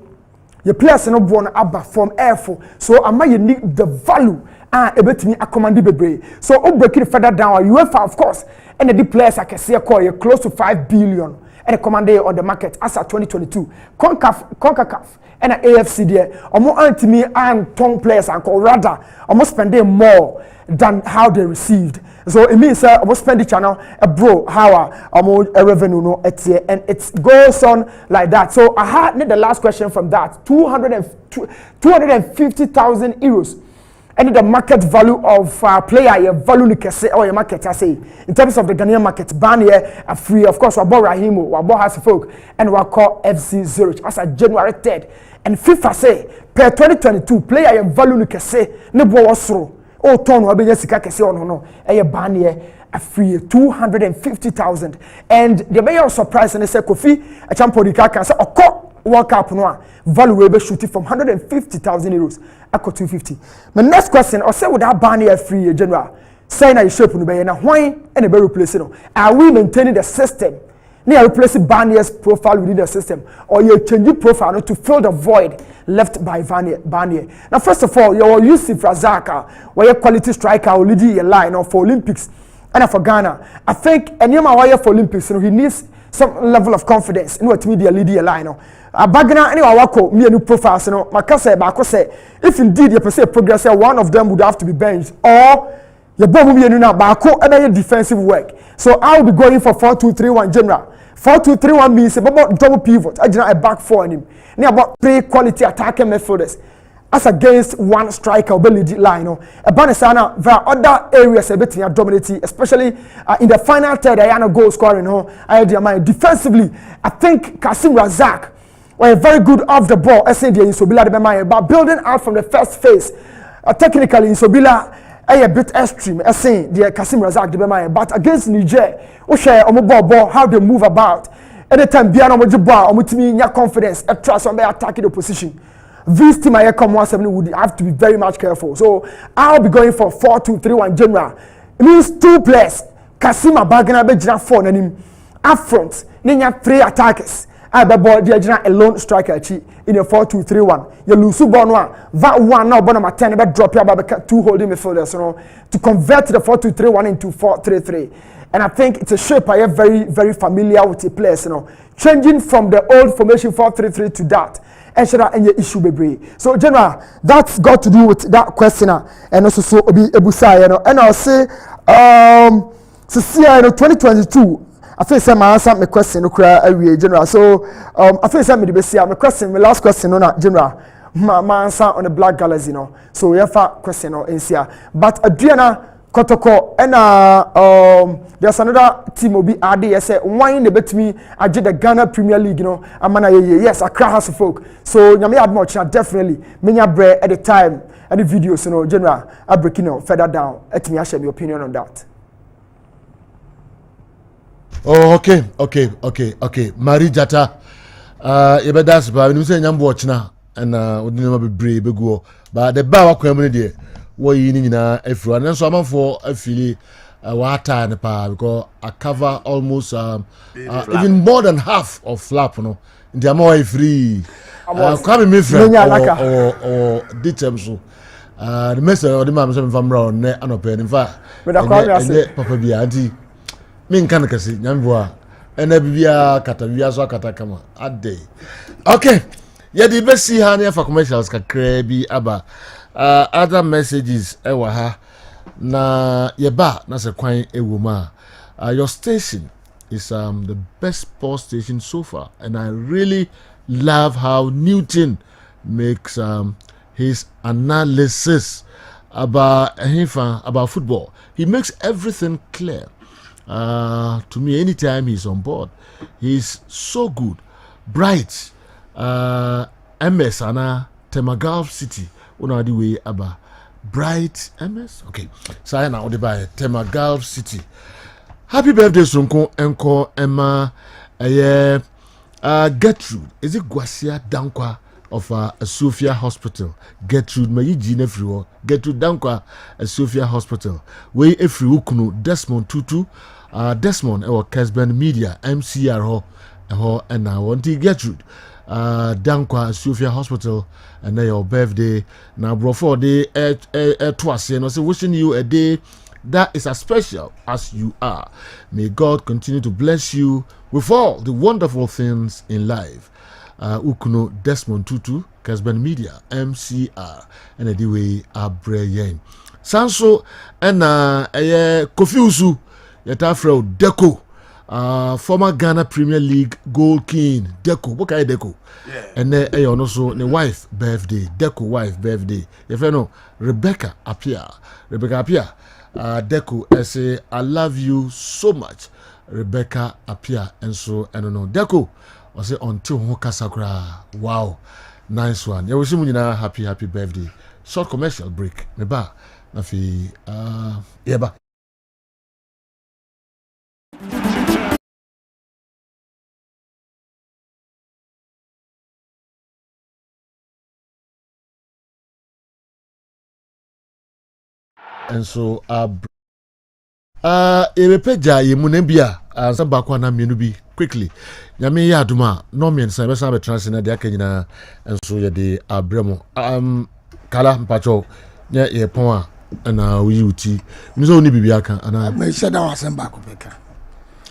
your players no born aba from airfo so ama you need the value ebetimi akomandi bebre so o break it further down UEFA of course and the players akese call close to 5 billion and commanded on the market as at 2022 CONCACAF and AFC there omo antimi and ton players and rather almost spending more than how they received. So it means almost expenditure now bro how a revenue no etie and it goes on like that. So I had the last question from that 250,000 euros. And the market value of player, your value or your market, I say, in terms of the Ghanaian market, Barnier, a free, of course, we bought Rahimu, we bought Hasselfolk, and we call FC Zurich as a January 3rd. And FIFA say, per 2022, player, your value ne bo through. Oh, ton, we be sika kese no, a Barnier, a free 250,000. And the mayor surprise and they say, Kofi, a champion, can say, World Cup no value will be shooting from 150,000 euros to 250. My next question, I say without Barnier free general, say na shape no be na why and be replace no. Are we maintaining the system? They are replacing Barnier's profile within the system, or you changing profile to fill the void left by Barnier. Now, first of all, you use Razaka, where your quality striker will lead your line for Olympics and for Ghana. I think any man for Olympics, he needs some level of confidence in what media lead your line. Bagana anyway wako me new profiles no makase ba ko say if indeed you perceive progress one of them would have to be benched or your bomb me na ba ko e defensive work. So I will be going for 4-2-3-1 general. 4-2-3-1 means about double pivot a back four on him. Near about 3 quality attacking midfielders as against one striker or lead line no e banisana via other areas a bit dominating especially in the final third I no goal scoring no I defensively I think Kasim Razak were very good off the ball. I say the Insobila de Bemaye, but building out from the first phase, technically Insobila a bit extreme. I say the Kasim Razak de Bemaye, but against Niger, we share ball how they move about. Anytime Biano Mojiba, Omutimi, your confidence, a trust on the attacking the position. This team I come 170 would have to be very much careful. So I'll be going for 4-2-3-1 general. It means 2 players. Kasim Abagana Bejina 4 and him up front. Then you have 3 attackers. I be ball the a lone striker in a 4-2-3-1. You lose ball that one now bonus 10 be drop your back 2 holding midfielders to convert the 4-2-3-1 into 4-3-3. And I think it's a shape I am very very familiar with the players changing from the old formation 4-3-3 to that. And should any issue be so general that's got to do with that question and also so obi ebusa and I'll say so 2022 I feel say my answer my question no cry general. So I feel say me the best my question my last question no general. ma answer on the Black Galaxy no. So we have a question no NCA. But Adriana Kotoko and there's another team will be added. Say why the bet me I did the Ghana Premier League, you know. Yes, Accra has a folk. So nyame had much definitely. Menya bread at the time and the videos, you know, general I break further down. Let me share my opinion on that. Oh, okay. Mari Jata, you better that's about you say I'm watching now, and we didn't be brave, be go. But the bar community, what you need na everyone, and so I'm for a feeling water and the power because I cover almost even more than half of flap, you know. They are more free. Come me friend or details so. The message of the man from around ne anope in fact. Papa bi anti. Min kan kasi nyamboa ena bibia kata bibia so kata kama ade okay ye di besi ha na for commercials kakra bi aba other messages ewa ha na ye ba na se kwan ewoma your station is the best sports station so far and I really love how Newton makes his analysis about football. He makes everything clear. To me, anytime he's on board, he's so good, bright. MS Anna Temagulf City, una the way aba bright MS. Okay, so I now by Temagulf City. Happy birthday, Sonko Enko Emma. Gertrude, is it Gwasia Dankwa of Sophia Hospital? Gertrude, may you gene everywhere. Gertrude Dankwa, Sophia Hospital. We every ukunu Desmond Tutu. Desmond or Kessben Media MCR ho and I want to Gertrude Dankwa Sophia Hospital and your birthday now bro for day twice and I say wishing you a day that is as special as you are. May God continue to bless you with all the wonderful things in life. Ukuno Desmond Tutu Kessben Media MCR and the way Abreyen Sanso and Kofi Usu Yetafro Deco, former Ghana Premier League goal king Deco. What kind of Deco? Yeah. And then also the wife birthday. Deco wife birthday. If you know Rebecca Apia, Deco. I say I love you so much, Rebecca Apia. And so I don't know Deco. I say until Hokasakura. Wow, nice one. Yeah, we see you happy birthday. Short commercial break. Meba nafi yeba. And so ebepeja yemunebia samba kwa na mienu bi quickly nyame ya aduma no men san be san be transfer de akanyina and so ye de abremo kala mpacho nya ye pon a na oyi uti mizo ni bibia kan ana me sheda wasamba ko beka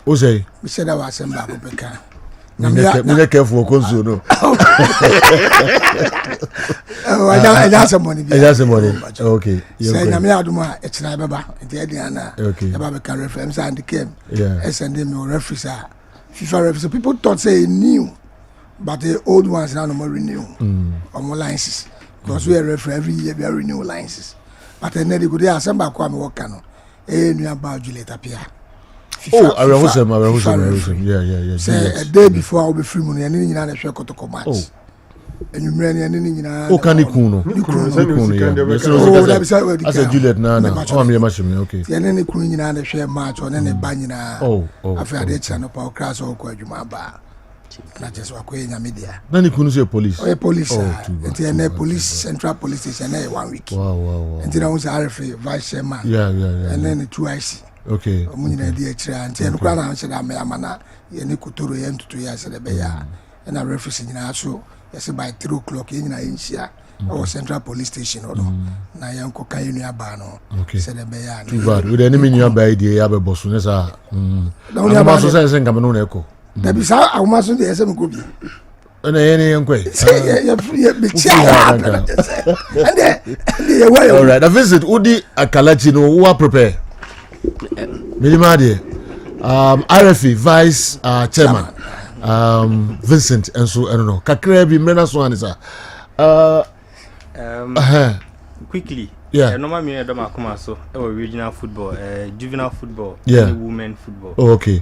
o say me sheda wasamba ko beka Mwenye careful konzo no. Anya some money. Okay. Say na me aduma etina beba. Enti ediana. Eba be can reference and came. SND me reference FIFA reference. People thought say new, but the old ones now no more renew. More licenses. Because we refer every year we renew licenses. But then they go there assemble kwa me work no. New about Juliet appear. Oh, I will him. Yeah. Say a day before I'll be free money and then you know the share to match. Oh. And you ran and then you know. Oh, can you kuno? I said Juliet na. Oh, I'm machine. Okay. And then the queen you know the share match or then the banyina. Oh. After that channel power class or kwa jumaba. Not just wa kwa media. Nani kuno say police? Oh, police. And then police central police station 1 week. Wow. And then I was RFA vice chairman. Yeah. And then the 2IC. Okay. Omunina di extra and ten kwana na sheda me amana ye ne kutoro ye ntutu ya se be ya na reference nyina so yes by 3 o'clock ye nyina insia our central police station no na ye nko kan yenu aba no se be ya too bad we the enemy new aba idea ya be boss ne sa na ma so say ngam no na eko da bi sa awma so de ese me ko bi na ye ne nkwe ye be chia and ye way all right a visit udi akalachi no who are prepare Milimadi, RFE Vice Chairman, Vincent, and so I don't know. Kakrebi Mena Swanisa. Quickly. Yeah. Normal me do makoma so regional football, juvenile football, women football. Oh, okay.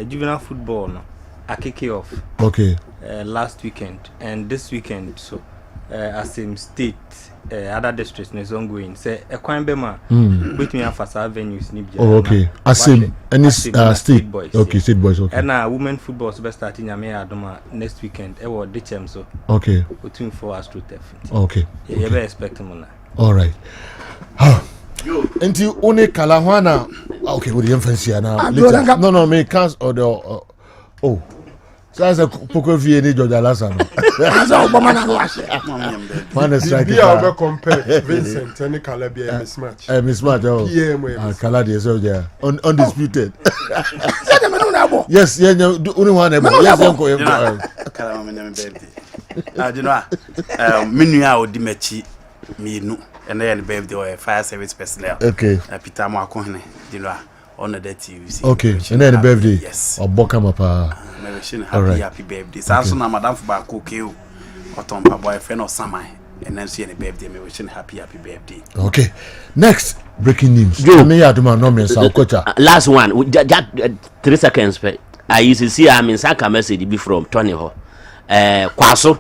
Juvenile football no. I kick it off. Okay. Last weekend and this weekend so as same state other districts is ongoing. Say a crime bema between our facade venues ni Oh, okay. Asim any state boys. Okay, state boys. Okay. And women football so starting Yame Adoma next weekend. Dechem so. Okay. Between 4 Astro Tef. Okay. You be expect mo na. All right. Until only Kalahwana. Okay, with the emphasis now. No, me can't or the oh. So as a poker VA George Alassano. As a woman, I Man is like a compare Vincent and Calabia mismatch. Mismatch. Oh, Calabia so yeah. Undisputed. Yes, only one. Yes, uncle. You know, Minya or Dimechi, me no, and then birthday or fire service personnel. Okay. Peter Marcone, you know, on the TV. Okay, and then the birthday. Yes. Or Bokamapa. Happy birthday. So Madame for Cookio or Tom boyfriend or Samai. And then see any birthday, me wishing happy birthday. Okay. Next breaking news. Last one, just 3 seconds. I used to see I'm in Saka message be from Tony Ho. Kwaso.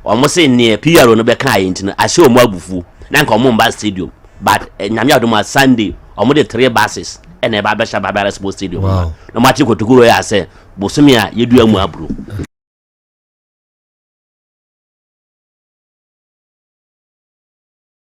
Almost say near Pierre no Bekai into I show Mwabufu. Nanko Mumba Stadium. But Namia Sunday, almost 3 buses. And a Babasha Babara Sports Stadium. Wow. No matter what to go, I say, Bosumia, you do a Mabru.